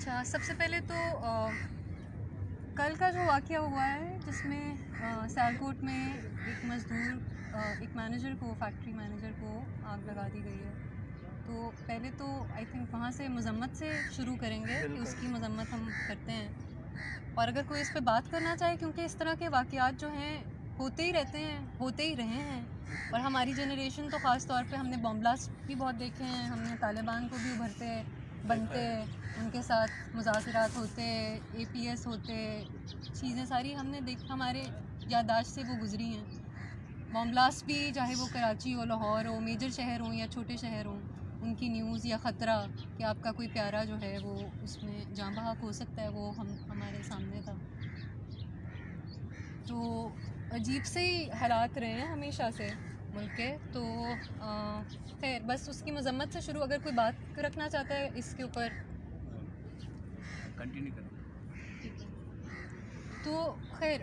اچھا، سب سے پہلے تو کل کا جو واقعہ ہوا ہے جس میں سیالکوٹ میں ایک مزدور ایک مینیجر کو فیکٹری مینیجر کو آگ لگا دی گئی ہے، تو پہلے تو آئی تھنک وہاں سے مذمت سے شروع کریں گے کہ اس کی مذمت ہم کرتے ہیں، اور اگر کوئی اس پہ بات کرنا چاہے کیونکہ اس طرح کے واقعات جو ہیں ہوتے ہی رہتے ہیں، ہوتے ہی رہے ہیں، اور ہماری جنریشن تو خاص طور پہ ہم نے بم بلاسٹ بھی بہت دیکھے ہیں، ہم نے طالبان کو بھی ابھرتے بنتے ان کے ساتھ مذاکرات ہوتے، اے پی ایس ہوتے، چیزیں ساری ہم نے ہمارے یادداشت سے وہ گزری ہیں۔ بم بلاسٹ بھی چاہے وہ کراچی ہو، لاہور ہو، میجر شہر ہوں یا چھوٹے شہر ہوں، ان کی نیوز یا خطرہ کہ آپ کا کوئی پیارا جو ہے وہ اس میں جاں بحق ہو سکتا ہے، وہ ہمارے سامنے تھا۔ تو عجیب سے ہی حالات رہے ہیں ہمیشہ سے ملک کے، تو خیر بس اس کی مذمت سے شروع، اگر کوئی بات رکھنا چاہتا ہے اس کے اوپر کنٹینیو کریں۔ تو خیر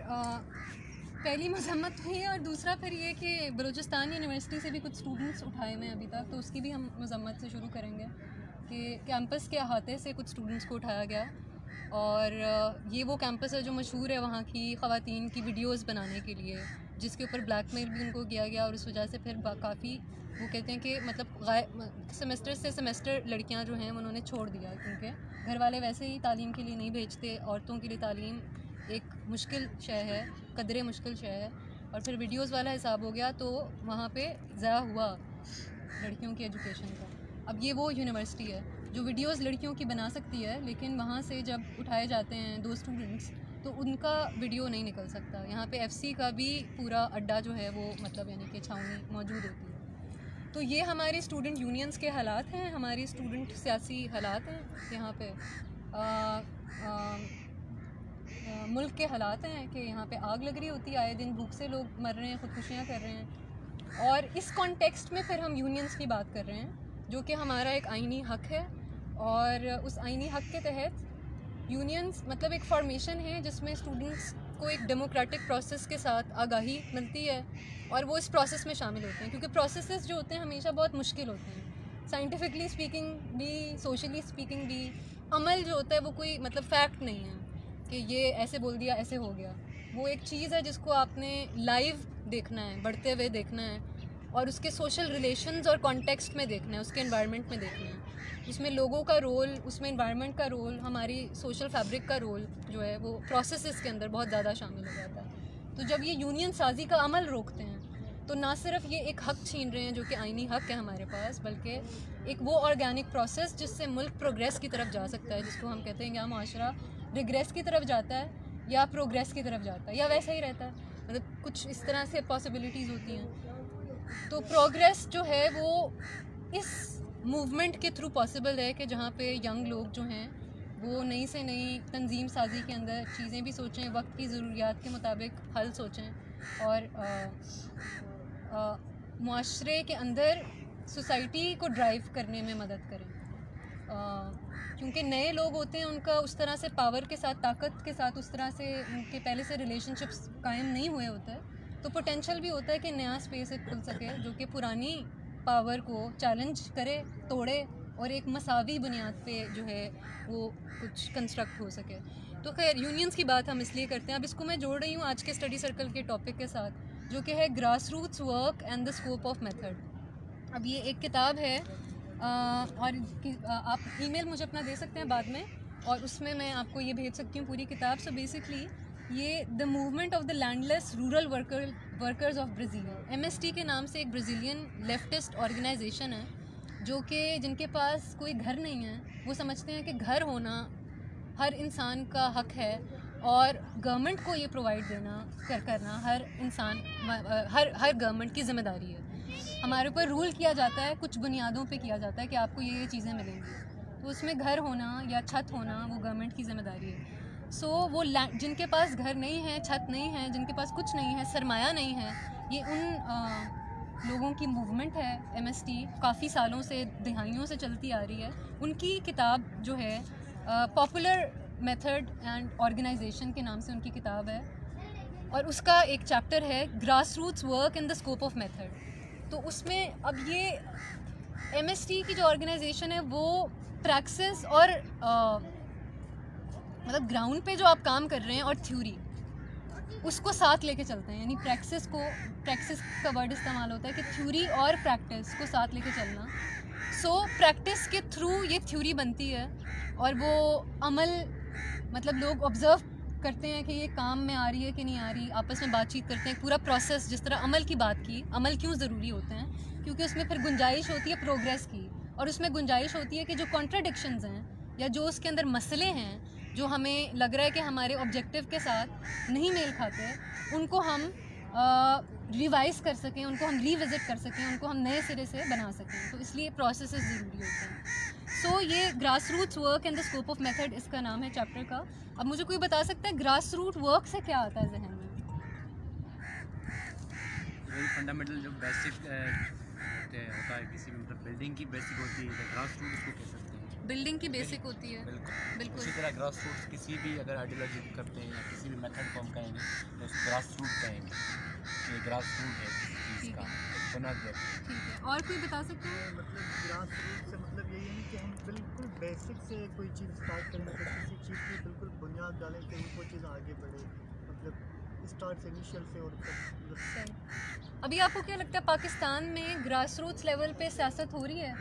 پہلی مذمت ہوئی ہے، اور دوسرا پھر یہ کہ بلوچستان یونیورسٹی سے بھی کچھ اسٹوڈنٹس اٹھائے ہوئے ہیں ابھی تک، تو اس کی بھی ہم مذمت سے شروع کریں گے کہ کیمپس کے احاطے سے کچھ اسٹوڈنٹس کو اٹھایا گیا، اور یہ وہ کیمپس ہے جو مشہور ہے وہاں کی خواتین کی ویڈیوز بنانے کے لیے، جس کے اوپر بلیک میل بھی ان کو کیا گیا، اور اس وجہ سے پھر کافی وہ کہتے ہیں کہ مطلب سیمسٹر سے سیمسٹر لڑکیاں جو ہیں انہوں نے چھوڑ دیا، کیونکہ گھر والے ویسے ہی تعلیم کے لیے نہیں بھیجتے، عورتوں کے لیے تعلیم ایک مشکل شے ہے، قدرے مشکل شے ہے، اور پھر ویڈیوز والا حساب ہو گیا تو وہاں پہ ضائع ہوا لڑکیوں کی ایجوکیشن کا۔ اب یہ وہ یونیورسٹی ہے جو ویڈیوز لڑکیوں کی بنا سکتی ہے، لیکن وہاں سے جب اٹھائے جاتے ہیں 2 اسٹوڈنٹس تو ان کا ویڈیو نہیں نکل سکتا۔ یہاں پہ ایف سی کا بھی پورا اڈا جو ہے وہ مطلب یعنی کہ چھاؤنی موجود ہوتی ہے۔ تو یہ ہماری اسٹوڈنٹ یونینز کے حالات ہیں، ہماری اسٹوڈنٹ سیاسی حالات ہیں یہاں پہ، ملک کے حالات ہیں کہ یہاں پہ آگ لگ رہی ہوتی ہے، آئے دن بھوک سے لوگ مر رہے ہیں، خودکشیاں کر رہے ہیں، اور اس کانٹیکسٹ میں پھر ہم یونینز کی بات کر رہے ہیں جو کہ ہمارا ایک آئینی حق ہے، اور اس آئینی حق کے تحت یونینز مطلب ایک فارمیشن ہے جس میں اسٹوڈنٹس کو ایک ڈیموکریٹک پروسیس کے ساتھ آگاہی ملتی ہے، اور وہ اس پروسیس میں شامل ہوتے ہیں، کیونکہ پروسیسز جو ہوتے ہیں ہمیشہ بہت مشکل ہوتے ہیں، سائنٹیفکلی اسپیکنگ بھی، سوشلی اسپیکنگ بھی۔ عمل جو ہوتا ہے وہ کوئی مطلب فیکٹ نہیں ہے کہ یہ ایسے بول دیا ایسے ہو گیا، وہ ایک چیز ہے جس کو آپ نے لائیو دیکھنا ہے، بڑھتے ہوئے دیکھنا ہے، اور اس کے سوشل ریلیشنز اور کانٹیکسٹ میں دیکھنا ہے، اس کے انوائرمنٹ میں دیکھنا ہے، اس میں لوگوں کا رول، اس میں انوائرمنٹ کا رول، ہماری سوشل فیبرک کا رول جو ہے وہ پروسیسز کے اندر بہت زیادہ شامل ہو جاتا ہے۔ تو جب یہ یونین سازی کا عمل روکتے ہیں تو نہ صرف یہ ایک حق چھین رہے ہیں جو کہ آئینی حق ہے ہمارے پاس، بلکہ ایک وہ آرگینک پروسیس جس سے ملک پروگریس کی طرف جا سکتا ہے، جس کو ہم کہتے ہیں کہ معاشرہ ریگریس کی طرف جاتا ہے یا پروگریس کی طرف جاتا ہے یا ویسا ہی رہتا ہے، مطلب کچھ اس طرح سے پاسبلٹیز ہوتی ہیں۔ تو پروگریس جو ہے وہ اس موومنٹ کے تھرو پاسبل ہے کہ جہاں پہ ینگ لوگ جو ہیں وہ نئی سے نئی تنظیم سازی کے اندر چیزیں بھی سوچیں، وقت کی ضروریات کے مطابق حل سوچیں، اور معاشرے کے اندر سوسائٹی کو ڈرائیو کرنے میں مدد کریں، کیونکہ نئے لوگ ہوتے ہیں ان کا اس طرح سے پاور کے ساتھ، طاقت کے ساتھ اس طرح سے ان کے پہلے سے ریلیشن شپس قائم نہیں ہوئے ہوتے ہیں، تو پوٹینشیل بھی ہوتا ہے کہ نیا اسپیس ایک کھل سکے جو کہ پرانی پاور کو چیلنج کرے، توڑے، اور ایک مساوی بنیاد پہ جو ہے وہ کچھ کنسٹرکٹ ہو سکے۔ تو خیر یونینز کی بات ہم اس لیے کرتے ہیں، اب اس کو میں جوڑ رہی ہوں آج کے اسٹڈی سرکل کے ٹاپک کے ساتھ جو کہ ہے grass roots work and the scope of method. اب یہ ایک کتاب ہے، اور آپ ای میل مجھے اپنا دے سکتے ہیں بعد میں، اور اس میں میں آپ کو یہ بھیج سکتی ہوں پوری کتاب۔ سو بیسکلی یہ the movement of the landless rural workers of Brazil, MST کے نام سے ایک برازیلین لیفٹسٹ آرگنائزیشن ہے جو کہ جن کے پاس کوئی گھر نہیں ہے، وہ سمجھتے ہیں کہ گھر ہونا ہر انسان کا حق ہے، اور گورنمنٹ کو یہ پرووائڈ کرنا ہر انسان ہر گورنمنٹ کی ذمہ داری ہے۔ ہمارے اوپر رول کیا جاتا ہے، کچھ بنیادوں پہ کیا جاتا ہے کہ آپ کو یہ چیزیں ملیں گی، تو اس میں گھر ہونا یا چھت ہونا وہ گورنمنٹ کی ذمہ داری ہے۔ سو وہ جن کے پاس گھر نہیں ہے، چھت نہیں ہے، جن کے پاس کچھ نہیں ہے، سرمایہ نہیں ہے، یہ ان لوگوں کی موومنٹ ہے MST، کافی سالوں سے، دہائیوں سے چلتی آ رہی ہے۔ ان کی کتاب جو ہے پاپولر میتھڈ اینڈ آرگنائزیشن کے نام سے ان کی کتاب ہے، اور اس کا ایک چیپٹر ہے grass roots work in the scope of method. تو اس میں اب یہ MST کی جو آرگنائزیشن ہے وہ پریکسس اور مطلب گراؤنڈ پہ جو آپ کام کر رہے ہیں اور تھیوری اس کو ساتھ لے کے چلتے ہیں, یعنی پریکسس کا ورڈ استعمال ہوتا ہے کہ تھیوری اور پریکٹس کو ساتھ لے کے چلنا. سو پریکٹس کے تھرو یہ تھیوری بنتی ہے اور وہ عمل مطلب لوگ آبزرو کرتے ہیں کہ یہ کام میں آ رہی ہے کہ نہیں آ رہی, آپس میں بات چیت کرتے ہیں. پورا پروسیس جس طرح عمل کی بات کی, عمل کیوں ضروری ہوتے ہیں کیونکہ اس میں پھر گنجائش ہوتی ہے پروگریس کی, اور اس میں گنجائش ہوتی ہے کہ جو کانٹراڈکشنز ہیں یا جو اس کے اندر مسئلے ہیں جو ہمیں لگ رہا ہے کہ ہمارے آبجیکٹیو کے ساتھ نہیں میل کھاتے, ان کو ہم ریوائز کر سکیں, ان کو ہم ریوزٹ کر سکیں, ان کو ہم نئے سرے سے بنا سکیں. تو اس لیے پروسیسز ضروری ہوتے ہیں. سو یہ grass roots work and the scope of method اس کا نام ہے چیپٹر کا. اب مجھے کوئی بتا سکتا ہے گراس روٹ ورک سے کیا آتا ہے ذہن میں؟ وہی فنڈامنٹل جو بیسک ہوتا ہے کسی بھی مطلب بلڈنگ کی بیسک ہوتی ہے, گراس روٹ اس کو کہہ سکتے ہیں. بلڈنگ کی بیسک ہوتی ہے. بالکل اسی طرح گراس روٹس کسی بھی اگر آئیڈیالوجی کرتے ہیں یا کسی بھی میتھڈ کو ہم کہیں گے تو اس کو گراس روٹ کہیں گے, یہ گراس روٹ ہے کسی چیز کا بنیاد. ٹھیک ہے, اور کوئی بتا سکتا ہے؟ مطلب گراس روٹ سے مطلب یہی ہے کہ ہم بالکل بیسک سے کوئی چیز اسٹارٹ کریں, مطلب کسی چیز کی بالکل بنیاد ڈالیں کہ وہ چیز آگے بڑھے, مطلب اسٹارٹ سے انیشیل سے. اور ابھی آپ کو کیا لگتا ہے پاکستان میں گراس روٹس لیول پہ سیاست ہو رہی ہے؟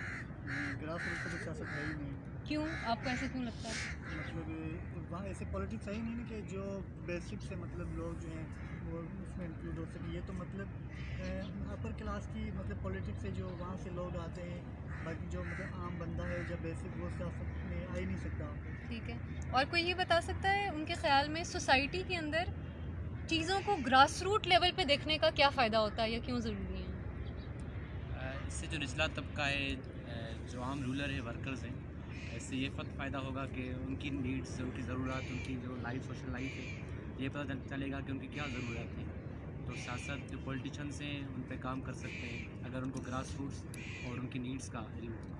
گراس روٹ پہ تو سیاست ہے ہی نہیں. کیوں, آپ کو ایسے کیوں لگتا ہے؟ مطلب وہاں ایسے پولیٹکس ہے ہی نہیں کہ جو بیسک سے مطلب لوگ جو ہیں وہ اس میں انکلوڈ ہو سکے. یہ تو مطلب اپر کلاس کی مطلب پولیٹکس سے جو وہاں سے لوگ آتے ہیں, باقی جو مطلب عام بندہ ہے جب بیسک وہ سیاست میں آ ہی نہیں سکتا. ٹھیک ہے, اور کوئی یہ بتا سکتا ہے ان کے خیال میں سوسائٹی کے اندر چیزوں کو گراس روٹ لیول پہ دیکھنے کا کیا فائدہ ہوتا ہے یا کیوں ضروری ہے؟ اس سے جو نچلا طبقہ ہے, جو عام رولر ہے, ورکرز ہیں, اس سے یہ فائدہ ہوگا کہ ان کی نیڈس, ان کی ضرورت, ان کی جو لائف سوشل لائف ہے, یہ پتہ چلے گا کہ ان کی کیا ضرورت ہے. تو سیاست جو پولیٹیشنس ہیں ان پہ کام کر سکتے ہیں اگر ان کو گراس روٹس اور ان کی نیڈس کا علم ہوگا.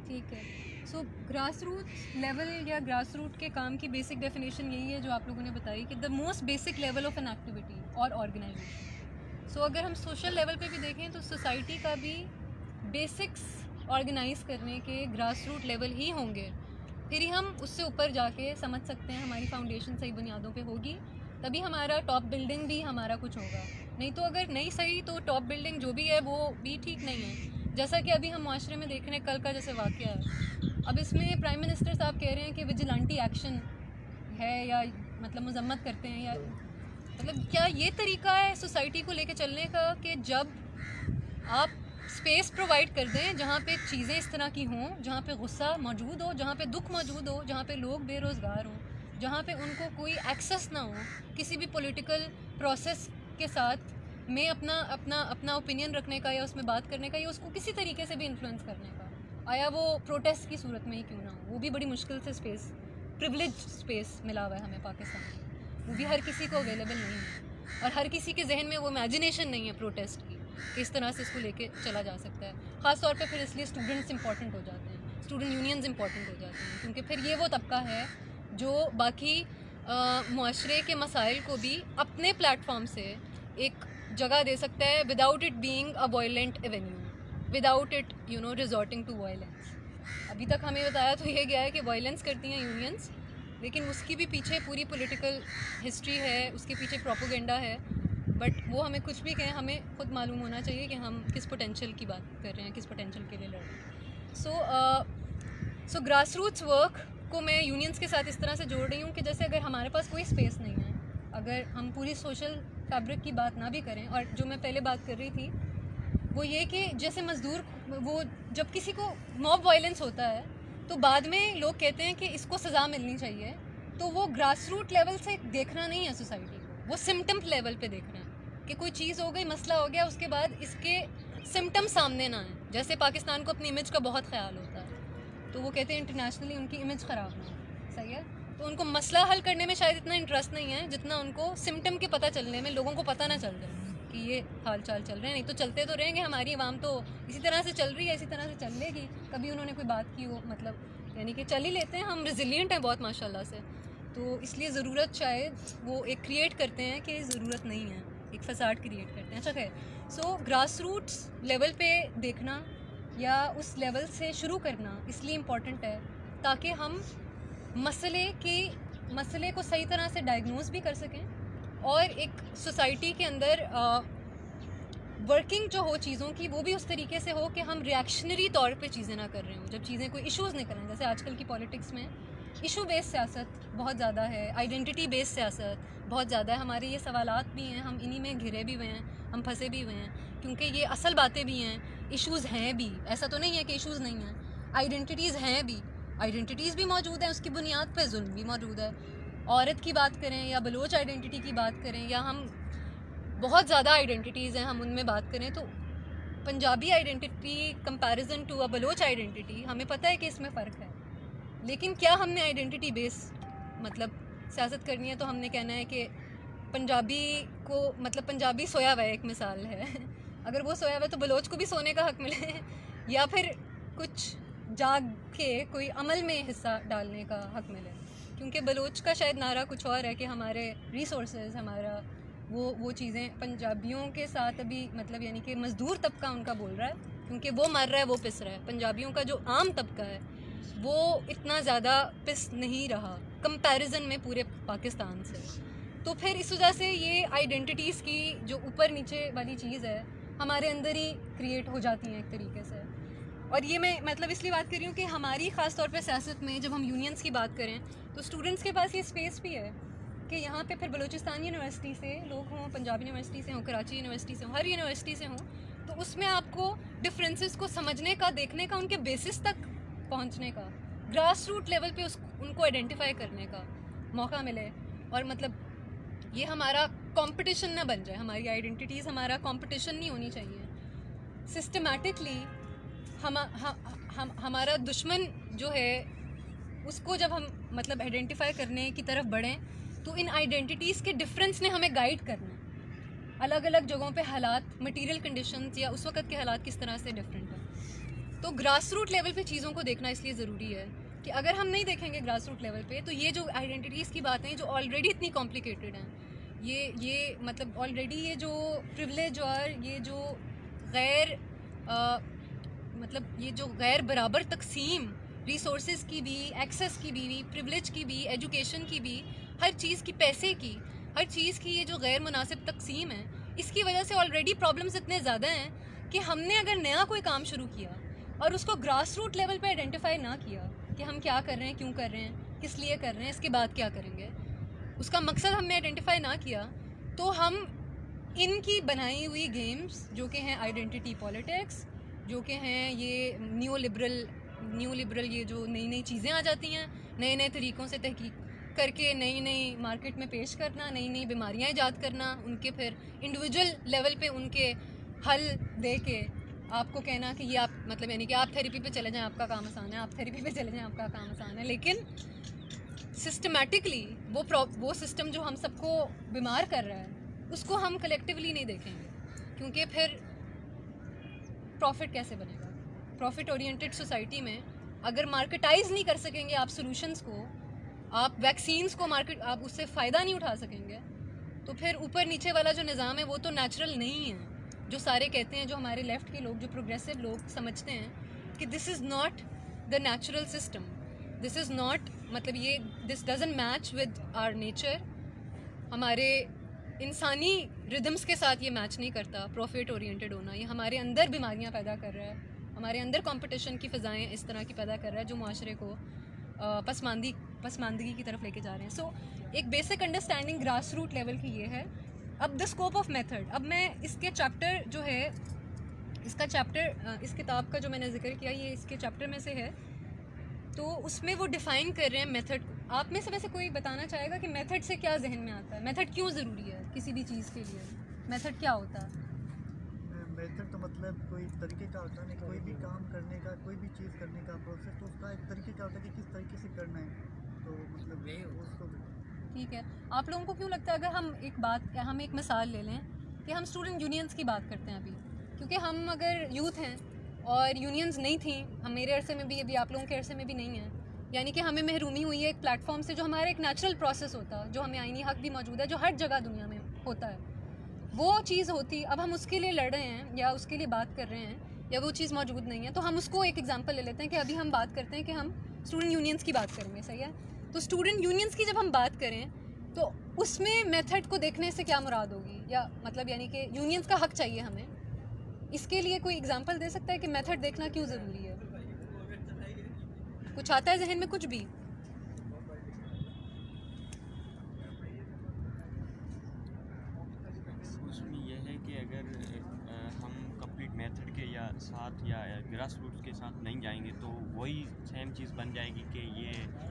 ٹھیک ہے, سو گراس روٹ لیول یا گراس روٹ کے کام کی بیسک ڈیفینیشن یہی ہے جو آپ لوگوں نے بتائی کہ the most basic level of an activity اور آرگنائزیشن. سو اگر ہم سوشل لیول پہ بھی دیکھیں تو سوسائٹی کا بھی بیسکس آرگنائز کرنے کے گراس روٹ لیول ہی ہوں گے, پھر ہی ہم اس سے اوپر جا کے سمجھ سکتے ہیں ہماری فاؤنڈیشن صحیح بنیادوں پہ ہوگی, تبھی ہمارا ٹاپ بلڈنگ بھی ہمارا کچھ ہوگا. نہیں تو اگر نہیں صحیح تو ٹاپ بلڈنگ جو بھی ہے وہ بھی ٹھیک نہیں ہے. جیسا کہ ابھی ہم معاشرے میں دیکھ رہے ہیں کل کا جیسے واقعہ ہے, اب اس میں پرائم منسٹر صاحب کہہ رہے ہیں کہ وجیلانٹی ایکشن ہے یا مطلب مذمت کرتے ہیں, یا مطلب کیا یہ طریقہ ہے سوسائٹی کو لے کے چلنے کا کہ جب آپ اسپیس پرووائڈ کر دیں جہاں پہ چیزیں اس طرح کی ہوں, جہاں پہ غصہ موجود ہو, جہاں پہ دکھ موجود ہو, جہاں پہ لوگ بے روزگار ہوں, جہاں پہ ان کو کوئی ایکسیس نہ ہو کسی بھی پولیٹیکل پروسیس کے ساتھ میں اپنا اوپینین رکھنے کا یا اس میں بات کرنے کا یا اس کو کسی طریقے سے بھی انفلوئنس کرنے کا, آیا وہ پروٹیسٹ کی صورت میں ہی کیوں نہ ہو, وہ بھی بڑی مشکل سے اسپیس, پریولیج اسپیس ملا ہوا ہے ہمیں پاکستان میں, وہ بھی ہر کسی کو اویلیبل نہیں ہے, اور ہر کسی کے ذہن میں وہ امیجنیشن نہیں ہے پروٹیسٹ کی کہ اس طرح سے اس کو لے کے چلا جا سکتا ہے. خاص طور پہ پھر اس لیے اسٹوڈنٹس امپورٹنٹ ہو جاتے ہیں, اسٹوڈنٹ یونینز امپورٹنٹ ہو جاتے ہیں, کیونکہ پھر یہ وہ طبقہ ہے جو باقی معاشرے کے مسائل کو بھی اپنے پلیٹ فارم سے ایک جگہ دے سکتا ہے without it being a violent avenue, without it resorting to violence. ابھی تک ہمیں بتایا تو یہ گیا ہے کہ وائلنس کرتی ہیں یونینس, لیکن اس کی بھی پیچھے پوری پولیٹیکل ہسٹری ہے, اس کے پیچھے پروپوگنڈا ہے. بٹ وہ ہمیں کچھ بھی کہیں, ہمیں خود معلوم ہونا چاہیے کہ ہم کس پوٹینشیل کی بات کر رہے ہیں, کس پوٹینشیل کے لیے لڑ رہے ہیں. سو گراس روٹس ورک کو میں یونینس کے ساتھ اس طرح سے جوڑ رہی ہوں کہ جیسے اگر ہمارے پاس کوئی اسپیس نہیں ہے, اگر ہم پوری سوشل فیبرک کی بات نہ بھی کریں, اور جو میں پہلے بات کر رہی تھی وہ یہ کہ جیسے مزدور, وہ جب کسی کو موب وائلنس ہوتا ہے تو بعد میں لوگ کہتے ہیں کہ اس کو سزا ملنی چاہیے, تو وہ گراس روٹ لیول سے دیکھنا نہیں ہے سوسائٹی کو, وہ سمٹم لیول پہ دیکھنا ہے کہ کوئی چیز ہو گئی, مسئلہ ہو گیا, اس کے بعد اس کے سمٹم سامنے نہ آئیں. جیسے پاکستان کو اپنی امیج کا بہت خیال ہوتا ہے, تو وہ کہتے ہیں انٹرنیشنلی ان کی امیج خراب نہ ہو, صحیح ہے, تو ان کو مسئلہ حل کرنے میں شاید اتنا انٹرسٹ نہیں ہے جتنا ان کو سمٹم کے پتہ چلنے میں, لوگوں کو پتہ نہ چل جائے کہ یہ حال چال چل رہے ہیں. نہیں تو چلتے تو رہیں گے, ہماری عوام تو اسی طرح سے چل رہی ہے, اسی طرح سے چل لے گی. کبھی انہوں نے کوئی بات کی ہو, مطلب یعنی کہ چل ہی لیتے ہیں, ہم ریزیلینٹ ہیں بہت ماشاء اللہ سے. تو اس لیے ضرورت شاید وہ ایک کریٹ کرتے ہیں کہ ضرورت نہیں ہے, ایک فساد کریٹ کرتے ہیں. اچھا خیر, سو گراس روٹس لیول پہ دیکھنا یا اس لیول سے شروع کرنا اس لیے امپورٹنٹ ہے تاکہ ہم مسئلے کی مسئلے کو صحیح طرح سے ڈائگنوز بھی کر سکیں اور ایک سوسائٹی کے اندر ورکنگ جو ہو چیزوں کی وہ بھی اس طریقے سے ہو کہ ہم ریئیکشنری طور پہ چیزیں نہ کر رہے ہوں. جب چیزیں کوئی ایشوز نکل رہے ہیں, جیسے آج کل کی پالیٹکس میں ایشو بیس سیاست بہت زیادہ ہے, آئیڈینٹی بیس سیاست بہت زیادہ ہے. ہمارے یہ سوالات بھی ہیں, ہم انہی میں گھرے بھی ہوئے ہیں, ہم پھنسے بھی ہوئے ہیں, کیونکہ یہ اصل باتیں بھی ہیں, ایشوز ہیں بھی, ایسا تو نہیں ہے کہ ایشوز نہیں ہیں, آئیڈینٹیز ہیں بھی, آئیڈینٹیز بھی موجود ہیں, اس کی بنیاد پہ ظلم بھی موجود ہے. عورت کی بات کریں یا بلوچ آئیڈینٹی کی بات کریں, یا ہم بہت زیادہ آئیڈینٹیز ہیں ہم ان میں بات کریں, تو Punjabi identity comparison to a Baloch identity ہمیں پتہ ہے کہ اس میں فرق ہے. لیکن کیا ہم نے آئیڈینٹی بیس مطلب سیاست کرنی ہے تو ہم نے کہنا ہے کہ پنجابی کو مطلب پنجابی سویا ہوا ہے, ایک مثال ہے, اگر وہ سویا ہوا ہے تو بلوچ کو بھی سونے کا حق ملے, یا پھر کچھ جاگ کے کوئی عمل میں حصہ ڈالنے کا حق ملے. کیونکہ بلوچ کا شاید نعرہ کچھ اور ہے کہ ہمارے ریسورسز, ہمارا وہ چیزیں پنجابیوں کے ساتھ ابھی مطلب یعنی کہ مزدور طبقہ ان کا بول رہا ہے, کیونکہ وہ مر رہا ہے, وہ پس رہا ہے. پنجابیوں کا جو عام طبقہ ہے وہ اتنا زیادہ پس نہیں رہا کمپیریزن میں پورے پاکستان سے. تو پھر اس وجہ سے یہ آئیڈینٹیز کی جو اوپر نیچے والی چیز ہے ہمارے اندر ہی کریٹ ہو جاتی ہیں ایک طریقے سے. اور یہ میں مطلب اس لیے بات کر رہی ہوں کہ ہماری خاص طور پہ سیاست میں جب ہم یونینس کی بات کریں تو اسٹوڈنٹس کے پاس یہ اسپیس بھی ہے کہ یہاں پہ پھر بلوچستان یونیورسٹی سے لوگ ہوں, پنجاب یونیورسٹی سے ہوں, کراچی یونیورسٹی سے ہوں, ہر یونیورسٹی سے ہوں, تو اس میں آپ کو ڈفرینسز کو سمجھنے کا, دیکھنے کا, ان کے بیسس تک پہنچنے کا, گراس روٹ لیول پہ ان کو آئیڈینٹیفائی کرنے کا موقع ملے. اور مطلب یہ ہمارا کمپٹیشن نہ بن جائے, ہماری آئیڈینٹیز ہمارا کمپٹیشن نہیں ہونی چاہیے. سسٹمیٹکلی ہمارا دشمن جو ہے اس کو جب ہم مطلب آئیڈینٹیفائی کرنے کی طرف بڑھیں تو ان آئیڈینٹیز کے ڈفرینس نے ہمیں گائیڈ کرنا ہے. الگ الگ جگہوں پہ حالات, مٹیریل کنڈیشنز یا اس وقت کے حالات کس طرح سے ڈفرینٹ ہیں. تو گراس روٹ لیول پہ چیزوں کو دیکھنا اس لیے ضروری ہے کہ اگر ہم نہیں دیکھیں گے گراس روٹ لیول پہ تو یہ جو آئیڈینٹیز کی باتیں جو آلریڈی اتنی کمپلیکیٹڈ ہیں, یہ مطلب آلریڈی یہ جو پریولیج اور یہ جو غیر مطلب یہ جو غیر برابر تقسیم ریسورسز کی بھی, ایکسیس کی بھی, پریولیج کی بھی, ایجوکیشن کی بھی, ہر چیز کی, پیسے کی, ہر چیز کی یہ جو غیر مناسب تقسیم ہے, اس کی وجہ سے آلریڈی پرابلمس اتنے زیادہ ہیں کہ ہم نے اگر نیا کوئی کام شروع کیا اور اس کو گراس روٹ لیول پہ آئیڈینٹیفائی نہ کیا کہ ہم کیا کر رہے ہیں, کیوں کر رہے ہیں, کس لیے کر رہے ہیں, اس کے بعد کیا کریں گے, اس کا مقصد ہم نے آئیڈینٹیفائی نہ کیا, تو ہم ان کی بنائی ہوئی گیمز جو کہ ہیں آئیڈینٹی پالیٹکس, جو کہ ہیں یہ نیو لبرل یہ جو نئی چیزیں آ جاتی ہیں, نئے طریقوں سے تحقیق کر کے نئی مارکیٹ میں پیش کرنا, نئی بیماریاں ایجاد کرنا, ان کے پھر انڈیویجول لیول پہ ان کے حل دے کے آپ کو کہنا کہ یہ آپ مطلب یعنی کہ آپ تھیریپی پہ چلے جائیں, آپ کا کام آسان ہے, آپ تھیریپی پہ چلے جائیں, آپ کا کام آسان ہے. لیکن سسٹمیٹکلی وہ سسٹم جو ہم سب کو بیمار کر رہا ہے اس کو ہم کلیکٹیولی نہیں دیکھیں گے, کیونکہ پھر پروفٹ کیسے بنے گا. پروفٹ اورینٹڈ سوسائٹی میں اگر مارکیٹائز نہیں کر سکیں گے آپ سولوشنس کو, آپ ویکسینس کو آپ اس سے فائدہ نہیں اٹھا سکیں گے, تو پھر اوپر نیچے والا جو نظام ہے وہ تو نیچرل نہیں ہے. جو سارے کہتے ہیں, جو ہمارے لیفٹ کے لوگ, جو پروگریسو لوگ سمجھتے ہیں کہ this is not the natural system, this is not مطلب یہ this doesn't match with our nature, ہمارے انسانی ردمس کے ساتھ یہ میچ نہیں کرتا. پروفٹ اورینٹڈ ہونا یہ ہمارے اندر بیماریاں پیدا کر رہا ہے, ہمارے اندر کمپٹیشن کی فضائیں اس طرح کی پیدا کر رہا ہے جو معاشرے کو پسماندگی کی طرف لے کے جا رہے ہیں. سو ایک basic understanding grass root level کی یہ ہے. اب دا اسکوپ آف میتھڈ, اب میں اس کے چیپٹر جو ہے اس کتاب کا جو میں نے ذکر کیا یہ اس کے چیپٹر میں سے ہے, تو اس میں وہ ڈیفائن کر رہے ہیں میتھڈ. آپ میں سے ویسے کوئی بتانا چاہے گا کہ میتھڈ سے کیا ذہن میں آتا ہے, میتھڈ کیوں ضروری ہے کسی بھی چیز کے لیے, میتھڈ کیا ہوتا ہے؟ میتھڈ تو مطلب کوئی طریقے کا ہوتا ہے, کوئی بھی کام کرنے کا, کوئی بھی چیز کرنے کا پروسیس, تو اس کا ایک طریقے کا ہوتا ہے کہ کس طریقے سے کرنا ہے. تو مطلب اس کو ٹھیک ہے. آپ لوگوں کو کیوں لگتا ہے, اگر ہم ایک مثال لے لیں کہ ہم اسٹوڈنٹ یونینس کی بات کرتے ہیں ابھی, کیونکہ ہم اگر یوتھ ہیں اور یونینس نہیں تھیں, ہم میرے عرصے میں بھی, ابھی آپ لوگوں کے عرصے میں بھی نہیں ہیں, یعنی کہ ہمیں محرومی ہوئی ہے ایک پلیٹ فارم سے جو ہمارا ایک نیچرل پروسیس ہوتا, جو ہمیں آئینی حق بھی موجود ہے, جو ہر جگہ دنیا میں ہوتا ہے, وہ چیز ہوتی. اب ہم اس کے لیے لڑ رہے ہیں یا اس کے لیے بات کر رہے ہیں یا وہ چیز موجود نہیں ہے, تو ہم اس کو ایک ایگزامپل لے لیتے ہیں کہ ابھی ہم بات کرتے ہیں کہ ہم اسٹوڈنٹ یونینس کی بات کریں گے, صحیح ہے. تو اسٹوڈنٹ یونینس کی جب ہم بات کریں تو اس میں میتھڈ کو دیکھنے سے کیا مراد ہوگی, یا مطلب یعنی کہ یونینس کا حق چاہیے ہمیں, اس کے لیے کوئی اگزامپل دے سکتا ہے کہ میتھڈ دیکھنا کیوں ضروری ہے؟ کچھ آتا ہے ذہن میں کچھ بھی؟ اس میں یہ ہے کہ اگر ہم کمپلیٹ میتھڈ کے یا ساتھ یا گراس روٹس کے ساتھ نہیں جائیں گے تو وہی سیم چیز بن جائے گی کہ یہ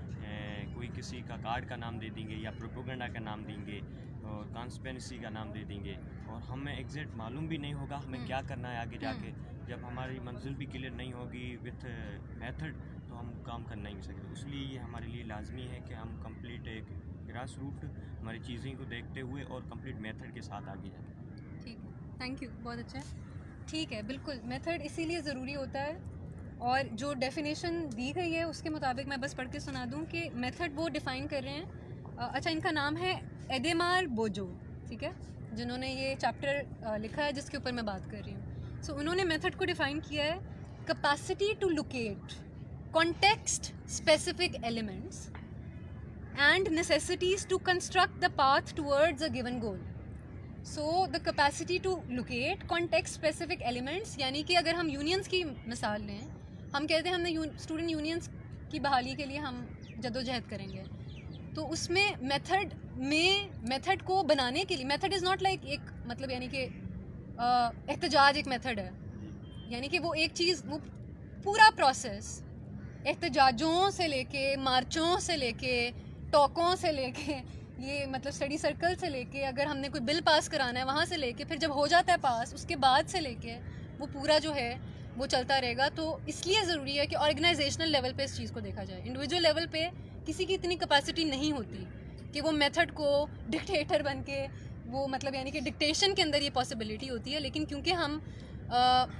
کوئی کسی کا کارڈ کا نام دے دیں گے یا پروپیگنڈا کا نام دیں گے اور کانسپیرسی کا نام دے دیں گے, اور ہمیں ایگزیکٹ معلوم بھی نہیں ہوگا ہمیں کیا کرنا ہے آگے جا کے. جب ہماری منزل بھی کلیئر نہیں ہوگی وتھ میتھڈ تو ہم کام کر نہیں سکتے. اس لیے یہ ہمارے لیے لازمی ہے کہ ہم کمپلیٹ ایک گراس روٹ ہماری چیزیں کو دیکھتے ہوئے اور کمپلیٹ میتھڈ کے ساتھ آگے جائیں. ٹھیک ہے, تھینک یو, بہت اچھا ہے. ٹھیک ہے, بالکل میتھڈ اسی لیے ضروری ہوتا ہے, اور جو ڈیفینیشن دی گئی ہے اس کے مطابق میں بس پڑھ کے سنا دوں کہ میتھڈ وہ ڈیفائن کر رہے ہیں. اچھا, ان کا نام ہے ایڈیمار بوجو, ٹھیک ہے, جنہوں نے یہ چیپٹر لکھا ہے جس کے اوپر میں بات کر رہی ہوں. سو انہوں نے میتھڈ کو ڈیفائن کیا ہے capacity to locate context specific elements and necessities to construct the path towards a given goal. So the capacity to locate context specific elements, یعنی کہ اگر ہم یونینس کی مثال لیں, ہم کہتے ہیں ہم نے اسٹوڈنٹ یونینس کی بحالی کے لیے ہم جدوجہد کریں گے, تو اس میں میتھڈ کو بنانے کے لیے میتھڈ از ناٹ لائک ایک مطلب یعنی کہ احتجاج ایک میتھڈ ہے, یعنی کہ وہ ایک چیز, وہ پورا پروسیس احتجاجوں سے لے کے مارچوں سے لے کے ٹاکوں سے لے کے یہ مطلب اسٹڈی سرکل سے لے کے اگر ہم نے کوئی بل پاس کرانا ہے وہاں سے لے کے پھر جب ہو جاتا ہے پاس اس کے بعد سے لے کے وہ پورا جو ہے وہ چلتا رہے گا. تو اس لیے ضروری ہے کہ آرگنائزیشنل لیول پہ اس چیز کو دیکھا جائے. انڈیویجول لیول پہ کسی کی اتنی کیپیسٹی نہیں ہوتی کہ وہ میتھڈ کو ڈکٹیٹر بن کے وہ مطلب یعنی کہ ڈکٹیشن کے اندر یہ پاسبلٹی ہوتی ہے, لیکن کیونکہ ہم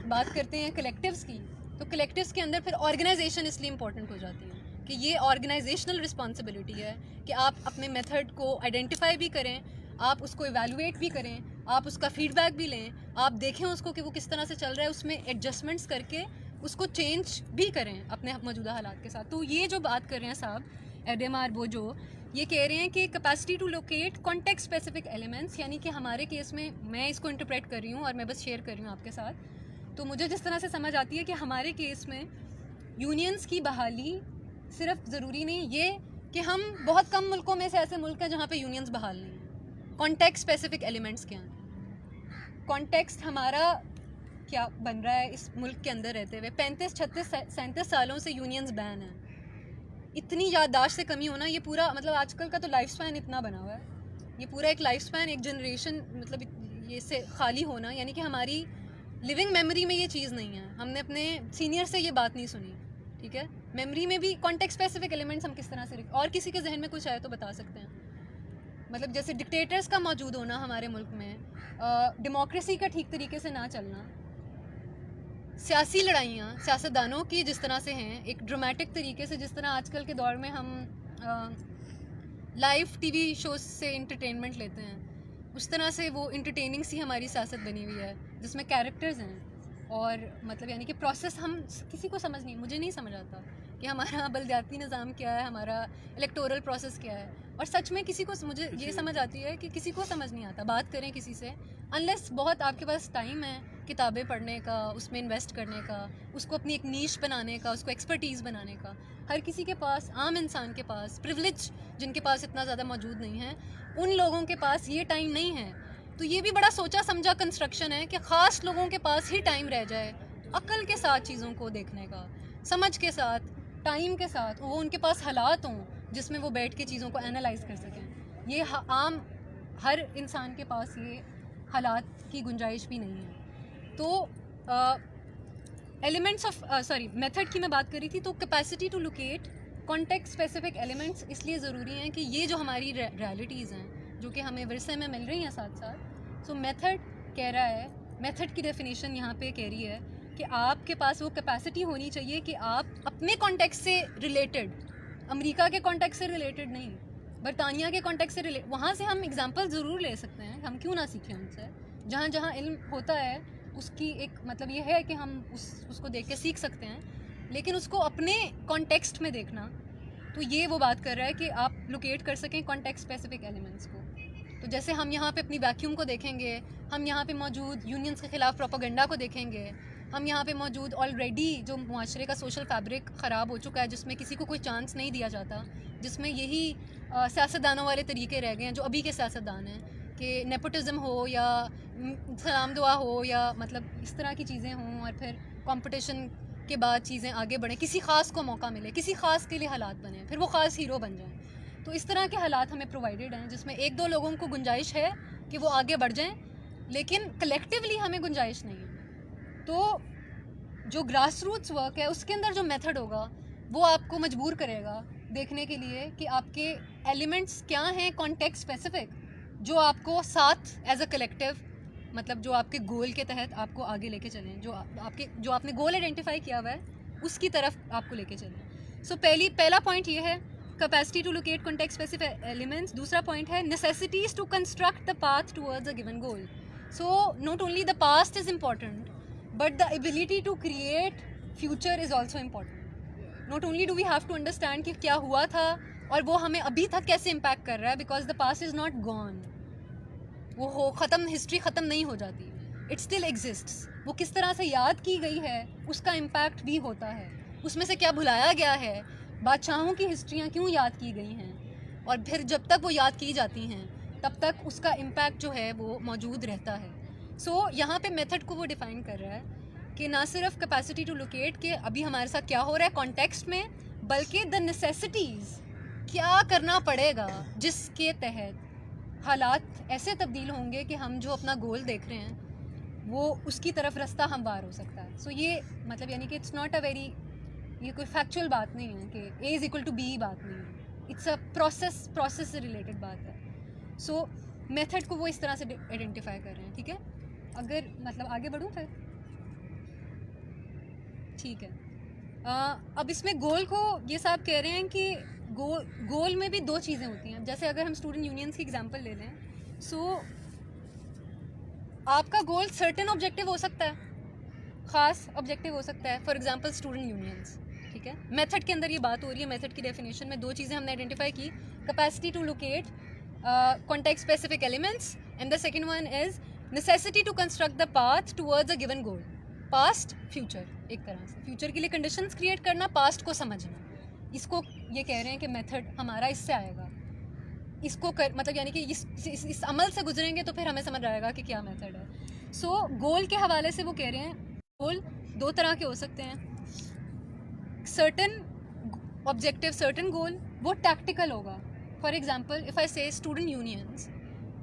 بات کرتے ہیں کلیکٹیوز کی, تو کلیکٹیوز کے اندر پھر آرگنائزیشن اس لیے امپورٹنٹ ہو جاتی ہے کہ یہ آرگنائزیشنل رسپانسبلٹی ہے کہ آپ اپنے میتھڈ کو آئیڈینٹیفائی بھی کریں, آپ اس کو ایویلویٹ بھی کریں, آپ اس کا فیڈ بیک بھی لیں, آپ دیکھیں اس کو کہ وہ کس طرح سے چل رہا ہے, اس میں ایڈجسٹمنٹس کر کے اس کو چینج بھی کریں اپنے موجودہ حالات کے ساتھ. تو یہ جو بات کر رہے ہیں صاحب ایڈیمار بوجو, یہ کہہ رہے ہیں کہ capacity to locate context specific elements, یعنی کہ ہمارے کیس میں اس کو انٹرپریٹ کر رہی ہوں اور میں بس شیئر کر رہی ہوں آپ کے ساتھ. تو مجھے جس طرح سے سمجھ آتی ہے کہ ہمارے کیس میں یونینس کی بحالی صرف ضروری نہیں یہ کہ ہم بہت کم ملکوں میں سے ایسے ملک ہیں جہاں پہ یونینس بحال نہیں ہیں. کانٹیکسٹ اسپیسیفک ایلیمنٹس کیا ہیں؟ کانٹیکسٹ ہمارا کیا بن رہا ہے اس ملک کے اندر رہتے ہوئے 35 36 37 سالوں سے یونینس بین ہیں. اتنی یادداشت سے کمی ہونا, یہ پورا مطلب آج کل کا تو لائف سپین اتنا بنا ہوا ہے, یہ پورا ایک لائف سپین ایک جنریشن مطلب یہ سے خالی ہونا, یعنی کہ ہماری لیونگ میموری میں یہ چیز نہیں ہے. ہم نے اپنے سینئر سے یہ بات نہیں سنی, ٹھیک ہے. میموری میں بھی کانٹیکسٹ اسپیسیفک ایلیمنٹس ہم کس طرح سے اور کسی کے ذہن میں کچھ آئے تو بتا سکتے ہیں. مطلب جیسے ڈکٹیٹرز کا موجود ہونا ہمارے ملک میں, ڈیموکریسی کا ٹھیک طریقے سے نہ چلنا, سیاسی لڑائیاں سیاستدانوں کی جس طرح سے ہیں ایک ڈرامیٹک طریقے سے, جس طرح آج کل کے دور میں ہم لائیو ٹی وی شوز سے انٹرٹینمنٹ لیتے ہیں, اس طرح سے وہ انٹرٹیننگ سی ہماری سیاست بنی ہوئی ہے جس میں کیریکٹرز ہیں, اور مطلب یعنی کہ پروسیس ہم کسی کو مجھے نہیں سمجھ آتا کہ ہمارا بلدیاتی نظام کیا ہے, ہمارا الیکٹورل پروسیس کیا ہے, اور سچ میں کسی کو مجھے یہ سمجھ آتی ہے کہ کسی کو سمجھ نہیں آتا. بات کریں کسی سے انلیس بہت آپ کے پاس ٹائم ہے کتابیں پڑھنے کا, اس میں انویسٹ کرنے کا, اس کو اپنی ایک نیش بنانے کا, اس کو ایکسپرٹیز بنانے کا. ہر کسی کے پاس, عام انسان کے پاس, پریولیج جن کے پاس اتنا زیادہ موجود نہیں ہے, ان لوگوں کے پاس یہ ٹائم نہیں ہے. تو یہ بھی بڑا سوچا سمجھا کنسٹرکشن ہے کہ خاص لوگوں کے پاس ہی ٹائم رہ جائے عقل کے ساتھ چیزوں کو دیکھنے کا, سمجھ کے ساتھ, ٹائم کے ساتھ, وہ ان کے پاس حالات ہوں جس میں وہ بیٹھ کے چیزوں کو انالائز کر سکیں. یہ عام ہر انسان کے پاس یہ حالات کی گنجائش بھی نہیں ہے. تو ایلیمنٹس آف میتھڈ کی میں بات کری تھی. تو capacity to locate context specific elements اس لیے ضروری ہیں کہ یہ جو ہماری ریالٹیز ہیں جو کہ ہمیں ورثے میں مل رہی ہیں ساتھ ساتھ. سو میتھڈ کہہ رہا ہے, میتھڈ کی ڈیفینیشن یہاں پہ کہہ رہی ہے کہ آپ کے پاس وہ کیپیسٹی ہونی چاہیے کہ آپ اپنے کانٹیکسٹ سے ریلیٹڈ, امریکہ کے کانٹیکسٹ سے ریلیٹڈ نہیں, برطانیہ کے کانٹیکسٹ سے وہاں سے ہم اگزامپل ضرور لے سکتے ہیں, ہم کیوں نہ سیکھیں ان سے. جہاں جہاں علم ہوتا ہے اس کی ایک مطلب یہ ہے کہ ہم اس کو دیکھ کے سیکھ سکتے ہیں, لیکن اس کو اپنے کانٹیکسٹ میں دیکھنا, تو یہ وہ بات کر رہا ہے کہ آپ لوکیٹ کر سکیں کانٹیکسٹ اسپیسیفک ایلیمنٹس کو. تو جیسے ہم یہاں پہ اپنی ویکیوم کو دیکھیں گے, ہم یہاں پہ موجود یونینس کے خلاف پروپیگنڈا کو دیکھیں گے, ہم یہاں پہ موجود آلریڈی جو معاشرے کا سوشل فیبرک خراب ہو چکا ہے, جس میں کسی کو کوئی چانس نہیں دیا جاتا, جس میں یہی سیاستدانوں والے طریقے رہ گئے ہیں جو ابھی کے سیاستدان ہیں, کہ نیپوٹزم ہو یا سلام دعا ہو یا مطلب اس طرح کی چیزیں ہوں, اور پھر کمپٹیشن کے بعد چیزیں آگے بڑھیں, کسی خاص کو موقع ملے, کسی خاص کے لیے حالات بنیں, پھر وہ خاص ہیرو بن جائیں. تو اس طرح کے حالات ہمیں پرووائڈیڈ ہیں جس میں ایک دو لوگوں کو گنجائش ہے کہ وہ آگے بڑھ جائیں, لیکن کلیکٹیولی ہمیں گنجائش نہیں ہے. تو جو گراس روٹس ورک ہے اس کے اندر جو میتھڈ ہوگا وہ آپ کو مجبور کرے گا دیکھنے کے لیے کہ آپ کے ایلیمنٹس کیا ہیں کانٹیکسٹ اسپیسیفک, جو آپ کو ساتھ ایز اے کلیکٹیو مطلب جو آپ کے گول کے تحت آپ کو آگے لے کے چلیں, جو آپ نے گول آئیڈینٹیفائی کیا ہوا ہے اس کی طرف آپ کو لے کے چلیں. سو پہلا پوائنٹ یہ ہے capacity to locate context specific elements. دوسرا پوائنٹ ہے necessities to construct the path towards a given goal. So not only the past is important, but the ability to create future is also important. Not only do we have to understand کہ کیا ہوا تھا اور وہ ہمیں ابھی تک کیسے امپیکٹ کر رہا ہے, because the past is not gone. وہ ختم, ہسٹری ختم نہیں ہو جاتی, it still exists. وہ کس طرح سے یاد کی گئی ہے اس کا امپیکٹ بھی ہوتا ہے, اس میں سے کیا بھلایا گیا ہے, بادشاہوں کی ہسٹریاں کیوں یاد کی گئی ہیں, اور پھر جب تک وہ یاد کی جاتی ہیں تب تک اس کا امپیکٹ جو ہے وہ موجود رہتا ہے. سو یہاں پہ میتھڈ کو وہ ڈیفائن کر رہا ہے کہ نہ صرف کیپیسٹی ٹو لوکیٹ کہ ابھی ہمارے ساتھ کیا ہو رہا ہے کانٹیکسٹ میں, بلکہ دا نیسیسٹیز, کیا کرنا پڑے گا جس کے تحت حالات ایسے تبدیل ہوں گے کہ ہم جو اپنا گول دیکھ رہے ہیں وہ اس کی طرف رستہ ہموار ہو سکتا ہے. سو یہ مطلب یعنی کہ اٹس ناٹ اے ویری, یہ کوئی فیکچوئل بات نہیں ہے کہ اے از ایکول ٹو بی بات نہیں ہے, اٹس اے پروسیس سے ریلیٹڈ بات ہے. سو میتھڈ کو وہ اس طرح سے آئیڈینٹیفائی کر رہے ہیں. ٹھیک ہے, اگر مطلب آگے بڑھوں پھر ٹھیک ہے. اب اس میں گول کو یہ صاحب کہہ رہے ہیں کہ گول میں بھی دو چیزیں ہوتی ہیں. جیسے اگر ہم اسٹوڈنٹ یونینس کی ایگزامپل لے لیں, سو آپ کا گول سرٹن آبجیکٹیو ہو سکتا ہے, خاص آبجیکٹیو ہو سکتا ہے. فار ایگزامپل اسٹوڈنٹ یونینس, ٹھیک ہے. میتھڈ کے اندر یہ بات ہو رہی ہے, میتھڈ کی ڈیفینیشن میں دو چیزیں ہم نے آئیڈینٹیفائی کی, capacity to locate context specific elements, and the second one is necessity to construct the path towards a given goal. Past future, ایک طرح سے فیوچر کے لیے کنڈیشنز کریٹ کرنا, پاسٹ کو سمجھنا, اس کو یہ کہہ رہے ہیں کہ میتھڈ ہمارا اس سے آئے گا. اس کو مطلب یعنی کہ اس عمل سے گزریں گے تو پھر ہمیں سمجھ آئے گا کہ کیا میتھڈ ہے. سو گول کے حوالے سے وہ کہہ رہے ہیں گول دو طرح کے ہو سکتے ہیں. سرٹن آبجیکٹیو, سرٹن گول وہ ٹیکٹیکل ہوگا. فار ایگزامپل اف آئی سے student unions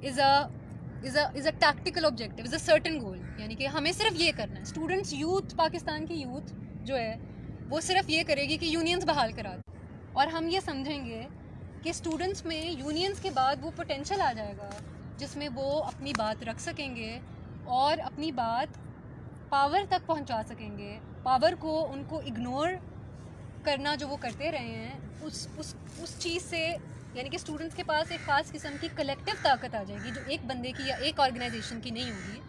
is a tactical objective, is a certain goal, یعنی کہ ہمیں صرف یہ کرنا ہے. اسٹوڈنٹس یوتھ, پاکستان کی یوتھ جو ہے وہ صرف یہ کرے گی کہ یونینس بحال کرا دیں, اور ہم یہ سمجھیں گے کہ اسٹوڈنٹس میں یونینس کے بعد وہ پوٹینشیل آ جائے گا جس میں وہ اپنی بات رکھ سکیں گے اور اپنی بات پاور تک پہنچا سکیں گے. پاور کو ان کو اگنور کرنا جو وہ کرتے رہے ہیں اس چیز سے, یعنی کہ اسٹوڈنٹس کے پاس ایک خاص قسم کی کلیکٹیو طاقت آ جائے گی جو ایک بندے کی یا ایک آرگنائزیشن کی نہیں ہوگی,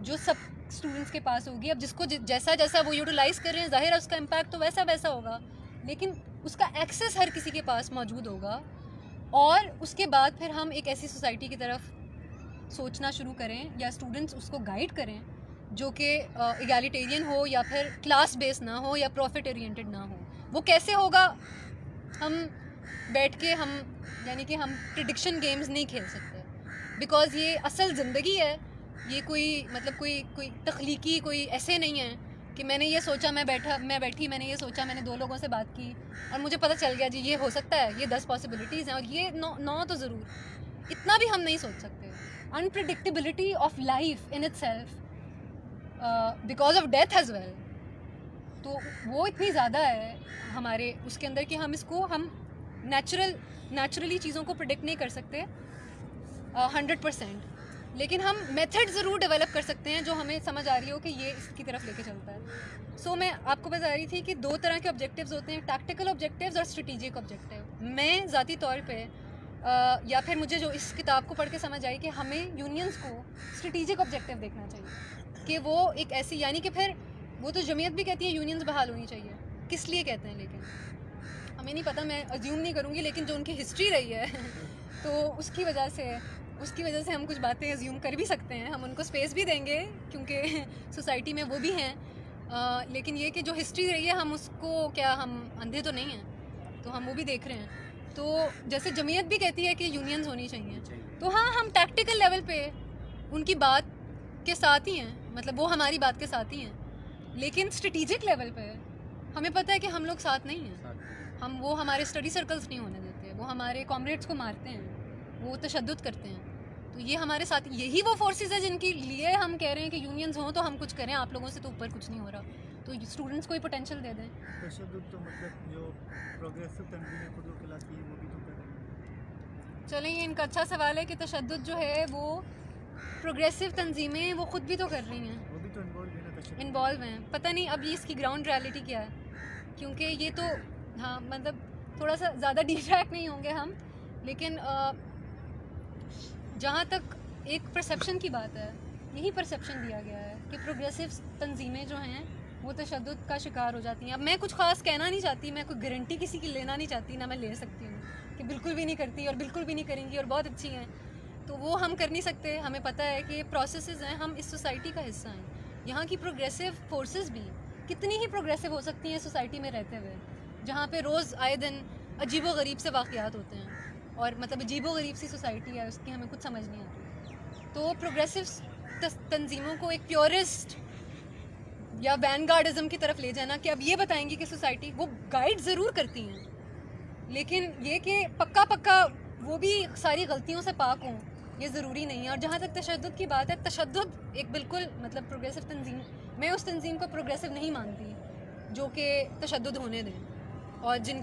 جو سب اسٹوڈنٹس کے پاس ہوگی. اب جس کو جیسا جیسا وہ یوٹیلائز کر رہے ہیں ظاہر ہے اس کا امپیکٹ تو ویسا ہوگا, لیکن اس کا ایکسیس ہر کسی کے پاس موجود ہوگا. اور اس کے بعد پھر ہم ایک ایسی سوسائٹی کی طرف سوچنا شروع کریں یا اسٹوڈنٹس اس کو گائیڈ کریں جو کہ ایگالیٹیرین ہو یا پھر کلاس بیس نہ ہو یا پروفٹ اورینٹڈ نہ ہو. وہ کیسے ہوگا ہم بیٹھ کے ہم یعنی کہ ہم پریڈکشن گیمز نہیں کھیل سکتے, بیکاز یہ اصل زندگی ہے. یہ کوئی مطلب کوئی تخلیقی کوئی ایسے نہیں ہے کہ میں نے یہ سوچا, میں بیٹھی میں نے یہ سوچا, میں نے دو لوگوں سے بات کی اور مجھے پتہ چل گیا جی یہ ہو سکتا ہے, یہ 10 پاسبلٹیز ہیں اور یہ 9 تو ضرور, اتنا بھی ہم نہیں سوچ سکتے. Unpredictability of life in itself because of death as well, تو وہ اتنی زیادہ ہے ہمارے اس کے اندر کہ ہم اس کو ہم نیچرلی چیزوں کو پریڈکٹ نہیں کر سکتے 100%, لیکن ہم میتھڈ ضرور ڈیولپ کر سکتے ہیں جو ہمیں سمجھ آ رہی ہو کہ یہ اس کی طرف لے کے چلتا ہے. سو میں آپ کو بتا رہی تھی کہ دو طرح کے آبجیکٹیوز ہوتے ہیں, ٹیکٹیکل آبجیکٹیوز اور اسٹریٹیجک آبجیکٹیو. میں ذاتی طور پہ یا پھر مجھے جو اس کتاب کو پڑھ کے سمجھ آئی کہ ہمیں یونینس کو اسٹریٹیجک آبجیکٹیو دیکھنا چاہیے کہ وہ ایک ایسی, یعنی کہ پھر وہ تو جمعیت بھی کہتی ہے یونینس بحال ہونی چاہیے, کس لیے کہتے ہیں لیکن ہمیں نہیں پتہ, میں ازیوم نہیں کروں گی, لیکن جو ان کی ہسٹری رہی ہے تو اس کی وجہ سے ہم کچھ باتیں ازیوم کر بھی سکتے ہیں. ہم ان کو اسپیس بھی دیں گے کیونکہ سوسائٹی میں وہ بھی ہیں, لیکن یہ کہ جو ہسٹری رہی ہے ہم اس کو, کیا ہم اندھے تو نہیں ہیں, تو ہم وہ بھی دیکھ رہے ہیں. تو جیسے جمعیت بھی کہتی ہے کہ یونینز ہونی چاہیے, تو ہاں ہم ٹیکٹیکل لیول پہ ان کی بات کے ساتھ ہی ہیں, مطلب وہ ہماری بات کے ساتھ ہی ہیں, لیکن اسٹریٹجک لیول پہ ہمیں پتہ ہے کہ ہم لوگ ساتھ نہیں ہیں. وہ ہمارے اسٹڈی سرکلز نہیں ہونے دیتے, وہ ہمارے کامریڈس کو مارتے ہیں, وہ تشدد کرتے ہیں. تو یہ ہمارے ساتھ, یہی وہ فورسز ہیں جن کے لیے ہم کہہ رہے ہیں کہ یونینز ہوں تو ہم کچھ کریں, آپ لوگوں سے تو اوپر کچھ نہیں ہو رہا, تو اسٹوڈنٹس کو ہی پوٹینشیل دے دیں. تشدد تو مطلب جو پروگریسو تنظیمیں خود کو کھلاتی ہیں وہ بھی تو کر رہی ہیں. چلیں, یہ ان کا اچھا سوال ہے کہ تشدد جو ہے وہ پروگریسو تنظیمیں وہ خود بھی تو کر رہی ہیں, وہ بھی تو انوالو ہیں. پتہ نہیں اب یہ اس کی گراؤنڈ ریالٹی کیا ہے, کیونکہ یہ تو ہاں مطلب تھوڑا سا زیادہ ڈیٹریکٹ نہیں ہوں گے ہم, لیکن جہاں تک ایک پرسیپشن کی بات ہے, یہی پرسیپشن دیا گیا ہے کہ پروگریسو تنظیمیں جو ہیں وہ تشدد کا شکار ہو جاتی ہیں. اب میں کچھ خاص کہنا نہیں چاہتی, میں کوئی گارنٹی کسی کی لینا نہیں چاہتی, نہ میں لے سکتی ہوں کہ بالکل بھی نہیں کرتی اور بالکل بھی نہیں کریں گی اور بہت اچھی ہیں, تو وہ ہم کر نہیں سکتے. ہمیں پتہ ہے کہ یہ پروسیسز ہیں, ہم اس سوسائٹی کا حصہ ہیں. یہاں کی پروگریسو فورسز بھی کتنی ہی پروگریسو ہو سکتی ہیں سوسائٹی میں رہتے ہوئے, جہاں پہ روز آئے دن عجیب و غریب سے واقعات ہوتے ہیں, اور مطلب عجیب و غریب سی سوسائٹی ہے, اس کی ہمیں کچھ سمجھ نہیں آتی. تو پروگریسو تنظیموں کو ایک پیورسٹ یا وین گارڈزم کی طرف لے جانا کہ اب یہ بتائیں گی کہ سوسائٹی, وہ گائیڈ ضرور کرتی ہیں, لیکن یہ کہ پکا وہ بھی ساری غلطیوں سے پاک ہوں, یہ ضروری نہیں ہے. اور جہاں تک تشدد کی بات ہے, تشدد ایک بالکل مطلب پروگریسو تنظیم, میں اس تنظیم کو پروگریسو نہیں مانتی جو کہ تشدد ہونے دیں, اور جن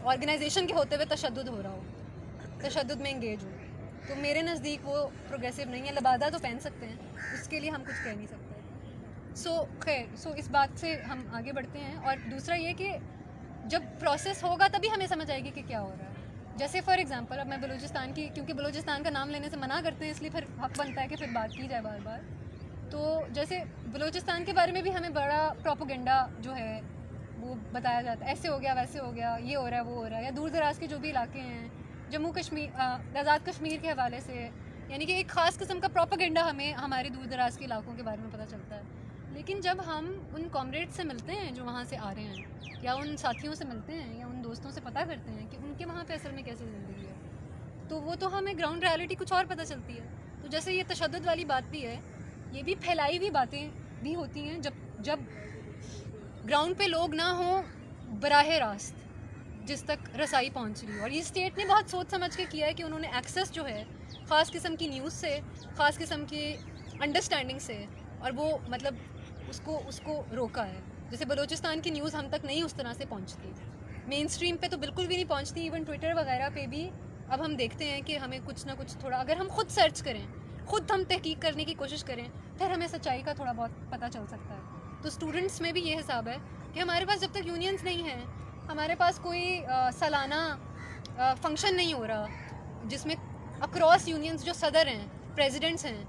آرگنائزیشن کے ہوتے ہوئے تشدد ہو رہا ہو, تشدد میں انگیج ہو, تو میرے نزدیک وہ پروگریسو نہیں ہے. لبادہ تو پہن سکتے ہیں, اس کے لیے ہم کچھ کہہ نہیں سکتے. سو اس بات سے ہم آگے بڑھتے ہیں. اور دوسرا یہ کہ جب پروسیس ہوگا تبھی ہمیں سمجھ آئے گی کہ کیا ہو رہا ہے. جیسے فار ایگزامپل, اب میں بلوچستان کی, کیونکہ بلوچستان کا نام لینے سے منع کرتے ہیں, اس لیے پھر حق بنتا ہے کہ پھر بات کی جائے بار بار. تو جیسے بلوچستان کے بارے میں بھی ہمیں بڑا پروپیگنڈا جو ہے وہ بتایا جاتا ہے, ایسے ہو گیا ویسے ہو گیا, یہ ہو رہا ہے وہ ہو رہا ہے. یا دور دراز کے جو بھی علاقے ہیں, جموں کشمیر, آزاد کشمیر کے حوالے سے, یعنی کہ ایک خاص قسم کا پروپیگنڈا ہمیں ہمارے دور دراز کے علاقوں کے بارے میں پتہ چلتا ہے. لیکن جب ہم ان کامریڈ سے ملتے ہیں جو وہاں سے آ رہے ہیں, یا ان ساتھیوں سے ملتے ہیں, یا ان دوستوں سے پتہ کرتے ہیں کہ ان کے وہاں پہ اصل میں کیسی زندگی ہے, تو وہ تو ہمیں گراؤنڈ ریالٹی کچھ اور پتہ چلتی ہے. تو جیسے یہ تشدد والی بات بھی ہے, یہ بھی پھیلائی ہوئی باتیں بھی ہوتی ہیں جب گراؤنڈ پہ لوگ نہ ہوں براہ راست جس تک رسائی پہنچ رہی ہو. اور یہ اسٹیٹ نے بہت سوچ سمجھ کے کیا ہے کہ انہوں نے ایکسیس جو ہے خاص قسم کی نیوز سے, خاص قسم کی انڈرسٹینڈنگ سے, اور وہ مطلب اس کو روکا ہے. جیسے بلوچستان کی نیوز ہم تک نہیں اس طرح سے پہنچتی, مین اسٹریم پہ تو بالکل بھی نہیں پہنچتی. ایون ٹویٹر وغیرہ پہ بھی اب ہم دیکھتے ہیں کہ ہمیں کچھ نہ کچھ تھوڑا, اگر ہم خود سرچ کریں, خود ہم تحقیق کرنے کی کوشش کریں, پھر ہمیں سچائی کا تھوڑا بہت پتہ چل سکتا ہے. تو اسٹوڈنٹس میں بھی یہ حساب ہے کہ ہمارے پاس جب تک یونینز نہیں ہیں, ہمارے پاس کوئی سالانہ فنکشن نہیں ہو رہا جس میں اکراس یونینز جو صدر ہیں, پریزیڈنٹس ہیں,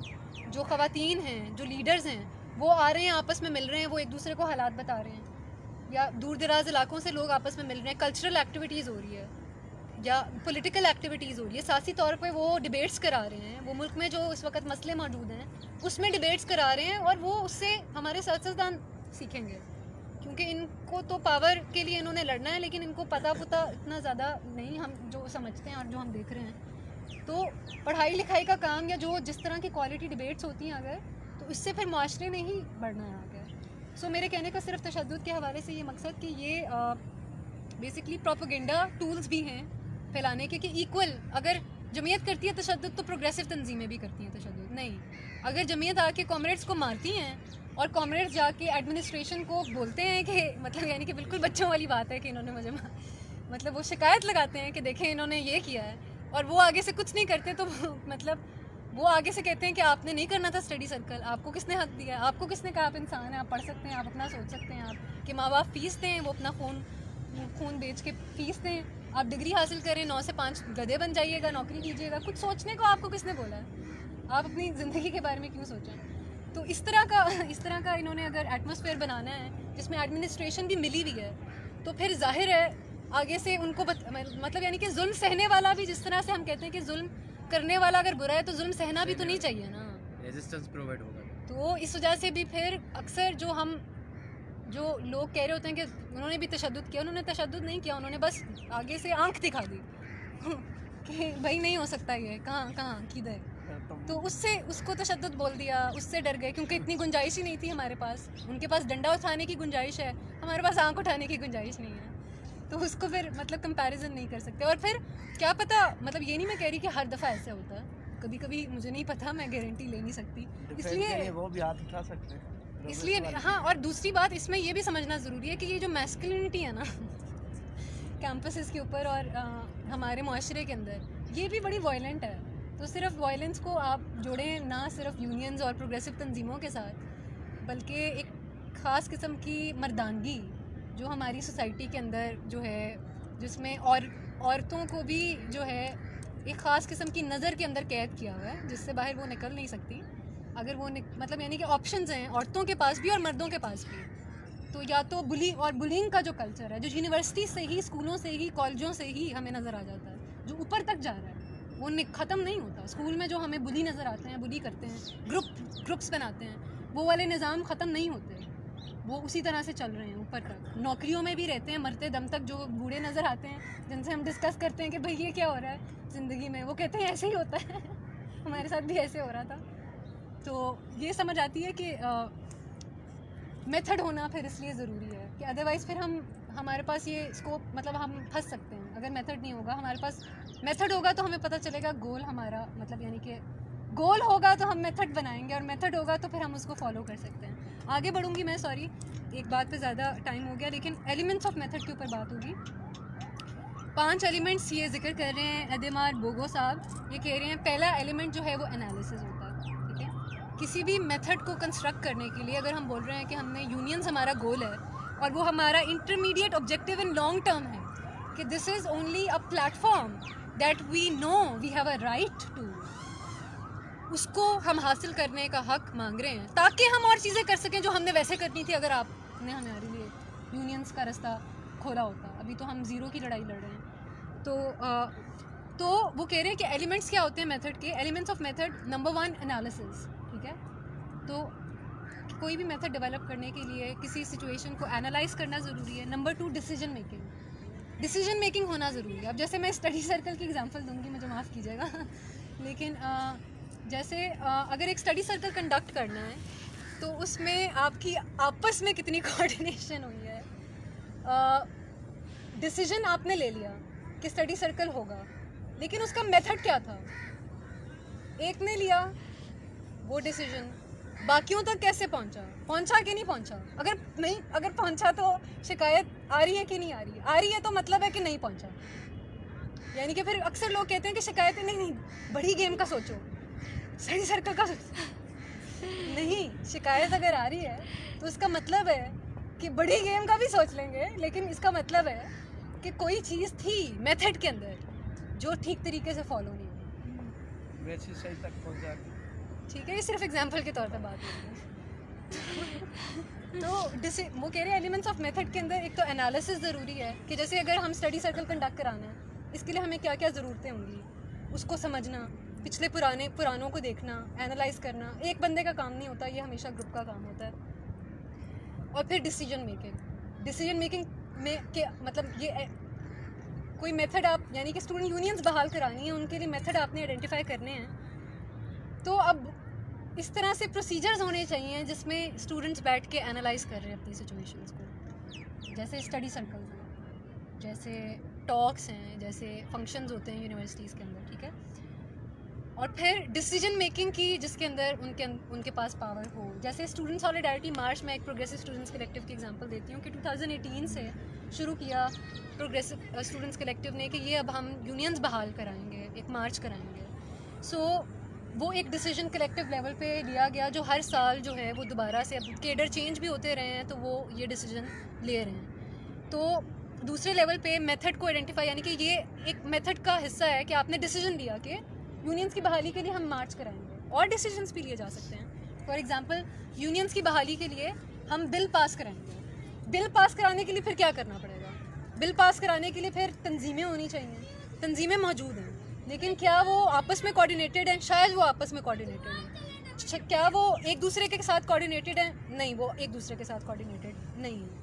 جو خواتین ہیں, جو لیڈرز ہیں, وہ آ رہے ہیں, آپس میں مل رہے ہیں, وہ ایک دوسرے کو حالات بتا رہے ہیں, یا دور دراز علاقوں سے لوگ آپس میں مل رہے ہیں, کلچرل ایکٹیویٹیز ہو رہی ہے یا پولیٹیکل ایکٹیویٹیز ہو رہی ہے, سیاسی طور پہ وہ ڈیبیٹس کرا رہے ہیں, وہ ملک میں جو اس وقت مسئلے موجود ہیں اس میں ڈیبیٹس کرا رہے ہیں, اور وہ اس سے ہمارے سیاستدان سیکھیں گے, کیونکہ ان کو تو پاور کے لیے انہوں نے لڑنا ہے, لیکن ان کو پتہ اتنا زیادہ نہیں ہم جو سمجھتے ہیں اور جو ہم دیکھ رہے ہیں. تو پڑھائی لکھائی کا کام, یا جو جس طرح کی کوالٹی ڈیبیٹس ہوتی ہیں اگر, تو اس سے پھر معاشرے نے ہی بڑھنا ہے آگے. سو میرے کہنے کا صرف تشدد کے حوالے سے یہ مقصد کہ یہ بیسکلی پروپیگنڈا ٹولز بھی ہیں پھیلانے کے, کہ ایکول اگر جمعیت کرتی ہے تشدد تو پروگریسو تنظیمیں بھی کرتی ہیں تشدد. نہیں, اگر جمعیت آ کے کامریڈس کو مارتی ہیں اور کامریڈس جا کے ایڈمنسٹریشن کو بولتے ہیں کہ مطلب یعنی کہ بالکل بچوں والی بات ہے کہ انہوں نے مجھے مطلب وہ شکایت لگاتے ہیں کہ دیکھیں انہوں نے یہ کیا ہے, اور وہ آگے سے کچھ نہیں کرتے, تو مطلب وہ آگے سے کہتے ہیں کہ آپ نے نہیں کرنا تھا اسٹڈی سرکل, آپ کو کس نے حق دیا, آپ کو کس نے کہا آپ انسان ہیں, آپ پڑھ سکتے ہیں, آپ اپنا سوچ سکتے ہیں, آپ کے ماں باپ فیس دیں, وہ اپنا خون بیچ کے فیس دیں, آپ ڈگری حاصل کریں, 9 سے 5 گدھے بن جائیے گا, نوکری کیجیے گا, کچھ سوچنے کو آپ کو کس نے بولا ہے, آپ اپنی زندگی کے بارے میں کیوں سوچیں. تو اس طرح کا انہوں نے اگر ایٹماسفیئر بنانا ہے جس میں ایڈمنسٹریشن بھی ملی ہوئی ہے, تو پھر ظاہر ہے آگے سے ان کو مطلب یعنی کہ ظلم سہنے والا بھی، جس طرح سے ہم کہتے ہیں کہ ظلم کرنے والا اگر برا ہے تو ظلم سہنا بھی تو نہیں چاہیے نا، ریزسٹنس پرووائڈ ہوگا. تو اس وجہ سے بھی پھر اکثر جو لوگ کہہ رہے ہوتے ہیں کہ انہوں نے بھی تشدد کیا، انہوں نے تشدد نہیں کیا، انہوں نے بس آگے سے آنکھ دکھا دی کہ بھائی نہیں ہو سکتا یہ، کہاں کدھر، تو اس کو تشدد بول دیا، اس سے ڈر گئے کیونکہ اتنی گنجائش ہی نہیں تھی ہمارے پاس. ان کے پاس ڈنڈا اٹھانے کی گنجائش ہے، ہمارے پاس آنکھ اٹھانے کی گنجائش نہیں ہے، تو اس کو پھر مطلب کمپیریزن نہیں کر سکتے. اور پھر کیا پتہ، مطلب یہ نہیں میں کہہ رہی کہ ہر دفعہ ایسے ہوتا ہے، کبھی کبھی مجھے نہیں پتہ، میں گارنٹی لے نہیں سکتی، اس لیے وہ بھی ہاتھ اٹھا سکتے ہیں. اس لیے ہاں. اور دوسری بات اس میں یہ بھی سمجھنا ضروری ہے کہ یہ جو میسکلینٹی ہے نا کیمپسز کے اوپر اور ہمارے معاشرے کے اندر، یہ بھی بڑی وائلنٹ ہے. تو صرف وائلنس کو آپ جوڑیں نہ صرف یونینز اور پروگریسو تنظیموں کے ساتھ، بلکہ ایک خاص قسم کی مردانگی جو ہماری سوسائٹی کے اندر جو ہے، جس میں عورتوں کو بھی جو ہے ایک خاص قسم کی نظر کے اندر قید کیا ہوا ہے، جس سے باہر وہ نکل نہیں سکتی. اگر وہ مطلب یعنی کہ آپشنز ہیں عورتوں کے پاس بھی اور مردوں کے پاس بھی، تو یا تو بلینگ کا جو کلچر ہے، جو یونیورسٹی سے ہی، اسکولوں سے ہی، کالجوں سے ہی ہمیں نظر آ جاتا ہے، جو اوپر تک جا رہا ہے، وہ ختم نہیں ہوتا. اسکول میں جو ہمیں بلی نظر آتے ہیں، بلی کرتے ہیں، گروپس بناتے ہیں، وہ والے نظام ختم نہیں ہوتے، وہ اسی طرح سے چل رہے ہیں اوپر تک. نوکریوں میں بھی رہتے ہیں مرتے دم تک، جو بوڑھے نظر آتے ہیں جن سے ہم ڈسکس کرتے ہیں کہ بھائی یہ کیا ہو رہا ہے زندگی میں، وہ کہتے ہیں ایسے ہی ہوتا ہے ہمارے ساتھ بھی ایسے ہو رہا تھا. تو یہ سمجھ آتی ہے کہ میتھڈ ہونا پھر اس لیے ضروری ہے کہ ادروائز پھر ہمارے پاس یہ اسکوپ، مطلب ہم پھنس سکتے ہیں. اگر میتھڈ نہیں ہوگا، ہمارے پاس میتھڈ ہوگا تو ہمیں پتہ چلے گا گول ہمارا، مطلب یعنی کہ گول ہوگا تو ہم میتھڈ بنائیں گے، اور میتھڈ ہوگا تو پھر ہم اس کو فالو کر سکتے ہیں. آگے بڑھوں گی میں، سوری ایک بات پہ زیادہ ٹائم ہو گیا، لیکن ایلیمنٹس آف میتھڈ کے اوپر بات ہوگی. 5 ایلیمنٹس یہ ذکر کر رہے ہیں ادیمار بوگو صاحب. یہ کہہ رہے ہیں پہلا ایلیمنٹ جو ہے وہ انالیسز ہوتا ہے. ٹھیک ہے، کسی بھی میتھڈ کو کنسٹرکٹ کرنے کے لیے اگر ہم بول رہے ہیں کہ ہم نے یونینز ہمارا گول ہے اور وہ ہمارا intermediate objective in long term ہے، کہ this is only a platform that we know we have a right to, اس کو ہم حاصل کرنے کا حق مانگ رہے ہیں تاکہ ہم اور چیزیں کر سکیں جو ہم نے ویسے کرنی تھی اگر آپ نے ہمارے لیے یونینز کا راستہ کھولا ہوتا. ابھی تو ہم زیرو کی لڑائی لڑ رہے ہیں. تو وہ کہہ رہے ہیں کہ ایلیمنٹس کیا ہوتے ہیں میتھڈ کے. Elements of method, number 1 analysis. ٹھیک ہے، تو کوئی بھی میتھڈ ڈیولپ کرنے کے لیے کسی سچویشن کو انالائز کرنا ضروری ہے. نمبر 2 ڈیسیجن میکنگ ہونا ضروری ہے. اب جیسے میں اسٹڈی سرکل کی ایگزامپل دوں گی، مجھے معاف کیجیے گا لیکن جیسے اگر ایک اسٹڈی سرکل کنڈکٹ کرنا ہے تو اس میں آپ کی آپس میں کتنی کوآرڈینیشن ہوئی ہے. ڈیسیجن آپ نے لے لیا کہ اسٹڈی سرکل ہوگا، لیکن اس کا میتھڈ کیا تھا؟ ایک نے لیا وہ ڈیسیجن، باقیوں تک کیسے پہنچا کہ نہیں پہنچا؟ اگر پہنچا تو شکایت آ رہی ہے کہ نہیں آ رہی ہے تو مطلب ہے کہ نہیں پہنچا. یعنی کہ پھر اکثر لوگ کہتے ہیں کہ شکایتیں نہیں، بڑی گیم کا سوچو، اسٹڈی سرکل کا سوچو. نہیں، شکایت اگر آ رہی ہے تو اس کا مطلب ہے کہ بڑی گیم کا بھی سوچ لیں گے، لیکن اس کا مطلب ہے کہ کوئی چیز تھی میتھڈ کے اندر جو ٹھیک طریقے سے فالو نہیں ہوئی، ویسے صحیح تک پہنچا. ٹھیک ہے، یہ صرف ایگزامپل کے طور پہ بات ہو رہی ہے. تو وہ کہہ رہے ہیں ایلیمنٹس آف میتھڈ کے اندر ایک تو انالیسس ضروری ہے کہ جیسے اگر ہم اسٹڈی سرکل کنڈکٹ کرانا ہے، اس کے لیے ہمیں کیا کیا ضرورتیں ہوں گی، اس کو سمجھنا، پچھلے پرانوں کو دیکھنا، اینالائز کرنا. ایک بندے کا کام نہیں ہوتا، یہ ہمیشہ گروپ کا کام ہوتا ہے. اور پھر ڈیسیجن میکنگ میں کہ مطلب یہ کوئی میتھڈ آپ، یعنی کہ اسٹوڈنٹ یونینز بحال کرانی ہیں، ان کے لیے میتھڈ آپ نے آئیڈینٹیفائی کرنے ہیں. تو اب اس طرح سے پروسیجرز ہونے چاہیے جس میں اسٹوڈنٹس بیٹھ کے انالائز کر رہے ہیں اپنی سچویشنز کو، جیسے اسٹڈی سرکلز ہیں، جیسے ٹاکس ہیں، جیسے فنکشنز ہوتے ہیں یونیورسٹیز کے اندر. ٹھیک ہے، اور پھر ڈیسیجن میکنگ کی جس کے اندر ان کے پاس پاور ہو. جیسے اسٹوڈنٹ سالیڈیرٹی مارچ میں ایک پروگریسو اسٹوڈنٹس کلیکٹیو کی ایگزامپل دیتی ہوں کہ 2018 سے شروع کیا پروگریسو اسٹوڈنٹس کلیکٹیو نے کہ یہ اب ہم یونینز بحال کرائیں گے، ایک مارچ کرائیں گے. سو وہ ایک ڈیسیجن کلیکٹیو لیول پہ لیا گیا جو ہر سال جو ہے وہ دوبارہ سے، اب کیڈر چینج بھی ہوتے رہے ہیں تو وہ یہ ڈیسیجن لے رہے ہیں. تو دوسرے لیول پہ میتھڈ کو آئیڈینٹیفائی، یعنی کہ یہ ایک میتھڈ کا حصہ ہے کہ آپ نے ڈیسیجن لیا کہ یونینز کی بحالی کے لیے ہم مارچ کرائیں گے. اور ڈیسیجنس بھی لیے جا سکتے ہیں. فار ایگزامپل یونینز کی بحالی کے لیے ہم بل پاس کرائیں گے. بل پاس کرانے کے لیے پھر کیا کرنا پڑے گا؟ بل پاس کرانے کے لیے پھر تنظیمیں ہونی چاہیے. تنظیمیں موجود ہیں لیکن کیا وہ آپس میں کوآرڈینیٹڈ ہیں؟ شاید وہ آپس میں کوآرڈینیٹڈ ہیں. کیا وہ ایک دوسرے کے ساتھ کوآرڈینیٹڈ ہیں؟ نہیں, وہ ایک دوسرے کے ساتھ کوآرڈینیٹڈ نہیں ہیں.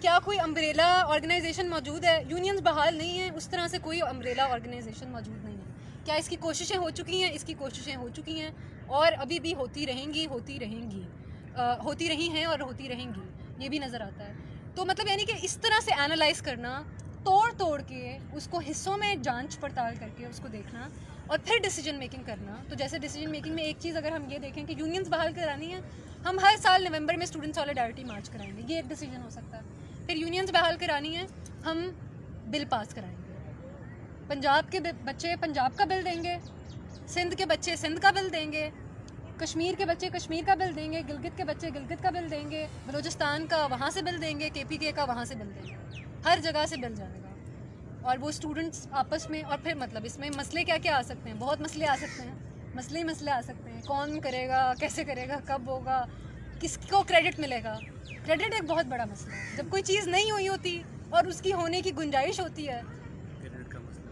کیا کوئی امبریلا آرگنائزیشن موجود ہے؟ یونینز بحال نہیں ہیں, اس طرح سے کوئی امبریلا آرگنائزیشن موجود نہیں ہے. کیا اس کی کوششیں ہو چکی ہیں؟ اس کی کوششیں ہو چکی ہیں اور ابھی بھی ہوتی رہیں گی ہوتی رہی ہیں اور ہوتی رہیں گی, یہ بھی نظر آتا ہے. تو مطلب یعنی کہ اس طرح سے اینالائز کرنا, توڑ کے اس کو حصوں میں جانچ پڑتال کر کے اس کو دیکھنا اور پھر ڈیسیجن میکنگ کرنا. تو جیسے ڈیسیجن میکنگ میں ایک چیز اگر ہم یہ دیکھیں کہ یونینز بحال کرانی ہے, ہم ہر سال نومبر میں اسٹوڈنٹ سالیڈارٹی مارچ کرائیں گے, یہ ایک ڈیسیجن ہو سکتا ہے. پھر یونینز بحال کرانی ہے, ہم بل پاس کرائیں گے. پنجاب کے بچے پنجاب کا بل دیں گے, سندھ کے بچے سندھ کا بل دیں گے, کشمیر کے بچے کشمیر کا بل دیں گے, گلگت کے بچے گلگت کا بل دیں گے, بلوچستان کا وہاں سے بل دیں گے, KPK کا وہاں سے بل دیں گے. ہر جگہ سے بل جائے گا اور وہ اسٹوڈنٹس آپس میں. اور پھر مطلب اس میں مسئلے کیا کیا آ سکتے ہیں؟ بہت مسئلے آ سکتے ہیں, مسئلے آ سکتے ہیں. کون کرے گا, کیسے کرے گا, کب ہوگا, کس کو کریڈٹ ملے گا. کریڈٹ ایک بہت بڑا مسئلہ ہے. جب کوئی چیز نہیں ہوئی ہوتی اور اس کی ہونے کی گنجائش ہوتی ہے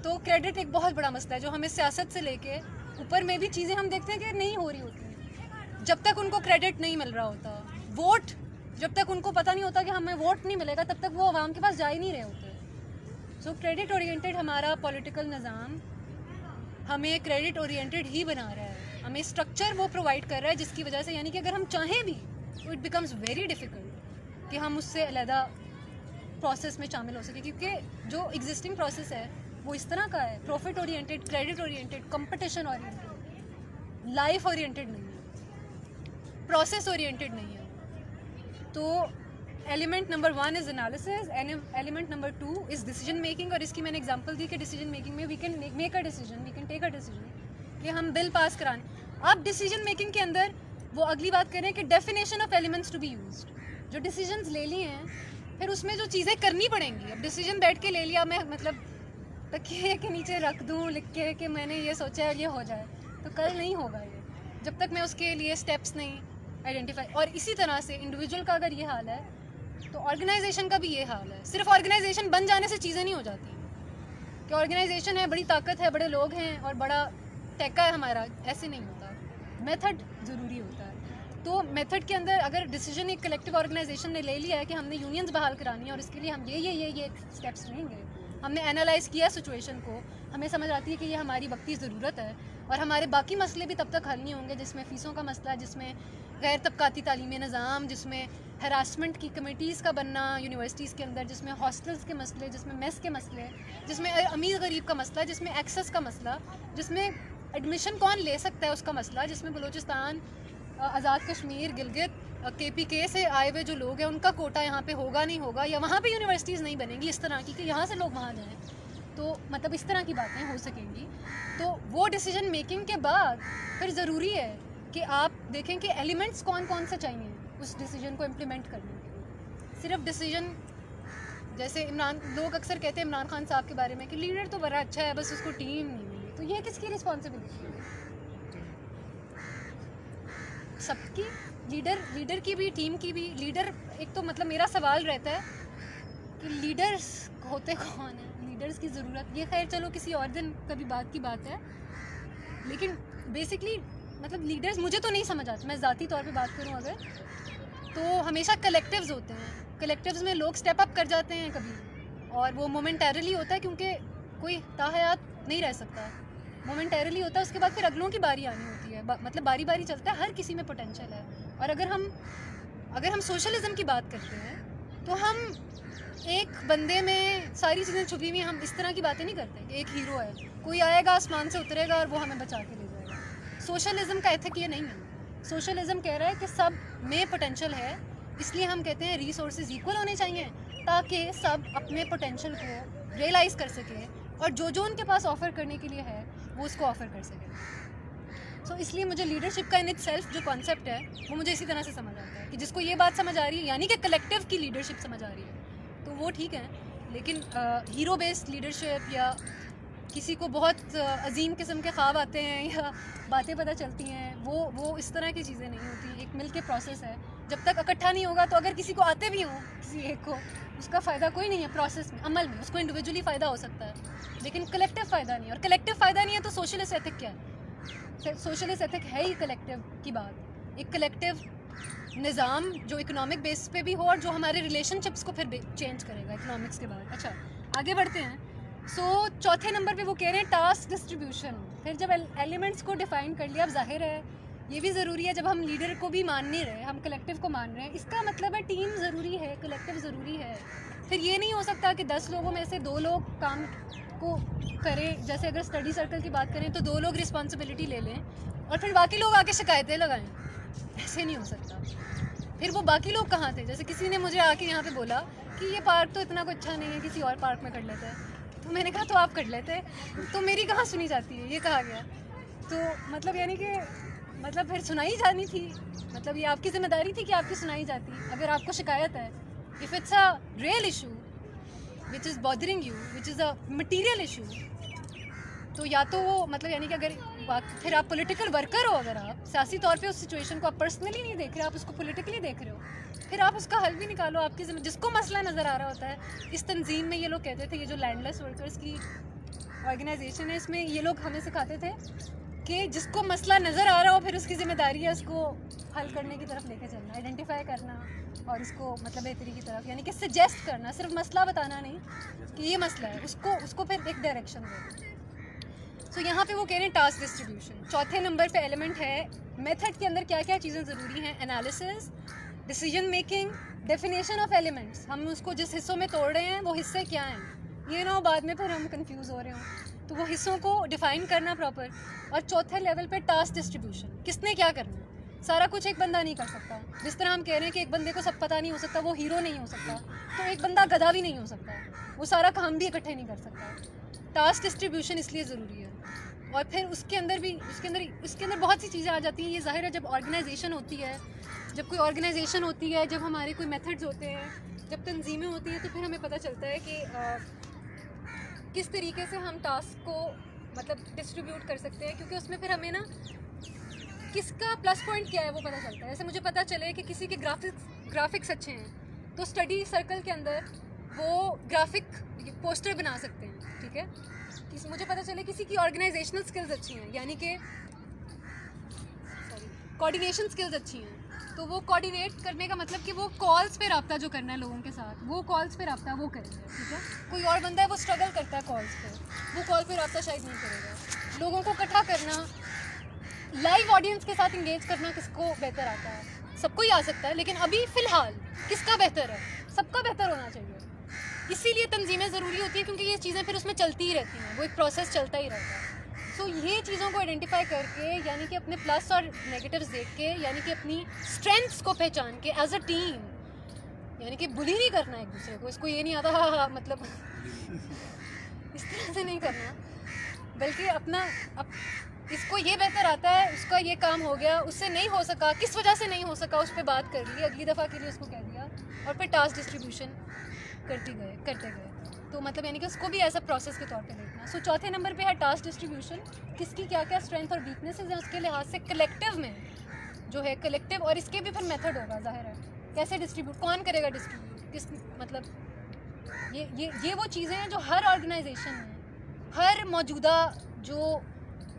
تو کریڈٹ ایک بہت بڑا مسئلہ ہے جو ہمیں سیاست سے لے کے اوپر میں بھی چیزیں ہم دیکھتے ہیں کہ نہیں ہو رہی ہوتی ہیں. جب تک ان کو کریڈٹ نہیں مل رہا ہوتا, ووٹ جب تک ان کو پتہ نہیں ہوتا کہ ہمیں ووٹ نہیں ملے گا, تب تک وہ عوام کے پاس جا ہی نہیں رہے ہوتے. سو کریڈٹ اورینٹیڈ ہمارا پولیٹیکل نظام ہمیں کریڈٹ اورینٹیڈ ہی بنا رہا ہے, ہمیں اسٹرکچر وہ پرووائڈ کر رہا ہے جس کی وجہ سے یعنی کہ اگر ہم چاہیں بھی تو اٹ بیکمز ویری ڈیفیکلٹ کہ ہم اس سے علیحدہ پروسیس میں شامل ہو سکیں, کیونکہ جو ایگزسٹنگ پروسیس ہے وہ اس طرح کا ہے, profit oriented, credit oriented, competition oriented, life oriented نہیں ہے, پروسیس اورینٹیڈ نہیں ہے. تو element number 1 is analysis, element number 2 is decision making. اور اس کی میں نے ایگزامپل دی کہ ڈیسیجن میکنگ میں we can make a decision, we can take a decision کہ ہم بل پاس کرانے. اب ڈیسیجن میکنگ کے اندر وہ اگلی بات کریں کہ definition of elements to be used. جو ڈیسیجنز لے لیے ہیں پھر اس میں جو چیزیں کرنی پڑیں گی. اب ڈیسیجن بیٹھ کے لے لیا, میں مطلب تکیے کے نیچے رکھ دوں لکھ کے کہ میں نے یہ سوچا ہے یہ ہو جائے, تو کل نہیں ہوگا یہ جب تک میں اس کے لیے اسٹیپس نہیں آئیڈینٹیفائی. اور اسی طرح سے انڈیویجول کا اگر یہ حال ہے تو آرگنائزیشن کا بھی یہ حال ہے. صرف آرگنائزیشن بن جانے سے چیزیں نہیں ہو جاتی کہ آرگنائزیشن ہے, بڑی طاقت ہے, بڑے لوگ ہیں اور بڑا ٹیکا ہے ہمارا, ایسے نہیں ہوتا. میتھڈ ضروری ہوتا ہے. تو میتھڈ کے اندر اگر ڈیسیجن ایک کلیکٹیو آرگنائزیشن نے لے لیا ہے کہ ہم نے یونینز بحال کرانی ہے اور اس کے لیے ہم یہ اسٹیپس لیں گے, ہم نے انالائز کیا سچویشن کو, ہمیں سمجھ آتی ہے کہ یہ ہماری وقتی ضرورت ہے اور ہمارے باقی مسئلے بھی تب تک حل نہیں ہوں گے, جس میں فیسوں کا مسئلہ, جس میں غیر طبقاتی تعلیمی نظام, جس میں ہراسمنٹ کی کمیٹیز کا بننا یونیورسٹیز کے اندر, جس میں ہاسٹلز کے مسئلے, جس میں میس کے مسئلے, جس میں امیر غریب کا مسئلہ, جس میں ایکسیس کا مسئلہ, جس میں ایڈمیشن کون لے سکتا ہے اس کا مسئلہ, جس میں بلوچستان, آزاد کشمیر, گلگت, KPK سے آئے ہوئے جو لوگ ہیں ان کا کوٹا یہاں پہ ہوگا نہیں ہوگا, یا وہاں پہ یونیورسٹیز نہیں بنیں گی اس طرح کی کہ یہاں سے لوگ وہاں جائیں, تو مطلب اس طرح کی باتیں ہو سکیں گی. تو وہ ڈیسیجن میکنگ کے بعد پھر ضروری ہے کہ آپ دیکھیں کہ ایلیمنٹس کون کون سے چاہیے اس ڈیسیجن کو امپلیمنٹ کرنے کے لیے. صرف ڈیسیجن, جیسے لوگ اکثر کہتے ہیں عمران خان صاحب کے بارے میں کہ لیڈر تو بڑا اچھا ہے, بس اس کو ٹیم نہیں ملی, تو یہ کس کی رسپانسبلٹی ہے؟ سب کی, لیڈر کی بھی, ٹیم کی بھی. لیڈر ایک تو مطلب میرا سوال رہتا ہے کہ لیڈرز ہوتے کون ہیں, لیڈرز کی ضرورت, یہ خیر چلو کسی اور دن کبھی بات کی بات ہے, لیکن بیسکلی مطلب لیڈرز مجھے تو نہیں سمجھ آتا. میں ذاتی طور پہ بات کروں اگر, تو ہمیشہ کلیکٹیوز ہوتے ہیں, کلیکٹیوز میں لوگ اسٹیپ اپ کر جاتے ہیں کبھی, اور وہ مومنٹیرلی ہوتا ہے کیونکہ کوئی تاحیات نہیں رہ سکتا, مومنٹیرلی ہوتا ہے, اس کے بعد پھر اگلوں کی باری آنی ہوتی ہے, مطلب باری باری چلتا ہے, ہر کسی میں پوٹینشیل ہے. اور اگر ہم سوشلزم کی بات کرتے ہیں تو ہم ایک بندے میں ساری چیزیں چھپی ہوئی ہیں, ہم اس طرح کی باتیں نہیں کرتے کہ ایک ہیرو ہے, کوئی آئے گا آسمان سے اترے گا اور وہ ہمیں بچا کے لے جائے گا. سوشلزم کا ایتھک یہ نہیں ہے. سوشلزم کہہ رہا ہے کہ سب میں پوٹینشیل ہے, اس لیے ہم کہتے ہیں ریسورسز ایکول ہونے چاہیے تاکہ سب اپنے پوٹینشیل کو ریئلائز کر سکیں اور جو ان کے پاس آفر کرنے کے لیے ہے وہ اس کو آفر کر سکیں. سو اس لیے مجھے لیڈرشپ کا ان اٹ سیلف جو کانسیپٹ ہے وہ مجھے اسی طرح سے سمجھ آتا ہے کہ جس کو یہ بات سمجھ آ رہی ہے یعنی کہ کلیکٹیو کی لیڈرشپ سمجھ آ رہی ہے تو وہ ٹھیک ہے, لیکن ہیرو بیسڈ لیڈرشپ یا کسی کو بہت عظیم قسم کے خواب آتے ہیں یا باتیں پتہ چلتی ہیں, وہ اس طرح کی چیزیں نہیں ہوتی. ایک مل کے پروسیس ہے جب تک اکٹھا نہیں ہوگا تو اگر کسی کو آتے بھی ہوں کسی ایک کو اس کا فائدہ کوئی نہیں ہے پروسیس میں عمل میں, اس کو انڈیویجولی فائدہ ہو سکتا ہے لیکن کلیکٹیو فائدہ نہیں ہے. اور کلیکٹیو فائدہ نہیں ہے تو سوشلسٹ ایتھک کیا ہے؟ سوشلسٹ ایتھک ہے ہی کلیکٹیو کی بات, ایک کلیکٹیو نظام جو اکنامک بیس پہ بھی ہو اور جو ہمارے ریلیشن شپس کو پھر چینج کرے گا اکنامکس کے بعد. اچھا آگے بڑھتے ہیں. سو چوتھے نمبر پہ وہ کہہ رہے ہیں ٹاسک ڈسٹریبیوشن. پھر جب ایلیمنٹس کو ڈیفائن کر لیا, اب ظاہر ہے یہ بھی ضروری ہے جب ہم لیڈر کو بھی مان نہیں رہے, ہم کلیکٹیو کو مان رہے ہیں, اس کا مطلب ہے ٹیم ضروری ہے, کلیکٹیو ضروری ہے. پھر یہ نہیں ہو سکتا کہ 10 لوگوں میں سے 2 لوگ کام کو کریں, جیسے اگر اسٹڈی سرکل کی بات کریں تو 2 لوگ رسپانسبلٹی لے لیں اور پھر باقی لوگ آ کے شکایتیں لگائیں. ایسے نہیں ہو سکتا. پھر وہ باقی لوگ کہاں تھے؟ جیسے کسی نے مجھے آ کے یہاں پہ بولا کہ یہ پارک تو اتنا کوئی اچھا نہیں ہے, کسی اور پارک میں کر لیتے ہیں. تو میں نے کہا تو آپ کر لیتے, تو میری کہاں سنی جاتی ہے, یہ کہا گیا. تو مطلب یعنی کہ مطلب پھر سنائی جانی تھی, مطلب یہ آپ کی ذمہ داری تھی کہ آپ کی سنائی جاتی. اگر آپ کو شکایت ہے, if it's a real issue which is bothering you, which is a material issue, تو یا تو وہ مطلب یعنی کہ اگر پھر آپ پولیٹیکل ورکر ہو, اگر آپ سیاسی طور پہ اس سچویشن کو آپ پرسنلی نہیں دیکھ رہے, آپ اس کو پولیٹیکلی دیکھ رہے ہو, پھر آپ اس کا حل بھی نکالو. آپ کی جس کو مسئلہ نظر آ رہا ہوتا ہے, اس تنظیم میں یہ لوگ کہتے تھے, یہ جو لینڈ لیس ورکرز کی آرگنائزیشن ہے, اس میں یہ لوگ ہمیں سکھاتے تھے کہ جس کو مسئلہ نظر آ رہا ہو پھر اس کی ذمہ داری ہے اس کو حل کرنے کی طرف لے کے چلنا, آئیڈینٹیفائی کرنا اور اس کو مطلب بہتری کی طرف, یعنی کہ سجیسٹ کرنا, صرف مسئلہ بتانا نہیں کہ یہ مسئلہ ہے, اس کو پھر ایک ڈائریکشن دے. سو یہاں پہ وہ کہہ رہے ہیں ٹاسک ڈسٹریبیوشن. چوتھے نمبر پہ ایلیمنٹ ہے میتھڈ کے اندر کیا کیا چیزیں ضروری ہیں, analysis, decision making, definition of elements. ہم اس کو جس حصوں میں توڑ رہے ہیں وہ حصے کیا ہیں, یہ نہ ہو بعد میں پھر ہم کنفیوز ہو رہے ہوں, تو وہ حصوں کو ڈیفائن کرنا پراپر. اور چوتھے لیول پہ ٹاسک ڈسٹریبیوشن, کس نے کیا کرنا ہے. سارا کچھ ایک بندہ نہیں کر سکتا. جس طرح ہم کہہ رہے ہیں کہ ایک بندے کو سب پتہ نہیں ہو سکتا, وہ ہیرو نہیں ہو سکتا, تو ایک بندہ گدھا بھی نہیں ہو سکتا, وہ سارا کام بھی اکٹھے نہیں کر سکتا. ٹاسک ڈسٹریبیوشن اس لیے ضروری ہے. اور پھر اس کے اندر بہت سی چیزیں آ جاتی ہیں. یہ ظاہر ہے جب آرگنائزیشن ہوتی ہے, جب کوئی آرگنائزیشن ہوتی ہے, جب ہمارے کوئی میتھڈز ہوتے ہیں, جب تنظیمیں ہوتی ہیں, تو پھر ہمیں پتہ چلتا ہے کہ کس طریقے سے ہم ٹاسک کو مطلب ڈسٹریبیوٹ کر سکتے ہیں, کیونکہ اس میں پھر ہمیں نا کس کا پلس پوائنٹ کیا ہے وہ پتہ چلتا ہے. جیسے مجھے پتہ چلے کہ کسی کے گرافکس اچھے ہیں, تو اسٹڈی سرکل کے اندر وہ گرافک پوسٹر بنا سکتے ہیں, ٹھیک ہے. مجھے پتہ چلے کسی کی آرگنائزیشنل سکلز اچھی ہیں, یعنی کہ کوآرڈینیشن سکلز اچھی ہیں, تو وہ کوآرڈینیٹ کرنے کا مطلب کہ وہ کالز پہ رابطہ جو کرنا ہے لوگوں کے ساتھ, وہ کالز پہ رابطہ وہ کریں گے, ٹھیک ہے. کوئی اور بندہ ہے وہ اسٹرگل کرتا ہے کالز پہ, وہ کال پہ رابطہ شاید نہیں کرے گا. لوگوں کو اکٹھا کرنا, لائیو آڈینس کے ساتھ انگیج کرنا کس کو بہتر آتا ہے؟ سب کو ہی آ سکتا ہے, لیکن ابھی فی الحال کس کا بہتر ہے؟ سب کا بہتر ہونا چاہیے. اسی لیے تنظیمیں ضروری ہوتی ہیں, کیونکہ یہ چیزیں پھر اس میں چلتی ہی رہتی ہیں, وہ ایک پروسیس چلتا ہی رہتا ہے. سو یہ چیزوں کو آئیڈینٹیفائی کر کے, یعنی کہ اپنے پلس اور نیگیٹیوز دیکھ کے, یعنی کہ اپنی اسٹرینتھس کو پہچان کے ایز اے ٹیم, یعنی کہ بلی نہیں کرنا ایک دوسرے کو. اس کو یہ نہیں آتا ہاں مطلب اس طرح سے نہیں کرنا, بلکہ اپنا اس کو یہ بہتر آتا ہے, اس کا یہ کام ہو گیا, اس سے نہیں ہو سکا, کس وجہ سے نہیں ہو سکا, اس پہ بات کر لی, اگلی دفعہ کے لیے اس کو کہہ دیا, اور پھر ٹاسک ڈسٹریبیوشن کرتے گئے. تو مطلب یعنی کہ اس کو بھی ایسا پروسیس کے طور پہ دیکھنا. سو چوتھے نمبر پہ ہے ٹاسک ڈسٹریبیوشن, کس کی کیا کیا اسٹرینتھ اور ویکنیسز ہیں اس کے لحاظ سے کلیکٹیو میں جو ہے کلیکٹیو, اور اس کے بھی پھر میتھڈ ہوگا, ظاہر ہے کیسے ڈسٹریبیوٹ, کون کرے گا ڈسٹریبیوٹ, کس مطلب یہ وہ چیزیں ہیں جو ہر آرگنائزیشن میں, ہر موجودہ جو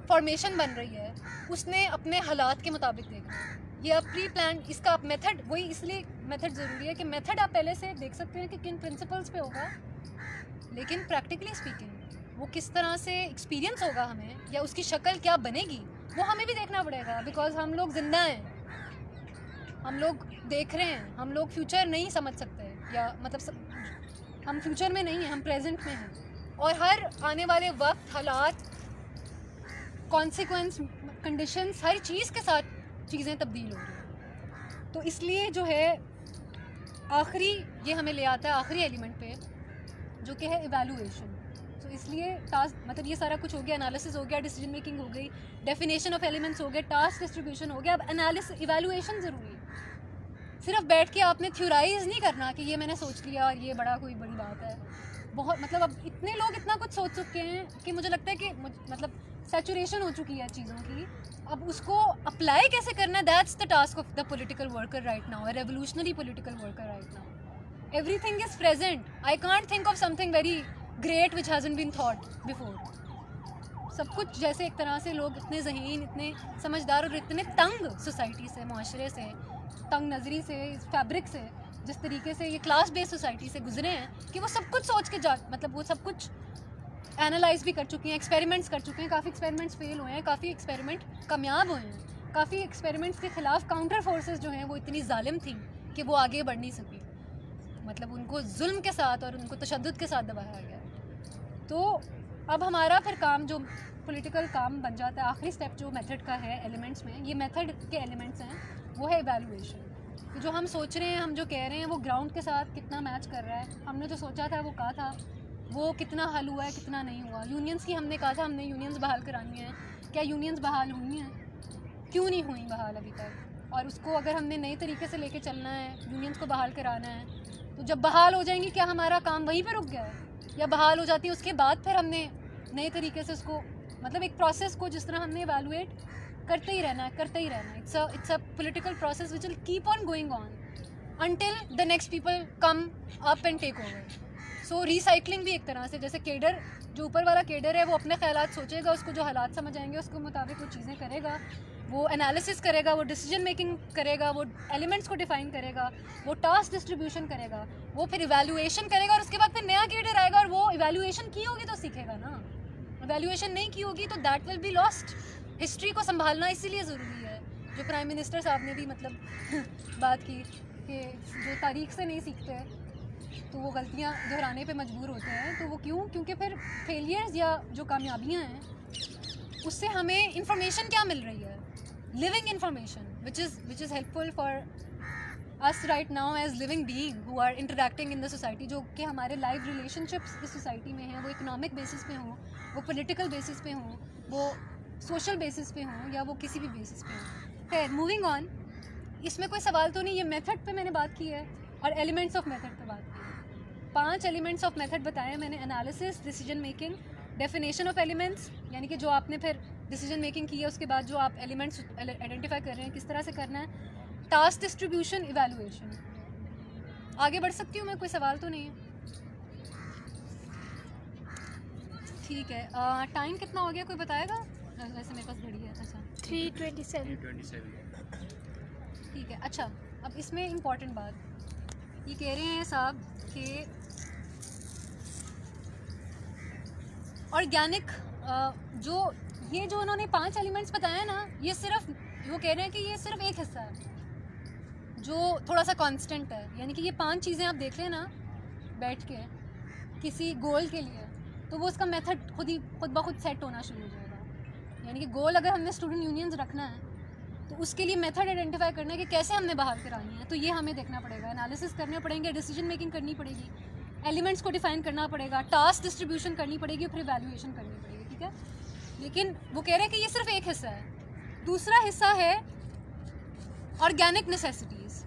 فارمیشن بن رہی ہے, اس نے اپنے حالات کے مطابق دیکھنا ہے. یہ آپ پری پلان, اس کا آپ میتھڈ, وہی اس لیے میتھڈ ضروری ہے کہ میتھڈ آپ پہلے سے دیکھ سکتے ہیں کہ کن پرنسپلس پہ ہوگا, لیکن پریکٹیکلی اسپیکنگ وہ کس طرح سے ایکسپیرینس ہوگا ہمیں, یا اس کی شکل کیا بنے گی, وہ ہمیں بھی دیکھنا پڑے گا. بیکاز ہم لوگ زندہ ہیں, ہم لوگ دیکھ رہے ہیں, ہم لوگ فیوچر نہیں سمجھ سکتے, یا مطلب ہم فیوچر میں نہیں ہیں, ہم پریزنٹ میں ہیں, اور ہر آنے والے وقت, حالات, کانسیکوینس, کنڈیشنز, ہر چیز کے ساتھ چیزیں تبدیل ہو رہی ہیں. تو اس لیے جو ہے آخری یہ ہمیں لے آتا ہے آخری ایلیمنٹ پہ, جو کہ ہے ایویلویشن. تو اس لیے ٹاسک مطلب یہ سارا کچھ ہو گیا, انالیسس ہو گیا, ڈیسیجن میکنگ ہو گئی, ڈیفینیشن آف ایلیمنٹس ہو گیا, ٹاسک ڈسٹریبیوشن ہو گیا. اب ایویلویشن ضروری ہے. صرف بیٹھ کے آپ نے تھیورائز نہیں کرنا کہ یہ میں نے سوچ لیا اور یہ بڑا کوئی بڑی بات ہے. بہت مطلب اب اتنے لوگ اتنا کچھ سوچ چکے ہیں کہ مجھے لگتا ہے کہ مطلب سیچوریشن ہو چکی ہے چیزوں کی. اب اس کو اپلائی کیسے کرنا ہے, that's the task of the political worker right now, a revolutionary political worker right now. Everything is present. I can't think of something very great which hasn't been thought before. سب کچھ جیسے ایک طرح سے لوگ اتنے ذہین, اتنے سمجھدار اور اتنے تنگ سوسائٹی سے, معاشرے سے, تنگ نظری سے, اس فیبرک سے, جس طریقے سے یہ کلاس بیس سوسائٹی سے گزرے ہیں کہ وہ سب کچھ سوچ کے مطلب وہ سب کچھ اینالائز بھی کر چکے ہیں, ایکسپیریمنٹس کر چکے ہیں. کافی ایکسپیریمنٹس فیل ہوئے ہیں, کافی ایکسپیریمنٹ کامیاب ہوئے ہیں, کافی ایکسپیریمنٹس کے خلاف کاؤنٹر فورسز جو ہیں وہ اتنی ظالم تھیں کہ وہ آگے بڑھ نہیں سکی. مطلب ان کو ظلم کے ساتھ اور ان کو تشدد کے ساتھ دبایا گیا. تو اب ہمارا پھر کام جو پولیٹیکل کام بن جاتا ہے, آخری اسٹیپ جو میتھڈ کا ہے ایلیمنٹس میں, یہ میتھڈ کے ایلیمنٹس ہیں, وہ ہے ایویلویشن. جو ہم سوچ رہے ہیں, ہم جو کہہ رہے ہیں, وہ گراؤنڈ کے ساتھ کتنا میچ کر رہا ہے. ہم نے جو سوچا تھا وہ کہا تھا وہ کتنا حل ہوا ہے, کتنا نہیں ہوا. یونینس کی ہم نے کہا تھا ہم نے یونینس بحال کرانی ہے, کیا یونینس بحال ہوئی ہیں, کیوں نہیں ہوئی بحال ابھی تک. اور اس کو اگر ہم نے نئے طریقے سے لے کے چلنا ہے, یونینس کو بحال کرانا ہے, تو جب بحال ہو جائیں گی کیا ہمارا کام وہیں پہ رک گیا ہے, یا بحال ہو جاتی ہے اس کے بعد پھر ہم نے نئے طریقے سے اس کو مطلب ایک پروسیس کو جس طرح ہم نے ایویلویٹ کرتے ہی رہنا ہے. It's a political process which will keep on going on until the next people come up and take over. So recycling بھی ایک طرح سے, جیسے کیڈر, جو اوپر والا کیڈر ہے وہ اپنے خیالات سوچے گا, اس کو جو حالات سمجھ آئیں گے اس کے مطابق وہ چیزیں کرے گا, وہ انالیسس کرے گا, وہ ڈیسیجن میکنگ کرے گا, وہ ایلیمنٹس کو ڈیفائن کرے گا, وہ ٹاسک ڈسٹریبیوشن کرے گا, وہ پھر ایویلویشن کرے گا, اور اس کے بعد پھر نیا کیڈر آئے گا اور وہ ایویلویشن کی ہوگی تو سیکھے گا نا. ایویلویشن نہیں کی ہوگی تو that will be lost. History کو سنبھالنا اسی لیے ضروری ہے, جو پرائم منسٹر صاحب نے بھی مطلب بات کی کہ جو تاریخ سے نہیں سیکھتے تو وہ غلطیاں دہرانے پہ مجبور ہوتے ہیں. تو وہ کیوں؟ کیونکہ پھر فیلیئرز یا جو کامیابیاں ہیں اس سے ہمیں انفارمیشن کیا مل رہی ہے, living information which is helpful for us right now as living being who are interacting in the society, جو کہ ہمارے لائف ریلیشن شپس اس سوسائٹی میں ہیں, وہ اکنامک بیسس پہ ہوں, وہ پولیٹیکل بیسس پہ ہوں, وہ سوشل بیسس پہ ہوں, یا وہ کسی بھی بیسس پہ ہوں. خیر موونگ آن, اس میں کوئی سوال تو نہیں. یہ میتھڈ پہ میں نے بات کی ہے اور ایلیمنٹس آف میتھڈ پہ بات کی ہے. 5 ایلیمنٹس آف میتھڈ بتائے میں نے, analysis, decision making, definition of elements, یعنی کہ جو آپ نے پھر ڈیسیجن میکنگ کی ہے اس کے بعد جو آپ ایلیمنٹس آئیڈینٹیفائی کر رہے ہیں کس طرح سے کرنا ہے, ٹاسک ڈسٹریبیوشن, ایویلویشن. آگے بڑھ سکتی ہوں میں, کوئی سوال تو نہیں ہے؟ ٹھیک ہے. ٹائم کتنا ہو گیا کوئی بتائے گا؟ ویسے میرے پاس گھڑی ہے. اچھا 3:27. ٹھیک ہے. اچھا اب اس میں امپورٹنٹ بات یہ کہہ رہے ہیں صاحب کہ آرگینک جو انہوں نے 5 ایلیمنٹس بتایا نا, یہ صرف وہ کہہ رہے ہیں کہ یہ صرف ایک حصہ ہے جو تھوڑا سا کانسٹنٹ ہے. یعنی کہ یہ 5 چیزیں آپ دیکھ لیں نا بیٹھ کے کسی گول کے لیے, تو وہ اس کا میتھڈ خود بخود سیٹ ہونا شروع ہو جائے گا. یعنی کہ گول اگر ہم نے اسٹوڈنٹ یونینز رکھنا ہے تو اس کے لیے میتھڈ آئیڈینٹیفائی کرنا ہے کہ کیسے ہم نے بحال کرانی ہے, تو یہ ہمیں دیکھنا پڑے گا, انالیسس کرنے پڑیں گے, ڈیسیجن میکنگ کرنی پڑے گی, ایلیمنٹس کو ڈیفائن کرنا پڑے گا, ٹاسک ڈسٹریبیوشن کرنی پڑے گی, پھر ایویلویشن کرنی پڑے گی. ٹھیک ہے. لیکن وہ کہہ رہے ہیں کہ یہ صرف ایک حصہ ہے. دوسرا حصہ ہے آرگینک نیسیسٹیز.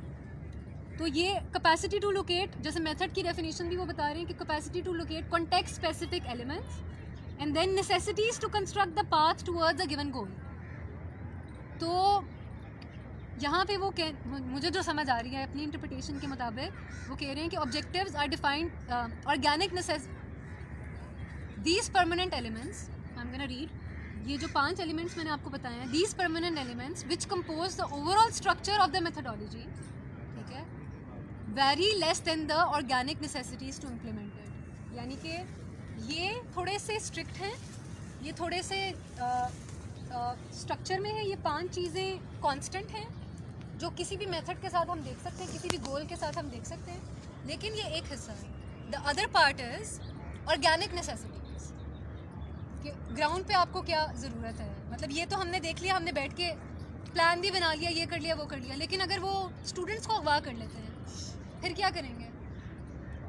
تو یہ کیپیسٹی ٹو لوکیٹ, جیسے میتھڈ کی ڈیفینیشن بھی وہ بتا رہے ہیں کہ capacity to locate context specific elements and then necessities to construct the path towards a given goal. تو یہاں پہ وہ مجھے جو سمجھ آ رہی ہے اپنی انٹرپریٹیشن کے مطابق, وہ کہہ رہے ہیں کہ objectives are defined organic these permanent elements. I am gonna read. یہ جو 5 ایلیمنٹس میں نے آپ کو بتائے ہیں, these permanent elements which compose the overall structure of the methodology, ٹھیک ہے, very less than the organic necessities to implement it. یعنی کہ یہ تھوڑے سے اسٹرکٹ ہیں, یہ تھوڑے سے اسٹرکچر میں ہے, یہ 5 چیزیں کانسٹنٹ ہیں جو کسی بھی میتھڈ کے ساتھ ہم دیکھ سکتے ہیں, کسی بھی گول کے ساتھ ہم دیکھ سکتے ہیں, لیکن یہ ایک حصہ ہے. The other part is organic necessities, کہ گراؤنڈ پہ آپ کو کیا ضرورت ہے. مطلب یہ تو ہم نے دیکھ لیا, ہم نے بیٹھ کے پلان بھی بنا لیا, یہ کر لیا وہ کر لیا, لیکن اگر وہ اسٹوڈنٹس کو اغوا کر لیتے ہیں پھر کیا کریں گے,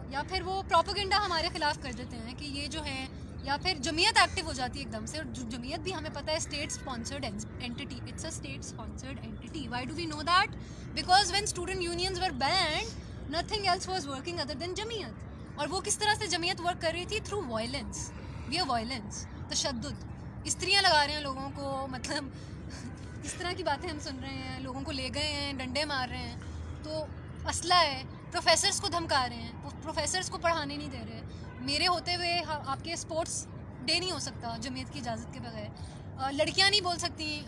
یا پھر وہ پروپیگنڈا ہمارے خلاف کر دیتے ہیں کہ یہ جو ہے, یا پھر جمعیت ایکٹیو ہو جاتی ہے ایک دم سے. اور جمعیت بھی ہمیں پتہ ہے state sponsored anti, it's a state sponsored anti. Why do we know that? Because when student unions were banned nothing else was working other than Jamiat. اور وہ کس طرح سے جمعیت ورک کر رہی تھی؟ تھرو وائلنس، ویئر وائلنس، تشدد. استریاں لگا رہے ہیں لوگوں کو، مطلب اس طرح کی باتیں ہم سن رہے ہیں. لوگوں کو لے گئے ہیں، ڈنڈے مار رہے ہیں، تو اسلحہ ہے. پروفیسرز کو دھمکا رہے ہیں، پروفیسرز کو پڑھانے نہیں دے رہے. میرے ہوتے ہوئے آپ کے اسپورٹس ڈے نہیں ہو سکتا جمعیت کی اجازت کے بغیر. لڑکیاں نہیں بول سکتی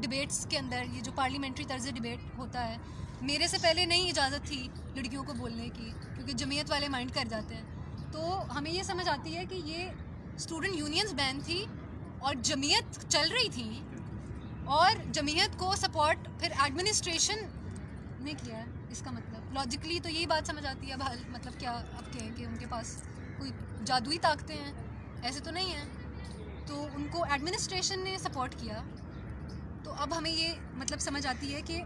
ڈبیٹس کے اندر. یہ جو پارلیمنٹری طرز ڈبیٹ ہوتا ہے، میرے سے پہلے نہیں اجازت تھی لڑکیوں کو بولنے کی، کیونکہ جمعیت والے مائنڈ کر جاتے ہیں. تو ہمیں یہ سمجھ آتی ہے کہ یہ اسٹوڈنٹ یونینز بین تھی اور جمعیت چل رہی تھی، اور جمعیت کو سپورٹ پھر ایڈمنسٹریشن نے کیا ہے. اس کا مطلب لاجیکلی تو یہی بات سمجھ آتی ہے. اب مطلب کیا اب کہیں کہ ان کے پاس کوئی جادوئی طاقتیں ہیں؟ ایسے تو نہیں ہیں. تو ان کو ایڈمنسٹریشن نے سپورٹ کیا. تو اب ہمیں یہ مطلب سمجھ آتی ہے کہ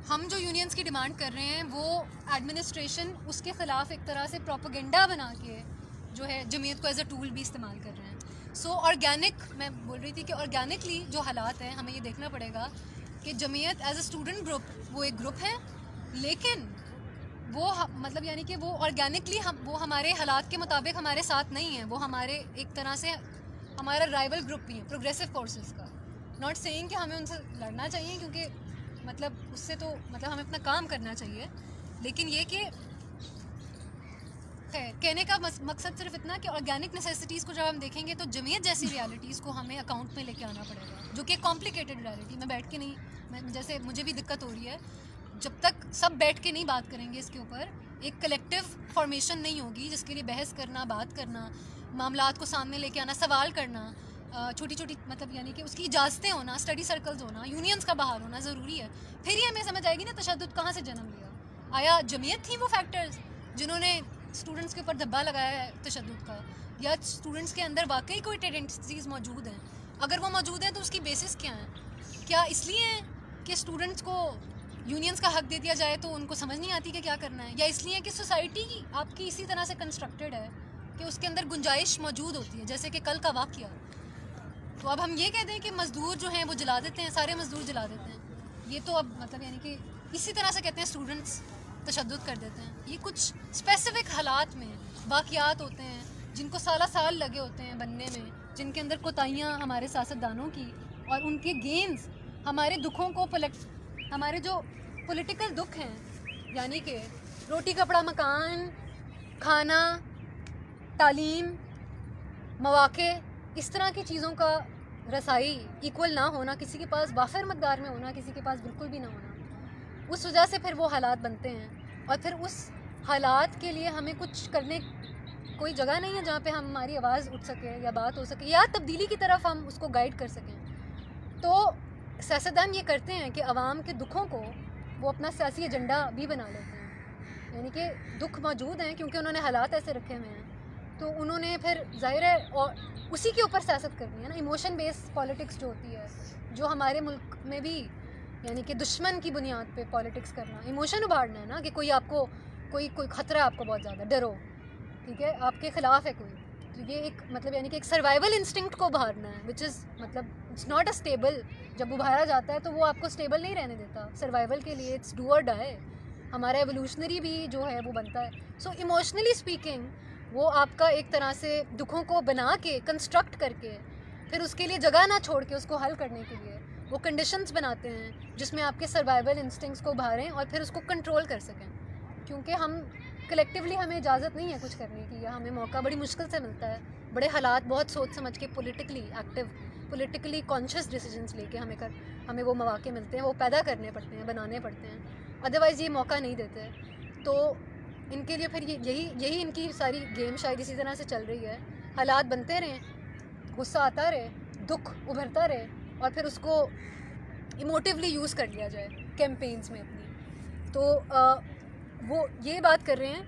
ہم جو یونینز کی ڈیمانڈ کر رہے ہیں وہ ایڈمنسٹریشن اس کے خلاف ایک طرح سے پروپیگنڈا بنا کے جو ہے جمعیت کو ایز اے ٹول بھی استعمال کر رہے ہیں. سو آرگینک، میں بول رہی تھی کہ آرگینکلی جو حالات ہیں ہمیں یہ دیکھنا پڑے گا کہ جمعیت ایز اے اسٹوڈنٹ گروپ وہ ایک گروپ ہے، لیکن وہ مطلب یعنی کہ وہ آرگینکلی وہ ہمارے حالات کے مطابق ہمارے ساتھ نہیں ہیں. وہ ہمارے ایک طرح سے ہمارا رائیول گروپ بھی ہے پروگریسو فورسز کا. ناٹ سیئنگ کہ ہمیں ان سے لڑنا چاہیے، کیونکہ مطلب اس سے تو مطلب ہمیں اپنا کام کرنا چاہیے، لیکن یہ کہ کہنے کا مقصد صرف اتنا کہ آرگینک نیسیسٹیز کو جب ہم دیکھیں گے تو جمعیت جیسی ریالٹیز کو ہمیں اکاؤنٹ میں لے کے آنا پڑے گا، جو کہ کمپلیکیٹڈ ریالٹی. میں بیٹھ کے نہیں، جیسے مجھے بھی دقت ہو رہی ہے، جب تک سب بیٹھ کے نہیں بات کریں گے اس کے اوپر، ایک کلیکٹیو فارمیشن نہیں ہوگی جس کے لیے بحث کرنا، بات کرنا، معاملات کو سامنے لے کے آنا، سوال کرنا، چھوٹی چھوٹی مطلب یعنی کہ اس کی اجازتیں ہونا، اسٹڈی سرکلز ہونا، یونینز کا باہر ہونا ضروری ہے. پھر ہی ہمیں سمجھ آئے گی نا تشدد کہاں سے جنم لیا. آیا جمعیت تھی وہ فیکٹرز جنہوں نے اسٹوڈنٹس کے اوپر دھبا لگایا ہے تشدد کا، یا اسٹوڈنٹس کے اندر واقعی کوئی ٹینڈنسیز موجود ہیں؟ اگر وہ موجود ہیں تو اس کی بیسس کیا ہیں؟ کیا اس لیے ہیں کہ اسٹوڈنٹس کو یونینز کا حق دے دیا جائے تو ان کو سمجھ نہیں آتی کہ کیا کرنا ہے، یا اس لیے کہ سوسائٹی آپ کی اسی طرح سے کنسٹرکٹیڈ ہے کہ اس کے اندر گنجائش موجود ہوتی ہے، جیسے کہ کل کا واقعہ. تو اب ہم یہ کہہ دیں کہ مزدور جو ہیں وہ جلا دیتے ہیں، سارے مزدور جلا دیتے ہیں، یہ تو اب مطلب یعنی کہ اسی طرح سے کہتے ہیں اسٹوڈنٹس تشدد کر دیتے ہیں. یہ کچھ اسپیسیفک حالات میں واقعات ہوتے ہیں جن کو سالہ سال لگے ہوتے ہیں بننے میں، جن کے اندر کوتاہیاں ہمارے سیاستدانوں کی اور ان کے گینز ہمارے دکھوں کو ہمارے جو پولیٹیکل دکھ ہیں، یعنی کہ روٹی کپڑا مکان، کھانا، تعلیم، مواقع، اس طرح کی چیزوں کا رسائی ایکول نہ ہونا، کسی کے پاس وافر مقدار میں ہونا، کسی کے پاس بالکل بھی نہ ہونا، اس وجہ سے پھر وہ حالات بنتے ہیں. اور پھر اس حالات کے لیے ہمیں کچھ کرنے کوئی جگہ نہیں ہے جہاں پہ ہماری آواز اٹھ سکے یا بات ہو سکے یا تبدیلی کی طرف ہم اس کو گائیڈ کر سکیں. تو سیاستدان یہ کرتے ہیں کہ عوام کے دکھوں کو وہ اپنا سیاسی ایجنڈا بھی بنا لیتے ہیں، یعنی کہ دکھ موجود ہیں کیونکہ انہوں نے حالات ایسے رکھے ہوئے ہیں، تو انہوں نے پھر ظاہر ہے اور اسی کے اوپر سیاست کرنی ہے نا. ایموشن بیس پالیٹکس جو ہوتی ہے، جو ہمارے ملک میں بھی یعنی کہ دشمن کی بنیاد پہ پالیٹکس کرنا، ایموشن ابھارنا ہے نا، کہ کوئی آپ کو کوئی خطرہ ہے آپ کو بہت زیادہ، ڈرو، ٹھیک ہے، آپ کے خلاف ہے کوئی، تو یہ ایک مطلب یعنی کہ ایک سروائیول انسٹنکٹ کو ابھارنا ہے، وچ از مطلب اٹس ناٹ اے اسٹیبل. جب ابھارا جاتا ہے تو وہ آپ کو اسٹیبل نہیں رہنے دیتا. سروائیول کے لیے اٹس ڈو اور ڈائی. ہمارا ایولیوشنری بھی جو ہے وہ بنتا ہے. سو ایموشنلی اسپیکنگ وہ آپ کا ایک طرح سے دکھوں کو بنا کے کنسٹرکٹ کر کے پھر اس کے لیے جگہ نہ چھوڑ کے اس کو حل کرنے کے لیے وہ کنڈیشنز بناتے ہیں جس میں آپ کے سروائیول انسٹنکٹس کو ابھاریں اور پھر اس کو کنٹرول کر سکیں. کیونکہ ہم کلیکٹیولی ہمیں اجازت نہیں ہے کچھ کرنے کی، یا ہمیں موقع بڑی مشکل سے ملتا ہے. بڑے حالات بہت سوچ سمجھ کے politically active, politically conscious decisions لے کے ہمیں وہ مواقع ملتے ہیں، وہ پیدا کرنے پڑتے ہیں، بنانے پڑتے ہیں. ادروائز یہ موقع نہیں دیتے. تو ان کے لیے پھر یہی ان کی ساری گیم شاید اسی طرح سے چل رہی ہے. حالات بنتے رہیں، غصہ آتا رہے، دکھ ابھرتا رہے، اور پھر اس کو ایموٹیولی یوز کر لیا جائے کیمپینز میں اپنی. تو وہ یہ بات کر رہے ہیں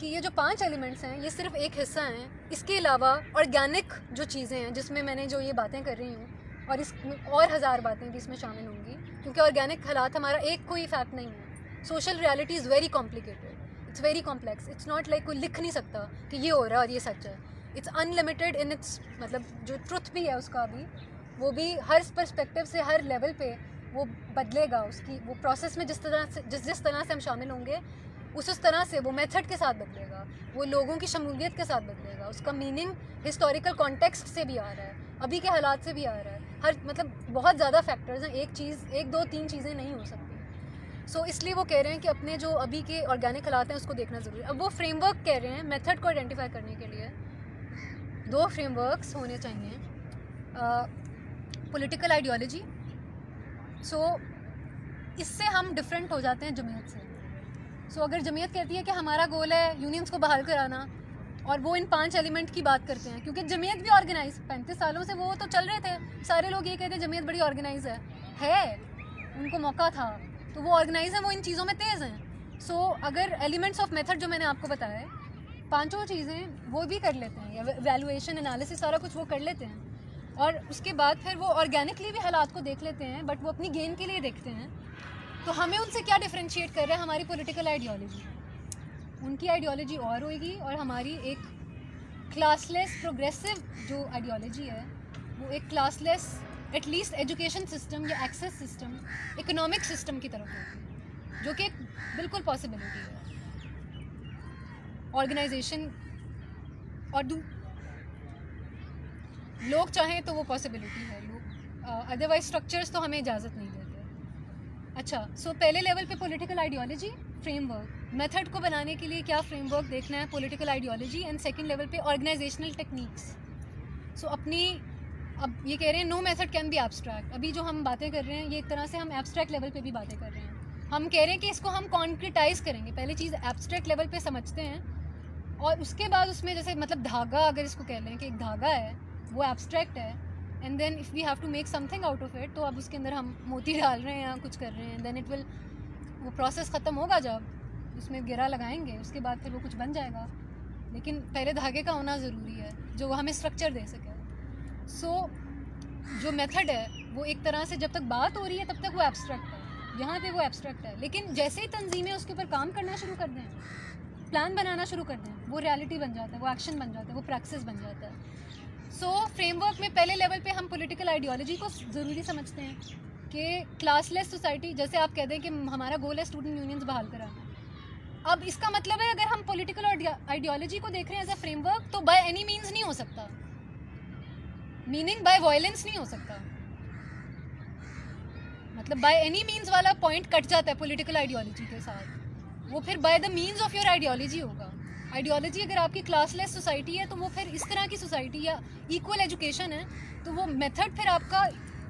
کہ یہ جو 5 ایلیمنٹس ہیں یہ صرف ایک حصہ ہیں. اس کے علاوہ آرگینک جو چیزیں ہیں جس میں میں نے جو یہ باتیں کر رہی ہوں، اور اس اور 1000 باتیں بھی اس میں شامل ہوں گی، کیونکہ آرگینک حالات ہمارا ایک کوئی فیکٹ نہیں ہے. Social reality is very complicated, it's very complex. It's not like کوئی لکھ نہیں سکتا کہ یہ ہو رہا ہے اور یہ سچ ہے. It's unlimited in its مطلب جو ٹروتھ بھی ہے اس کا بھی، وہ بھی ہر پرسپیکٹیو سے ہر لیول پہ وہ بدلے گا، اس کی وہ پروسیس میں جس طرح سے ہم شامل ہوں گے اس طرح سے وہ میتھڈ کے ساتھ بدلے گا، وہ لوگوں کی شمولیت کے ساتھ بدلے گا، اس کا میننگ ہسٹوریکل کانٹیکسٹ سے بھی آ رہا ہے، ابھی کے حالات سے بھی آ رہا ہے، مطلب بہت زیادہ فیکٹرز ہیں، ایک دو تین چیزیں نہیں ہو سکتی. سو اس لیے وہ کہہ رہے ہیں کہ اپنے جو ابھی کے آرگینک حالات ہیں اس کو دیکھنا ضروری ہے. اب وہ فریم ورک کہہ رہے ہیں میتھڈ کو آئیڈینٹیفائی کرنے کے لیے 2 فریم ورکس ہونے چاہیے. پولیٹیکل آئیڈیالوجی، سو اس سے ہم ڈفرینٹ ہو جاتے ہیں جمعیت سے. سو اگر جمعیت کہتی ہے کہ ہمارا گول ہے یونینس کو بحال کرانا، اور وہ ان 5 ایلیمنٹ کی بات کرتے ہیں، کیونکہ جمعیت بھی آرگنائز 35 سالوں سے وہ تو چل رہے تھے، سارے لوگ یہ کہتے ہیں جمعیت بڑی آرگنائز ہے، ان کو موقع تھا تو وہ آرگنائز ہیں، وہ ان چیزوں میں تیز ہیں. سو اگر ایلیمنٹس آف میتھڈ جو میں نے آپ کو بتایا ہے 5 چیزیں وہ بھی کر لیتے ہیں، یا ویلویشن انالیسس سارا کچھ وہ کر لیتے ہیں، اور اس کے بعد پھر وہ آرگینکلی بھی حالات کو دیکھ لیتے ہیں، بٹ وہ اپنی گین کے لیے دیکھتے ہیں. تو ہمیں ان سے کیا ڈفرینشیٹ کر رہا ہے؟ ہماری پولیٹیکل آئیڈیالوجی. ان کی آئیڈیالوجی اور ہوئے گی، اور ہماری ایک کلاس لیس پروگریسو جو آئیڈیالوجی ہے وہ ایک classless at least education system یا ایکسیس سسٹم، اکنامک سسٹم کی طرف ہوگی، جو کہ ایک بالکل پاسبلٹی ہے. آرگنائزیشن اور لوگ چاہیں تو وہ پاسبلٹی ہے، لوگ ادروائز اسٹرکچرس تو ہمیں اجازت نہیں دیتے. اچھا، سو پہلے لیول پہ political ideology frame work, method کو بنانے کے لیے کیا فریم ورک دیکھنا ہے، political ideology. And second level پہ آرگنائزیشنل ٹیکنیکس. سو اب یہ کہہ رہے ہیں no method can be abstract. ابھی جو ہم باتیں کر رہے ہیں یہ ایک طرح سے ہم ایبسٹریکٹ لیول پہ بھی باتیں کر رہے ہیں. ہم کہہ رہے ہیں کہ اس کو ہم کانکریٹائز کریں گے. پہلے چیز ایبسٹریکٹ لیول پہ سمجھتے ہیں، اور اس کے بعد اس میں جیسے مطلب دھاگا، اگر اس کو کہہ لیں کہ ایک دھاگا ہے وہ ایبسٹریکٹ ہے، and then if we have to make something out of it, تو اب اس کے اندر ہم موتی ڈال رہے ہیں یا کچھ کر رہے ہیں، دین اٹ ول، وہ پروسیس ختم ہوگا جب اس میں گرا لگائیں گے، اس کے بعد پھر وہ کچھ بن جائے گا. لیکن پہلے دھاگے کا ہونا ضروری ہے جو ہمیں اسٹرکچر دے سکے. سو جو میتھڈ ہے وہ ایک طرح سے جب تک بات ہو رہی ہے تب تک وہ ایبسٹریکٹ ہے، یہاں پہ وہ ایبسٹریکٹ ہے، لیکن جیسے ہی تنظیمیں اس کے اوپر کام کرنا شروع کر دیں، پلان بنانا شروع کر دیں، وہ ریالٹی بن جاتا ہے، وہ ایکشن بن جاتا ہے، وہ پریکسس بن جاتا ہے. سو فریم ورک میں پہلے لیول پہ ہم پولیٹیکل آئیڈیالوجی کو ضروری سمجھتے ہیں کہ کلاس لیس سوسائٹی، جیسے آپ کہہ دیں کہ ہمارا گول ہے اسٹوڈنٹ یونینز بحال کرانا. اب اس کا مطلب ہے اگر ہم پولیٹیکل آئیڈیالوجی کو دیکھ رہے ہیں ایز اے فریم ورک، تو بائی اینی مینز نہیں ہو سکتا، میننگ بائی وائلنس نہیں ہو سکتا. مطلب بائی اینی مینز والا پوائنٹ کٹ جاتا ہے پولیٹیکل آئیڈیالوجی کے ساتھ، وہ پھر by the means of your ideology ہوگا. آئیڈیالوجی اگر آپ کی کلاس لیس سوسائٹی ہے تو وہ پھر اس طرح کی سوسائٹی، یا ایکول ایجوکیشن ہے تو وہ میتھڈ پھر آپ کا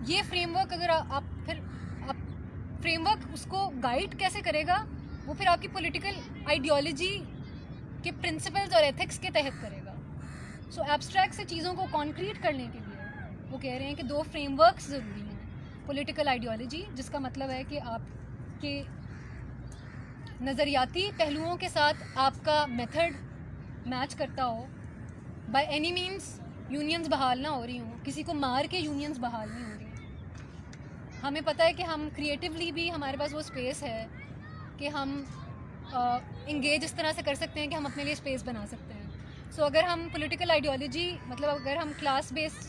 یہ فریم ورک، اگر آپ فریم ورک اس کو گائیڈ کیسے کرے گا، وہ پھر آپ کی پولیٹیکل آئیڈیالوجی کے پرنسپلز اور ایتھکس کے تحت کرے گا. سو ایبسٹریکٹ سے چیزوں کو کانکریٹ کرنے کے لیے وہ کہہ رہے ہیں کہ 2 فریم ورکس ضروری ہیں. پولیٹیکل آئیڈیالوجی، جس کا مطلب ہے کہ آپ کے نظریاتی پہلوؤں کے ساتھ آپ کا میتھڈ میچ کرتا ہو، بائی اینی مینس یونینز بحال نہ ہو رہی ہوں، کسی کو مار کے یونینز بحال نہیں ہو رہی. ہمیں پتہ ہے کہ ہم کریٹیولی بھی ہمارے پاس وہ اسپیس ہے کہ ہم انگیج اس طرح سے کر سکتے ہیں کہ ہم اپنے لیے اسپیس بنا سکتے ہیں. سو اگر ہم پولیٹیکل آئیڈیالوجی، مطلب اگر ہم کلاس بیس،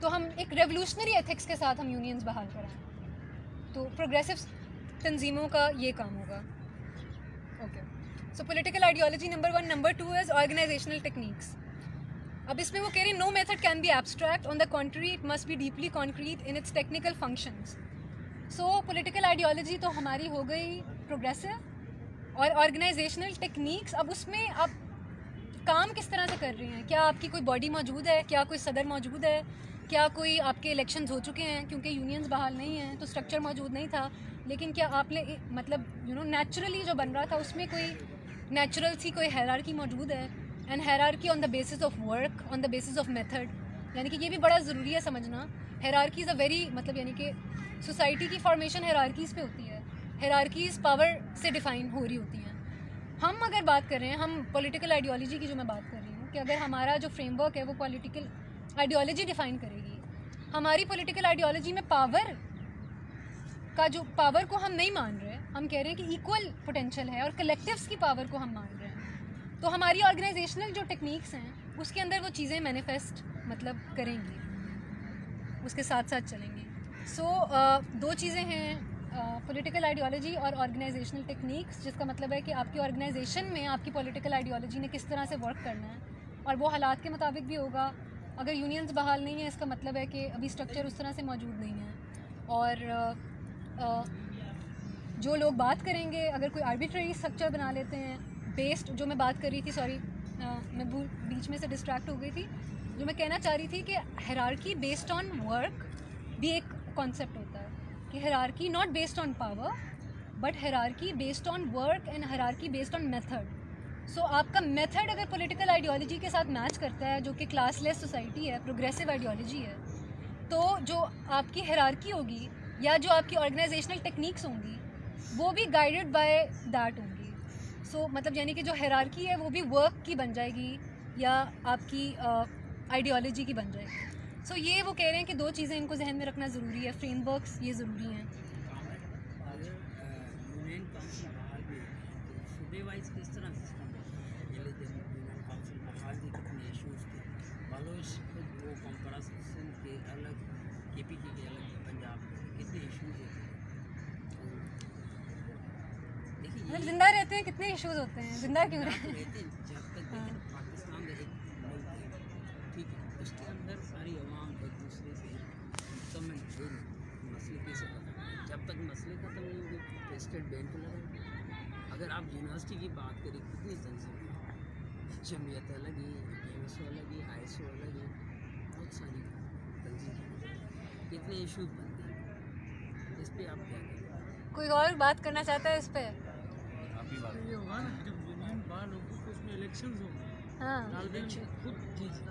تو ہم ایک ریولوشنری ایتھکس کے ساتھ ہم یونینز بحال کرائیں، تو پروگریسو تنظیموں کا یہ کام ہوگا. Okay, so political ideology number 1. Number 2 is organisational techniques. اب اس میں وہ کہہ رہی ہیں no method can be abstract, on the contrary it must be deeply concrete in its technical functions. So political ideology تو ہماری ہو گئی پروگریسو، اور آرگنائزیشنل ٹیکنیکس، اب اس میں آپ کام کس طرح سے کر رہی ہیں؟ کیا آپ کی کوئی باڈی موجود ہے؟ کیا کوئی صدر موجود ہے؟ کیا کوئی آپ کے الیکشنز ہو چکے ہیں؟ کیونکہ یونینز بحال نہیں ہیں تو اسٹرکچر موجود نہیں تھا، لیکن کیا آپ نے مطلب نیچرلی جو بن رہا تھا اس میں کوئی نیچرل سی کوئی ہیرارکی موجود ہے؟ And hierarchy on the basis of work, on the basis of method. یعنی کہ یہ بھی بڑا ضروری ہے سمجھنا. ہیرارکی از اے ویری، مطلب یعنی کہ سوسائٹی کی فارمیشن ہیرارکیز پہ ہوتی ہے، ہیرارکیز پاور سے ڈیفائن ہو رہی ہوتی ہیں. ہم اگر بات کر رہے ہیں، ہم پولیٹیکل آئیڈیالوجی کی جو میں بات کر رہی ہوں، کہ اگر ہمارا جو فریم ورک ہے وہ پولیٹیکل آئیڈیالوجی ڈیفائن کرے گی. ہماری پولیٹیکل آئیڈیالوجی میں پاور کا جو پاور کو ہم نہیں مان رہے، ہم کہہ رہے ہیں کہ ایکول پوٹینشیل ہے، اور کلیکٹیوز کی پاور کو ہم مان رہے ہیں، تو ہماری آرگنائزیشنل جو ٹیکنیکس ہیں اس کے اندر وہ چیزیں مینیفیسٹ مطلب کریں گی، اس کے ساتھ ساتھ چلیں گی. سو دو چیزیں ہیں، پولیٹیکل آئیڈیالوجی اور آرگنائزیشنل ٹیکنیکس، جس کا مطلب ہے کہ آپ کی آرگنائزیشن میں آپ کی پولیٹیکل آئیڈیالوجی نے کس طرح سے ورک کرنا ہے، اور وہ حالات کے مطابق بھی ہوگا. اگر یونینز بحال نہیں ہیں اس کا مطلب ہے کہ ابھی اسٹرکچر اس طرح سے موجود نہیں ہے. اور جو لوگ بات کریں گے، اگر کوئی آربیٹری اسٹرکچر بنا لیتے ہیں بیسڈ، جو میں بات کر رہی تھی، سوری میں بیچ میں سے ڈسٹریکٹ ہو گئی تھی، جو میں کہنا چاہ رہی تھی کہ ہیرارکی بیسڈ آن ورک بھی ایک کانسیپٹ ہوتا ہے، کہ hierarchy not based on power but hierarchy based on work and hierarchy based on method. So آپ کا میتھڈ اگر پولیٹیکل آئیڈیالوجی کے ساتھ میچ کرتا ہے، جو کہ کلاس لیس سوسائٹی ہے، پروگریسو آئیڈیالوجی ہے، تو جو آپ کی ہیرارکی ہوگی یا جو آپ کی آرگنائزیشنل ٹیکنیکس ہوں گی وہ بھی گائیڈڈ بائی دیٹ ہوں گی. سو مطلب یعنی کہ جو ہیرارکی ہے وہ بھی ورک کی بن جائے گی یا آپ کی آئیڈیالوجی کی بن جائے گی. سو یہ وہ کہہ رہے ہیں کہ دو چیزیں ان کو ذہن میں رکھنا ضروری ہے، فریم ورکس یہ ضروری ہیں. یونین کاؤنسل بحال بھی صوبے وائز کس طرح سسٹم ہے؟ پہلے جب یونین کاؤنسل بحال بھی کتنے ایشوز تھے، بالوش خود وہ کمپرسن کے الگ، کے پی کے الگ، پنجاب کے کتنے ایشوز ہوتے ہیں. مطلب زندہ رہتے ہیں کتنے ایشوز ہوتے ہیں، زندہ کیوں رہتے ہیں؟ جب تک دیکھیں پاکستان کا ایک ملک ہے، ٹھیک ہے، اس کے اندر ساری عوام ایک دوسرے سے مطمئن ہے نہیں، مسئلے کیسے ختم، جب تک مسئلے ختم نہیں ہوں گے تو اسٹیٹ بینک لگے. اگر آپ یونیورسٹی کی بات کریں، کتنی تنظیمیں، جمعیت الگ ہے، PMSO الگ ہے، ISO الگ ہے، بہت ساری تنظیمیں، کتنے ایشوز بنتے ہیں، اس پہ آپ کیا کہیں؟ کوئی اور بات کرنا چاہتا ہے اس پہ؟ یہ ہوگا نا جب یونین بحال ہوگی تو اس میں الیکشنز ہوں گے، ہاں طالب علم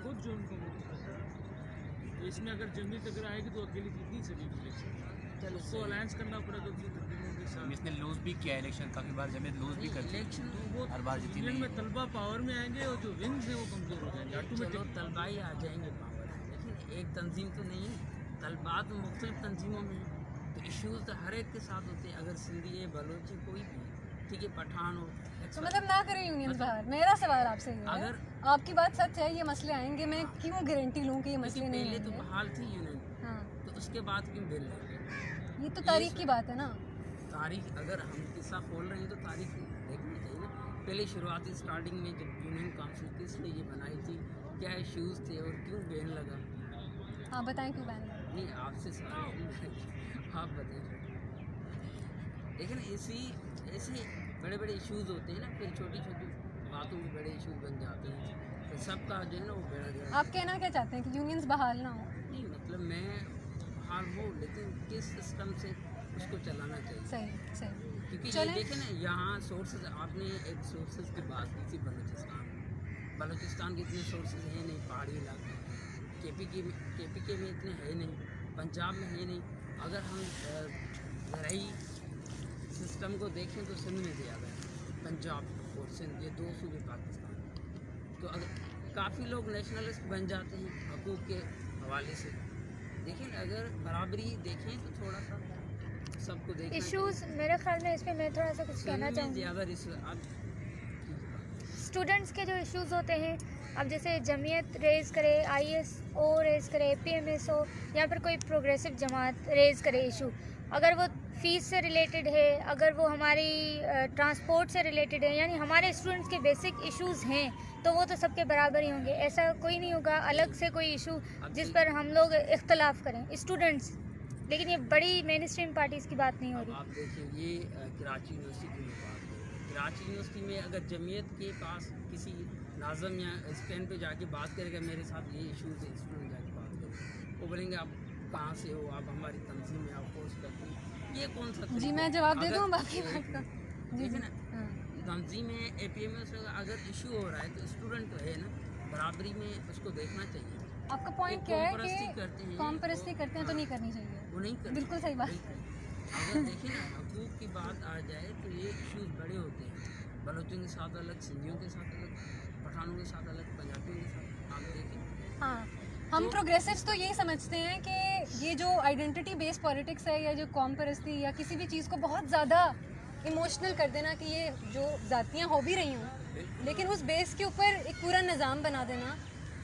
خود جو ان کو منتخب کریں. تو اس میں اگر جمعیت اگر آئے گی تو اکیلی جیت نہیں سکے گی الیکشن، اس کو الائنس کرنا پڑے گا دوسری تنظیموں کے ساتھ. اس نے لوز بھی کیا الیکشن، کافی بار جمعیت لوز بھی کرتی ہے، الیکشن وہ ہر بار جیتی یونین نہیں میں ہے. طلبہ پاور میں آئیں گے اور جو ونگز ہیں وہ کمزور ہو جائیں گے چلو آٹومیٹک. طلبہ ہی آ جائیں گے پاور میں، لیکن ایک تنظیم تو نہیں ہے، طلبات مختلف تنظیموں میں ہیں، تو ایشوز تو ہر ایک کے ساتھ ہوتے ہیں. اگر سندھی ہے، بلوچ ہے، کوئی بھی ہے، ٹھیک ہے، پٹھان ہو، تو مطلب نہ کریں یونینز باہر. میرا سوال آپ سے یہ ہے، اگر آپ کی بات سچ ہے، یہ مسئلے آئیں گے، میں کیوں گارنٹی لوں کہ یہ مسئلے نہیں پہلے آئیں تو گے؟ بحال تھی یونین، ہاں تو اس کے بعد کیوں بل لگ گئے؟ یہ تو تاریخ کی بات ہے نا. تاریخ اگر ہم قصہ کھول رہے ہیں تو تاریخ دیکھنا چاہیے نا. پہلے شروعاتی اسٹارٹنگ میں جب یونین کاؤنسل کس نے یہ بنائی تھی، کیا ایشوز تھے اور کیوں بین لگا؟ ہاں بتائیں کیوں بین لگا؟ نہیں، آپ سے سوال آپ بتائیں. لیکن ایسے بڑے بڑے ایشوز ہوتے ہیں نا، پھر چھوٹی چھوٹی باتوں میں بڑے ایشوز بن جاتے ہیں، تو سب کا جو ہے نا وہ بیڑا گیا. آپ کہنا کیا چاہتے ہیں کہ یونینز بحال نہ ہوں؟ نہیں مطلب میں حال ہوں، لیکن کس سسٹم سے اس کو چلانا چاہیے. صحیح کیونکہ یہ چلیں. دیکھیں نا، یہاں سورسز، آپ نے ایک سورسز کی بات کی تھی، بلوچستان کے اتنے سورسز ہیں نہیں، پہاڑی علاقے، کے پی کے میں اتنے ہے نہیں، پنجاب میں ہے نہیں. اگر ہم زرعی سسٹم کو دیکھیں تو سندھ میں دیا گیا، پنجاب اور سندھ، یہ دو صوبے پاکستان. تو اگر کافی لوگ نیشنلسٹ بن جاتے ہیں حقوق کے حوالے سے، لیکن اگر برابری دیکھیں تو تھوڑا سا سب کو دیکھنا ایشوز میرے خیال میں اس پہ میں تھوڑا سا کچھ کہنا چاہوں گی. زیادہ اسٹوڈنٹس کے جو ایشوز ہوتے ہیں، اب جیسے جمعیت ریز کرے، ISO ریز کرے، PMSO یا پھر کوئی پروگریسو جماعت ریز کرے ایشو، اگر وہ فیس سے ریلیٹڈ ہے، اگر وہ ہماری ٹرانسپورٹ سے ریلیٹڈ ہے، یعنی ہمارے اسٹوڈنٹس کے بیسک ایشوز ہیں، تو وہ تو سب کے برابر ہی ہوں گے. ایسا کوئی نہیں ہوگا الگ سے کوئی ایشو جس پر ہم لوگ اختلاف کریں اسٹوڈنٹس. لیکن یہ بڑی مین اسٹریم پارٹیز کی بات نہیں ہو رہی. آپ دیکھیں، یہ کراچی یونیورسٹی کی میں بات کریں، کراچی یونیورسٹی میں اگر جمعیت کے پاس کسی ناظم یا اسٹینڈ پہ جا کے بات کرے گا میرے ساتھ یہ ایشوز ہے، اسٹوڈنٹ جا کے بات کرے، وہ بولیں گے آپ کہاں سے ہو، آپ ہماری تنظیم میں آپ کورس کرتے ہیں. یہ کون سا جی میں جواب دے دوں باقی بات کا. جی ٹھیک ہے جی نا، ہاں. تنظیم میں APMS اگر ایشو ہو رہا ہے تو اسٹوڈنٹ تو ہے نا، برابری میں اس کو دیکھنا چاہیے. آپ کا پوائنٹ کیا ہے کہ قوم پرستی کرتے ہیں تو نہیں کرنی چاہیے. وہ نہیں کرتے، بالکل صحیح بات. اگر دیکھیں نا حقوق کی بات آ جائے تو یہ ایشوز بڑے ہوتے ہیں، بلوچوں کے ساتھ الگ، سندھیوں کے ساتھ الگ، پٹھانوں کے ساتھ الگ، پنجابیوں کے ساتھ. آپ دیکھیں ہاں ہم پروگریسوس تو یہی سمجھتے ہیں کہ یہ جو آئیڈینٹی بیس پالیٹکس ہے یا جو قوم پرستی یا کسی بھی چیز کو بہت زیادہ ایموشنل کر دینا کہ یہ جو ذاتیاں ہو بھی رہی ہوں لیکن اس بیس کے اوپر ایک پورا نظام بنا دینا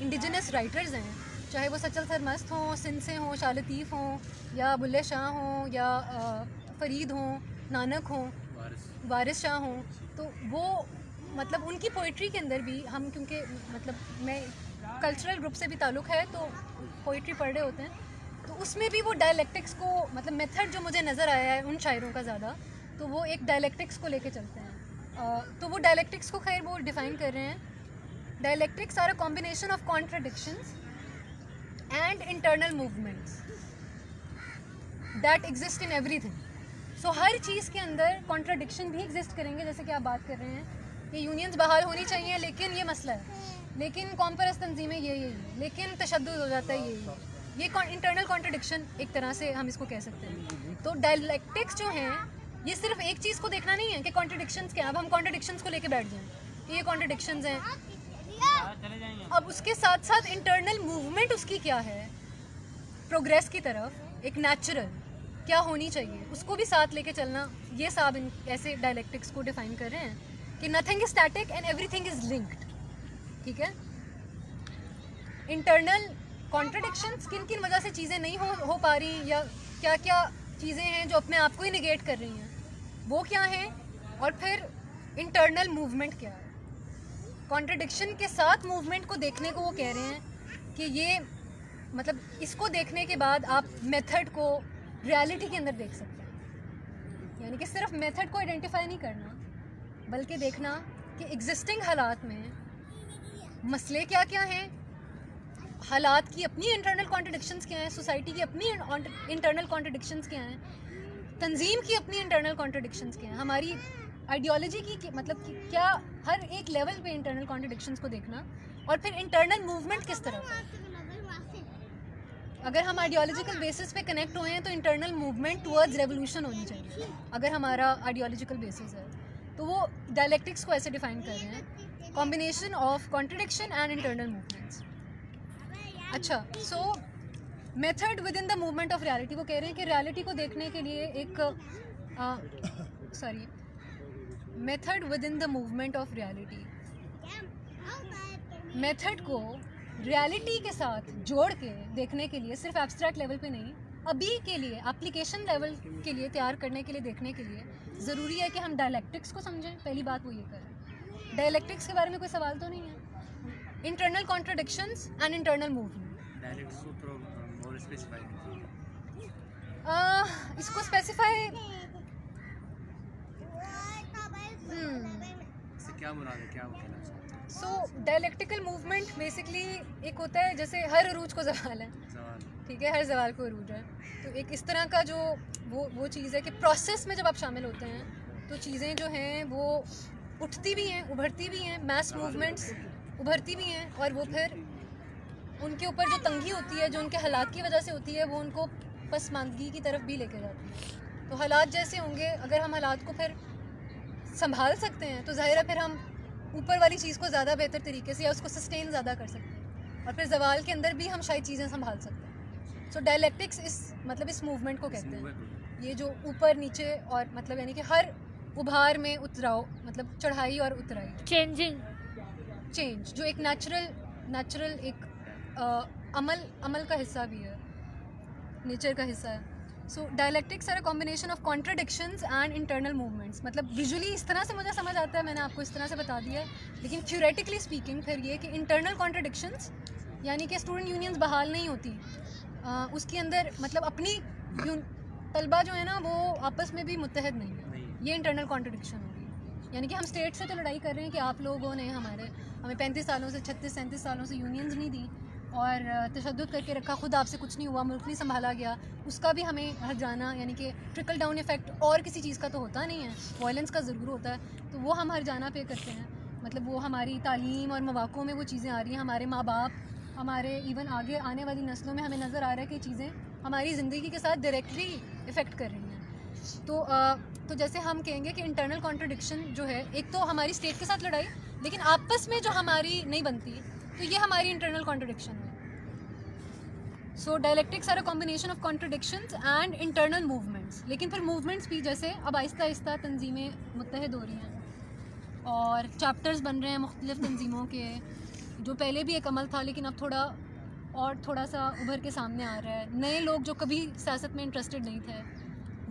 انڈیجنس رائٹرز ہیں, چاہے وہ سچل سرمست ہوں, سندھ سے ہوں, شاہ لطیف ہوں, یا بلے شاہ ہوں, یا فرید ہوں, نانک ہوں, وارث شاہ ہوں, تو وہ مطلب ان کی پوئٹری کے اندر بھی ہم, کیونکہ مطلب میں کلچرل گروپ سے بھی تعلق ہے تو پوئٹری پڑھ رہے ہوتے ہیں, تو اس میں بھی وہ ڈائلیکٹکس کو مطلب میتھڈ جو مجھے نظر آیا ہے ان شاعروں کا زیادہ, تو وہ ایک ڈائلیکٹکس کو لے کے چلتے ہیں. تو وہ ڈائلیکٹکس کو خیر وہ ڈیفائن کر رہے ہیں. Dialectics are a combination of contradictions and internal movements that exist in everything. So ہر چیز کے اندر کانٹراڈکشن بھی ایگزسٹ کریں گے, جیسے کہ آپ بات کر رہے ہیں کہ یونینز بحال ہونی چاہیے لیکن یہ مسئلہ ہے, لیکن قوم پرست تنظیمیں یہ لیکن تشدد ہو جاتا ہے یہ انٹرنل کانٹراڈکشن ایک طرح سے ہم اس کو کہہ سکتے ہیں. تو ڈائلیکٹکس جو ہیں یہ صرف ایک چیز کو دیکھنا نہیں ہے کہ کانٹراڈکشنز کیا ہیں, اب ہم کانٹراڈکشنز کو لے کے بیٹھ جائیں کہ یہ کانٹراڈکشنز ہیں, اب اس کے ساتھ ساتھ انٹرنل موومنٹ اس کی کیا ہے پروگریس کی طرف, ایک نیچرل کیا ہونی چاہیے, اس کو بھی ساتھ لے کے چلنا. یہ صاحب ایسے ڈائلیکٹکس کو ڈیفائن کر رہے ہیں کہ nothing is static and every thing is linked. ٹھیک ہے, انٹرنل کانٹراڈکشنز کن کن وجہ سے چیزیں نہیں ہو پا رہی, یا کیا کیا چیزیں ہیں جو اپنے آپ کو ہی نگیٹ کر رہی ہیں, وہ کیا ہیں, اور پھر انٹرنل موومنٹ کیا ہے. کانٹراڈکشن کے ساتھ موومنٹ کو دیکھنے کو وہ کہہ رہے ہیں کہ یہ مطلب اس کو دیکھنے کے بعد آپ میتھڈ کو ریالٹی کے اندر دیکھ سکتے ہیں. یعنی کہ صرف میتھڈ کو آئیڈینٹیفائی نہیں کرنا بلکہ دیکھنا کہ ایگزسٹنگ حالات میں مسئلے کیا کیا ہیں, حالات کی اپنی انٹرنل کانٹراڈکشنز کیا ہیں, سوسائٹی کی اپنی انٹرنل کانٹراڈکشنز کیا ہیں, تنظیم کی اپنی انٹرنل کانٹراڈکشنز کیا ہیں, ہماری آئیڈیالوجی کی مطلب کہ کیا, ہر ایک لیول پہ انٹرنل کانٹراڈکشنز کو دیکھنا, اور پھر انٹرنل موومنٹ کس طرف ہے. اگر ہم آئیڈیالوجیکل بیسس پہ کنیکٹ ہوئے ہیں تو انٹرنل موومنٹ ٹورڈز ریولوشن ہونی چاہیے, اگر ہمارا آئیڈیالوجیکل بیسس ہے. تو وہ ڈائلیکٹکس کو ایسے ڈیفائن کر رہے ہیں, combination of contradiction and internal movements. اچھا, so method within the movement of reality, وہ کہہ رہے ہیں کہ ریالٹی کو دیکھنے کے لیے ایک method within the movement of reality, method کو ریالٹی کے ساتھ جوڑ کے دیکھنے کے لیے, صرف ایبسٹریکٹ لیول پہ نہیں, ابھی کے لیے اپلیکیشن لیول کے لیے تیار کرنے کے لیے, دیکھنے کے لیے ضروری ہے کہ ہم ڈائلیکٹکس کو سمجھیں. پہلی بات وہ یہ کریں. ڈائلیکٹکس کے بارے میں کوئی سوال تو نہیں ہے. انٹرنل کانٹراڈکشنز اینڈ انٹرنل موومنٹ, اس کو اسپیسیفائی کیا مراد ہے, کیا کہنا چاہتے ہیں؟ سو ڈائلیکٹیکل موومنٹ بیسکلی ایک ہوتا ہے جیسے ہر عروج کو زوال ہے, ٹھیک ہے, ہر زوال کو عروج ہے. تو ایک اس طرح کا جو وہ چیز ہے کہ پروسیس میں جب آپ شامل ہوتے ہیں تو چیزیں جو ہیں وہ اٹھتی بھی ہیں, ابھرتی بھی ہیں, میس موومنٹس ابھرتی بھی ہیں, اور وہ پھر ان کے اوپر جو تنگی ہوتی ہے جو ان کے حالات کی وجہ سے ہوتی ہے وہ ان کو پسماندگی کی طرف بھی لے کے جاتی ہے. تو حالات جیسے ہوں گے, اگر ہم حالات کو پھر سنبھال سکتے ہیں تو ظاہر ہے پھر ہم اوپر والی چیز کو زیادہ بہتر طریقے سے یا اس کو سسٹین زیادہ کر سکتے ہیں, اور پھر زوال کے اندر بھی ہم شاید چیزیں سنبھال سکتے ہیں. سو ڈائلیکٹکس اس موومنٹ کو کہتے ہیں, یہ جو اوپر نیچے اور مطلب یعنی کہ ہر ابھار میں اتراؤ, مطلب چڑھائی اور اترائی, چینج جو ایک نیچرل ایک عمل کا حصہ بھی ہے, نیچر کا حصہ ہے. So dialectics are a combination of contradictions and internal movements. مطلب ویژولی اس طرح سے مجھے سمجھ آتا ہے, میں نے آپ کو اس طرح سے بتا دیا ہے, لیکن تھیوریٹیکلی اسپیکنگ پھر یہ کہ انٹرنل کانٹراڈکشنز یعنی کہ اسٹوڈنٹ یونینز بحال نہیں ہوتی, اس کے اندر مطلب اپنی طلبہ جو ہے نا وہ آپس میں بھی متحد نہیں ہے, یہ انٹرنل کانٹراڈکشن ہوگی. یعنی کہ ہم اسٹیٹ سے تو لڑائی کر رہے ہیں کہ آپ لوگوں نے ہمیں 35 سالوں سے 36-37 سالوں سے یونینز نہیں دی اور تشدد کر کے رکھا, خود آپ سے کچھ نہیں ہوا, ملک نہیں سنبھالا گیا, اس کا بھی ہمیں ہر جانا, یعنی کہ ٹرکل ڈاؤن ایفیکٹ اور کسی چیز کا تو ہوتا نہیں ہے, وائلنس کا ضرور ہوتا ہے, تو وہ ہم ہر جانا پہ کرتے ہیں. مطلب وہ ہماری تعلیم اور مواقعوں میں وہ چیزیں آ رہی ہیں, ہمارے ماں باپ, ہمارے ایون آگے آنے والی نسلوں میں ہمیں نظر آ رہا ہے کہ چیزیں ہماری زندگی کے ساتھ ڈائریکٹلی افیکٹ کر رہی ہیں. تو جیسے ہم کہیں گے کہ انٹرنل کانٹراڈکشن جو ہے, ایک تو ہماری اسٹیٹ کے ساتھ لڑائی, لیکن آپس میں جو ہماری نہیں بنتی, تو یہ ہماری انٹرنل کانٹراڈکشن ہے. So dialectics are a combination of contradictions and internal movements. لیکن پھر موومنٹس بھی جیسے اب آہستہ آہستہ تنظیمیں متحد ہو رہی ہیں اور چیپٹرز بن رہے ہیں مختلف تنظیموں کے, جو پہلے بھی ایک عمل تھا لیکن اب تھوڑا سا ابھر کے سامنے آ رہا ہے. نئے لوگ جو کبھی سیاست میں انٹرسٹڈ نہیں تھے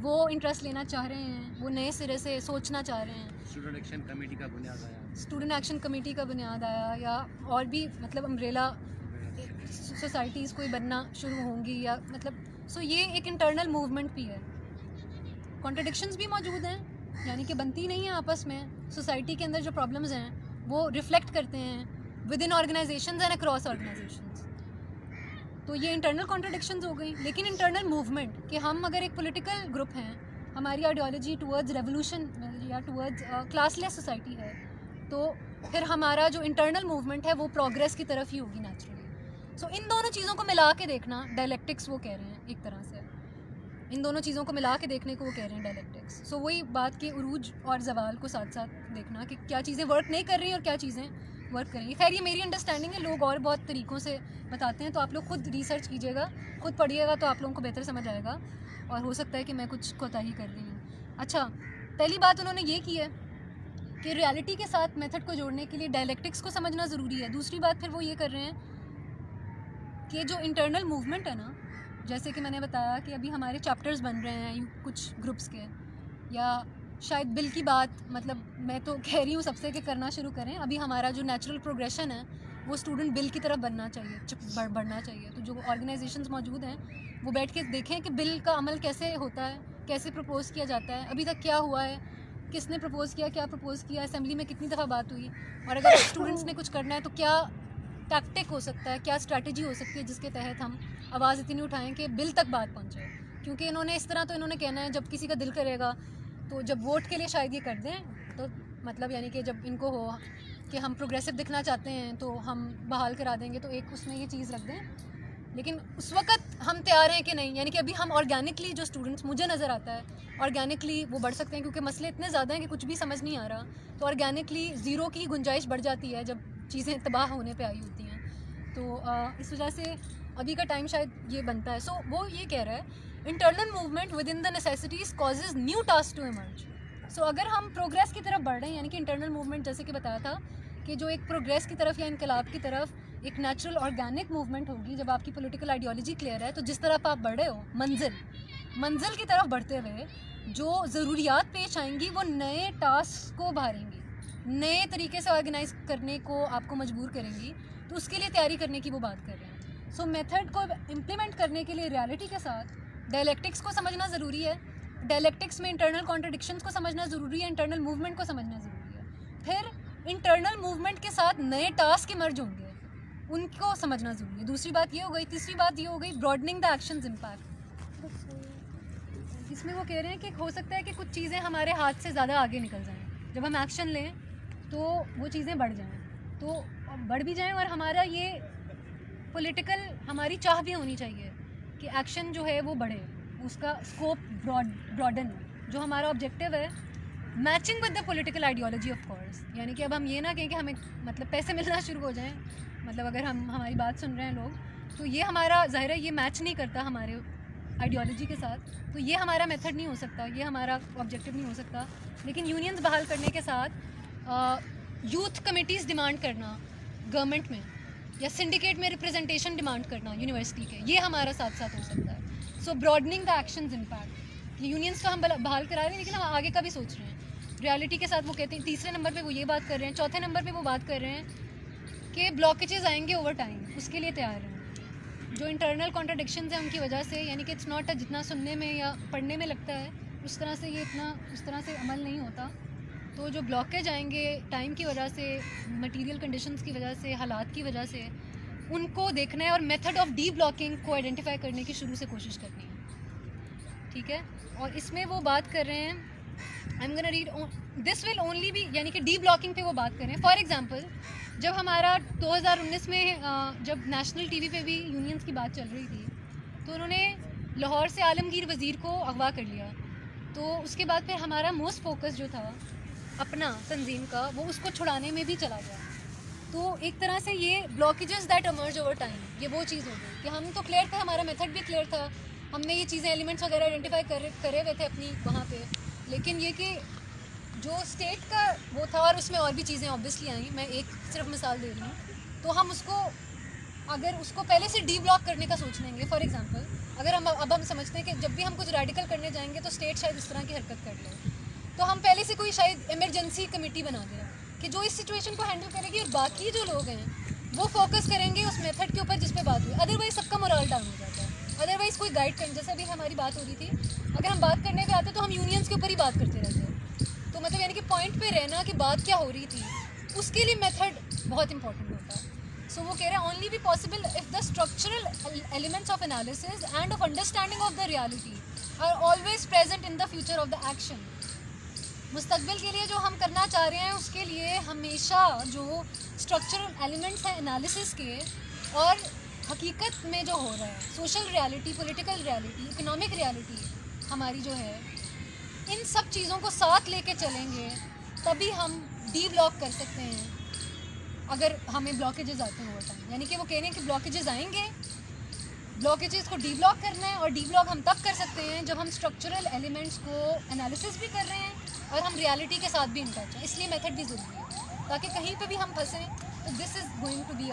وہ انٹرسٹ لینا چاہ رہے ہیں, وہ نئے سرے سے سوچنا چاہ رہے ہیں. اسٹوڈنٹ ایکشن کمیٹی کا بنیاد آیا, اسٹوڈنٹ ایکشن کمیٹی کا بنیاد آیا, یا اور بھی مطلب امبریلا سوسائٹیز کوئی بننا شروع ہوں گی, یا مطلب سو یہ ایک انٹرنل موومنٹ بھی ہے. کانٹرڈکشنز بھی موجود ہیں, یعنی کہ بنتی نہیں ہیں آپس میں. سوسائٹی کے اندر جو پرابلمز ہیں وہ ریفلیکٹ کرتے ہیں within organizations and across organizations. تو یہ انٹرنل کانٹرڈکشنز ہو گئی. لیکن انٹرنل موومنٹ کہ ہم اگر ایک پولیٹیکل گروپ ہیں, ہماری آئیڈیالوجی ٹورڈز ریولیوشن یا ٹورڈز کلاس لیس سوسائٹی ہے, تو پھر ہمارا جو انٹرنل موومنٹ ہے وہ پروگریس کی طرف ہی ہوگی نیچرلی. سو ان دونوں چیزوں کو ملا کے دیکھنا ڈائلیکٹکس وہ کہہ رہے ہیں ایک طرح سے. ان دونوں چیزوں کو ملا کے دیکھنے کو وہ کہہ رہے ہیں ڈائلیکٹکس. سو وہی بات کہ عروج اور زوال کو ساتھ ساتھ دیکھنا کہ کیا چیزیں ورک نہیں کر رہی اور کیا چیزیں ورک کر رہی ہیں. خیر یہ میری انڈرسٹینڈنگ ہے, لوگ اور بہت طریقوں سے بتاتے ہیں, تو آپ لوگ خود ریسرچ کیجیے گا, خود پڑھیے گا, تو آپ لوگوں کو بہتر سمجھ آئے گا. اور ہو سکتا ہے کہ میں کچھ کوتاہی کر رہی ہوں. اچھا, پہلی بات انہوں نے یہ کی ہے کہ ریالٹی کے ساتھ میتھڈ کو جوڑنے کے لیے ڈائلیکٹکس کو سمجھنا ضروری ہے. دوسری بات پھر وہ یہ کر رہے ہیں کہ جو انٹرنل موومنٹ ہے نا, جیسے کہ میں نے بتایا کہ ابھی ہمارے چیپٹرز بن رہے ہیں کچھ گروپس کے, یا شاید بل کی بات, مطلب میں تو کہہ رہی ہوں سب سے کہ کرنا شروع کریں. ابھی ہمارا جو نیچرل پروگریشن ہے وہ اسٹوڈنٹ بل کی طرف بڑھنا چاہیے. تو جو آرگنائزیشنز موجود ہیں وہ بیٹھ کے دیکھیں کہ بل کا عمل کیسے ہوتا ہے, کیسے پرپوز کیا جاتا ہے, ابھی تک کیا ہوا ہے, کس نے پرپوز کیا, اسمبلی میں کتنی دفعہ بات ہوئی, اور اگر اسٹوڈنٹس نے کچھ کرنا ہے تو کیا ٹیکٹک ہو سکتا ہے, کیا اسٹریٹجی ہو سکتی ہے جس کے تحت ہم آواز اتنی اٹھائیں کہ بل تک بات پہنچے. کیونکہ انہوں نے اس طرح تو انہوں نے کہنا ہے جب کسی کا دل کرے گا تو جب ووٹ کے لیے شاید یہ کر دیں, تو مطلب یعنی کہ جب ان کو ہو کہ ہم پروگریسو دکھنا چاہتے ہیں تو ہم بحال کرا دیں گے, تو ایک اس میں یہ چیز رکھ دیں. لیکن اس وقت ہم تیار ہیں کہ نہیں, یعنی کہ ابھی ہم آرگینکلی جو اسٹوڈنٹس مجھے نظر آتا ہے آرگینکلی وہ بڑھ سکتے ہیں, کیونکہ مسئلے اتنے زیادہ ہیں کہ کچھ بھی سمجھ نہیں آ رہا. تو آرگینکلی زیرو کی گنجائش بڑھ جاتی ہے جب چیزیں تباہ ہونے پہ آئی ہوتی ہیں. تو اس وجہ سے ابھی کا ٹائم شاید یہ بنتا ہے. سو وہ یہ کہہ رہا ہے internal movement within the necessities causes new task to emerge. So اگر ہم پروگریس کی طرف بڑھ رہے ہیں, یعنی کہ انٹرنل موومنٹ جیسے کہ بتایا تھا کہ جو ایک پروگریس کی طرف یا انقلاب کی طرف ایک نیچرل آرگینک موومنٹ ہوگی جب آپ کی پولیٹیکل آئیڈیالوجی کلیئر ہے, تو جس طرف آپ بڑھ رہے ہو منزل کی طرف بڑھتے ہوئے جو ضروریات پیش آئیں گی وہ نئے ٹاسک کو ابھاریں گی, نئے طریقے سے آرگنائز کرنے کو آپ کو مجبور کریں گی. تو اس کے لیے تیاری کرنے کی وہ بات کر رہے ہیں. سو میتھڈ کو امپلیمنٹ کرنے کے لیے ریالٹی کے ساتھ ڈائلیکٹکس کو سمجھنا ضروری ہے. ڈائلیکٹکس میں انٹرنل کانٹرڈکشنس کو سمجھنا ضروری ہے, انٹرنل موومنٹ کو سمجھنا ضروری ہے. پھر انٹرنل موومنٹ کے ساتھ نئے ٹاسک ایمرج ہوں گے, ان کو سمجھنا ضروری ہے. دوسری بات یہ ہو گئی. تیسری بات یہ ہو گئی براڈننگ دا ایکشنز امپیکٹ. اس میں وہ کہہ رہے ہیں کہ ہو سکتا ہے کہ کچھ چیزیں ہمارے ہاتھ سے زیادہ آگے نکل جائیں, جب ہم ایکشن لیں تو وہ چیزیں بڑھ جائیں, تو بڑھ بھی جائیں, اور ہمارا یہ پولیٹیکل ہماری چاہ بھی ہونی چاہیے کہ ایکشن جو ہے وہ بڑھے, اس کا اسکوپ براڈن. جو ہمارا آبجیکٹیو ہے matching with the political ideology of course, یعنی کہ اب ہم یہ نہ کہیں کہ ہمیں مطلب پیسے ملنا شروع ہو جائیں, مطلب اگر ہماری بات سن رہے ہیں لوگ تو یہ ہمارا ظاہر ہے یہ میچ نہیں کرتا ہمارے آئیڈیالوجی کے ساتھ, تو یہ ہمارا میتھڈ نہیں ہو سکتا, یہ ہمارا آبجیکٹیو نہیں ہو سکتا. لیکن یونینز بحال کرنے کے ساتھ یوتھ کمیٹیز ڈیمانڈ کرنا گورنمنٹ میں, یا سنڈیکیٹ میں ریپرزنٹیشن ڈیمانڈ کرنا یونیورسٹی کے, یہ ہمارا ساتھ ساتھ ہو سکتا ہے. سو براڈننگ دا ایکشنز امپیکٹ. یونینس تو ہم بحال کرا رہے ہیں لیکن ہم آگے کا بھی سوچ رہے ہیں. ریالٹی کے ساتھ وہ کہتے ہیں. تیسرے نمبر پہ وہ یہ بات کر رہے ہیں. چوتھے نمبر پہ وہ بات کر رہے ہیں کہ بلاکیجز آئیں گے اوور ٹائم, اس کے لیے تیار ہیں. جو انٹرنل کانٹرڈکشنز ہیں ان کی وجہ سے, یعنی کہ اٹس ناٹ جتنا سننے میں یا پڑھنے میں لگتا ہے اس طرح سے یہ اتنا اس طرح سے عمل نہیں ہوتا. تو جو بلاکیج آئیں گے ٹائم کی وجہ سے, مٹیریل کنڈیشنز کی وجہ سے, حالات کی وجہ سے, ان کو دیکھنا ہے اور میتھڈ آف ڈی بلاکنگ کو آئیڈینٹیفائی کرنے کی شروع سے کوشش کرنی ہے. ٹھیک ہے. اور اس میں وہ بات کر رہے ہیں I am gonna read this will only be, یعنی کہ ڈی بلاکنگ پہ وہ بات کر رہے ہیں. فار ایگزامپل جب ہمارا 2019 میں جب نیشنل ٹی وی پہ بھی یونینس کی بات چل رہی تھی تو انہوں نے لاہور سے عالمگیر وزیر کو اغوا کر لیا. تو اس کے بعد پھر ہمارا موسٹ فوکس جو تھا اپنا تنظیم کا وہ اس کو چھڑانے میں بھی چلا گیا. تو ایک طرح سے یہ blockages that emerge over time, یہ وہ چیز ہو گئی کہ ہم تو کلیئر تھے, ہمارا میتھڈ بھی کلیئر تھا, ہم نے یہ چیزیں ایلیمنٹس وغیرہ آئیڈینٹیفائی کرے ہوئے تھے اپنی وہاں پہ, لیکن یہ کہ جو اسٹیٹ کا وہ تھا اور اس میں اور بھی چیزیں آبویسلی آئیں. میں ایک صرف مثال دے رہی ہوں تو ہم اس کو اگر اس کو پہلے سے ڈی بلاک کرنے کا سوچ لیں گے. فار ایگزامپل اگر ہم سمجھتے ہیں کہ جب بھی ہم کچھ ریڈیکل کرنے جائیں گے تو اسٹیٹ شاید اس طرح کی حرکت کر لے, تو ہم پہلے سے کوئی شاید ایمرجنسی کمیٹی بنا دیں کہ جو اس سچویشن کو ہینڈل کرے گی, اور باقی جو لوگ ہیں وہ فوکس کریں گے اس میتھڈ کے اوپر جس پہ بات ہوئی. ادروائز سب کا مورال ڈاؤن ہو جاتا ہے. ادروائز کوئی گائڈ کرنے, جیسے ابھی ہماری بات ہو رہی تھی, اگر ہم بات کرنے پہ آتے تو ہم یونینس کے اوپر ہی بات کرتے رہتے ہیں. تو مطلب یعنی کہ پوائنٹ پہ رہنا کہ بات کیا ہو رہی تھی, اس کے لیے میتھڈ بہت امپورٹنٹ ہوتا ہے. سو وہ کہہ رہے ہیں only be possible if the structural elements of analysis and of understanding of the reality are always present in the future of the action. مستقبل کے لیے جو ہم کرنا چاہ رہے ہیں اس کے لیے ہمیشہ جو اسٹرکچرل ایلیمنٹس ہیں انالیسس کے اور حقیقت میں جو ہو رہا ہے, social reality, political reality, economic reality ہماری جو ہے, ان سب چیزوں کو ساتھ لے کے چلیں گے تبھی ہم ڈی بلاک کر سکتے ہیں اگر ہمیں بلاکیجز آتے ہیں اوور ٹائم. یعنی کہ وہ کہہ رہے ہیں کہ بلاکیجز آئیں گے, بلاکیجز کو ڈی بلاک کرنا ہے, اور ڈی بلاک ہم تب کر سکتے ہیں جب ہم اسٹرکچرل ایلیمنٹس کو انالیسس بھی کر رہے ہیں اور ہم ریالٹی کے ساتھ بھی ان ٹچ ہیں. اس لیے میتھڈ بھی ضروری ہے تاکہ کہیں پہ بھی ہم پھنسیں تو this is going to be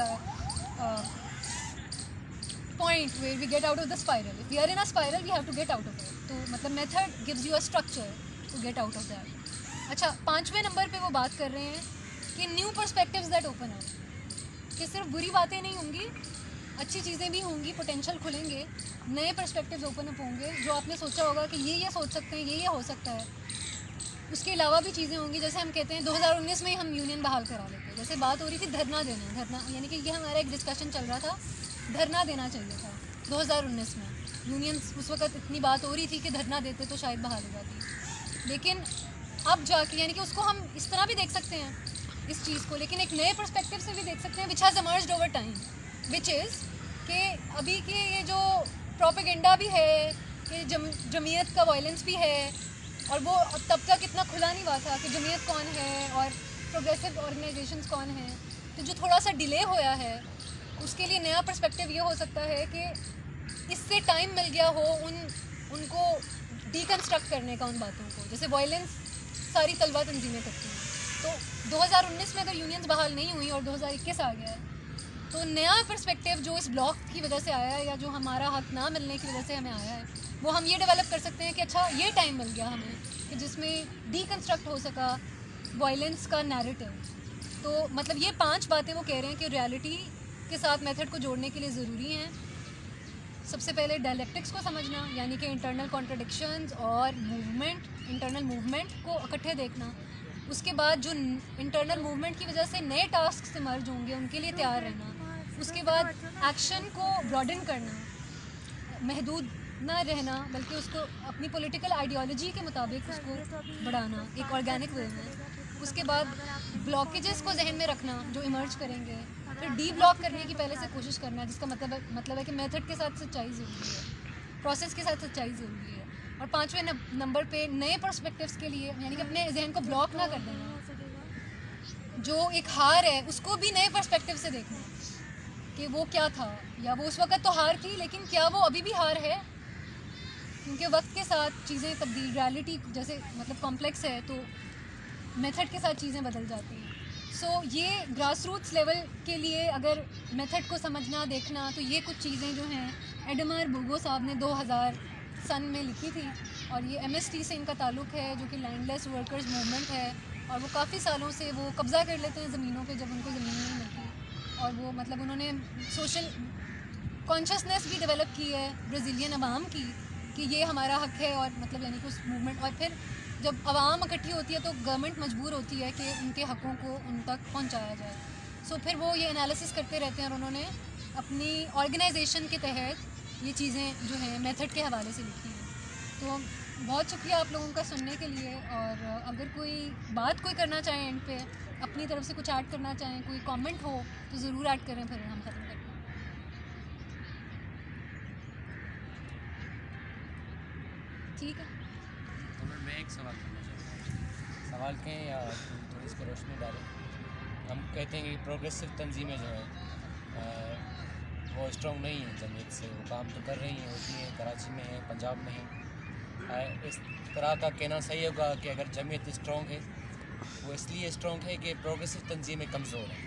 point where we get out of the spiral. If we are in a spiral, we have to get out of it. تو مطلب method gives you a structure to get out of that. اچھا 5ویں number پہ وہ بات کر رہے ہیں کہ new perspectives that open up, کہ صرف بری باتیں نہیں ہوں گی, اچھی چیزیں بھی ہوں گی, پوٹینشیل کھلیں گے, نئے پرسپیکٹیوز اوپن اپ ہوں گے جو آپ نے سوچا ہوگا کہ یہ سوچ سکتے ہیں, یہ ہو سکتا ہے. اس کے علاوہ بھی چیزیں ہوں گی, جیسے ہم کہتے ہیں 2019 میں ہی ہم یونین بحال کرا لیتے ہیں. جیسے بات ہو رہی تھی دھرنا دینا, دھرنا یعنی کہ یہ ہمارا ایک ڈسکشن چل رہا تھا, دھرنا دینا چاہیے تھا 2019 میں. یونینس اس وقت اتنی بات ہو رہی تھی کہ دھرنا دیتے تو شاید بحال ہو جاتی, لیکن اب جا کے یعنی کہ اس کو ہم اس طرح بھی دیکھ سکتے ہیں اس چیز کو, لیکن ایک نئے پرسپیکٹیو سے بھی دیکھ سکتے ہیں, which has emerged over time, which is کہ ابھی کے یہ جو پروپیگنڈا بھی ہے کہ جمعیت کا وائلنس بھی ہے, اور وہ تب تک اتنا کھلا نہیں ہوا تھا کہ جمعیت کون ہے اور پروگریسو آرگنائزیشنز کون ہیں. تو جو تھوڑا سا ڈیلے ہوا ہے اس کے لیے نیا پرسپیکٹیو یہ ہو سکتا ہے کہ اس سے ٹائم مل گیا ہو ان کو ڈیکنسٹرکٹ کرنے کا, ان باتوں کو, جیسے وائلنس ساری طلبہ تنظیمیں کرتی ہیں. تو 2019 میں اگر یونینز بحال نہیں ہوئی اور 2021 آ گیا ہے تو نیا پرسپیکٹیو جو اس بلاک کی وجہ سے آیا ہے یا جو ہمارا حق نہ ملنے کی وجہ سے ہمیں آیا ہے, وہ ہم یہ ڈیولپ کر سکتے ہیں کہ اچھا یہ ٹائم مل گیا ہمیں کہ جس میں ڈیکنسٹرکٹ ہو سکا وائلنس کا نیریٹو. تو مطلب یہ 5 باتیں وہ کہہ رہے ہیں کہ ریالٹی کے ساتھ میتھڈ کو جوڑنے کے لیے ضروری ہیں. سب سے پہلے ڈائلیکٹکس کو سمجھنا, یعنی کہ انٹرنل کانٹرڈکشنز اور موومنٹ, انٹرنل موومنٹ کو اکٹھے دیکھنا. اس کے بعد جو انٹرنل موومنٹ کی وجہ سے نئے ٹاسک سے مرج ہوں گے ان کے لیے تیار رہنا. اس کے بعد ایکشن کو براڈن کرنا, محدود نہ رہنا بلکہ اس کو اپنی پولیٹیکل آئیڈیالوجی کے مطابق اس کو بڑھانا ایک آرگینک وے میں. اس کے بعد بلاکیجز کو ذہن میں رکھنا جو ایمرج کریں گے, پھر ڈی بلاک کرنے کی پہلے سے کوشش کرنا, جس کا مطلب ہے کہ میتھڈ کے ساتھ سچائی ضروری ہے, پروسیس کے ساتھ سچائی ضروری ہے. اور 5ویں نمبر پہ نئے پرسپیکٹیوز کے لیے یعنی کہ اپنے ذہن کو بلاک نہ کر دینا, جو ایک ہار ہے اس کو بھی نئے پرسپیکٹیو سے دیکھنا کہ وہ کیا تھا, یا وہ اس وقت تو ہار تھی لیکن کیا وہ ابھی بھی ہار ہے, کیونکہ وقت کے ساتھ چیزیں تبدیل, ریالٹی جیسے مطلب کمپلیکس ہے تو میتھڈ کے ساتھ چیزیں بدل جاتی ہیں. سو یہ گراس روٹس لیول کے لیے اگر میتھڈ کو سمجھنا دیکھنا تو یہ کچھ چیزیں جو ہیں ایڈمر بوگو صاحب نے 2000 سن میں لکھی تھی, اور یہ MST سے ان کا تعلق ہے جو کہ لینڈ لیس ورکرز موومنٹ ہے, اور وہ کافی سالوں سے وہ قبضہ کر لیتے ہیں زمینوں پہ جب ان کو زمین نہیں ملتی, اور وہ مطلب انہوں نے سوشل کانشیسنیس بھی ڈیولپ کی ہے برازیلین عوام کی کہ یہ ہمارا حق ہے, اور مطلب یعنی کہ اس موومنٹ, اور پھر جب عوام اکٹھی ہوتی ہے تو گورنمنٹ مجبور ہوتی ہے کہ ان کے حقوں کو ان تک پہنچایا جائے. سو پھر وہ یہ انالیسس کرتے رہتے ہیں, اور انہوں نے اپنی آرگنائزیشن کے تحت یہ چیزیں جو ہیں میتھڈ کے حوالے سے لکھی ہیں. تو بہت شکریہ آپ لوگوں کا سننے کے لیے, اور اگر کوئی بات کوئی کرنا چاہیں اینڈ پہ, اپنی طرف سے کچھ ایڈ کرنا چاہیں, کوئی کامنٹ ہو تو ضرور ایڈ کریں, پھر ہم ختم کریں. ٹھیک ہے, میں ایک سوال کرنا چاہتا ہوں. سوال کہیں یا تھوڑی اس پر روشنی ڈالیں. ہم کہتے ہیں کہ پروگریسو تنظیمیں جو ہیں وہ اسٹرانگ نہیں ہیں جمعیت سے, وہ کام تو کر رہی ہیں, ہوتی ہیں, کراچی میں ہیں, پنجاب میں ہیں. اس طرح کا کہنا صحیح ہوگا کہ اگر جمعیت اسٹرانگ ہے وہ اس لیے اسٹرانگ ہے کہ پروگریسو تنظیمیں کمزور ہیں.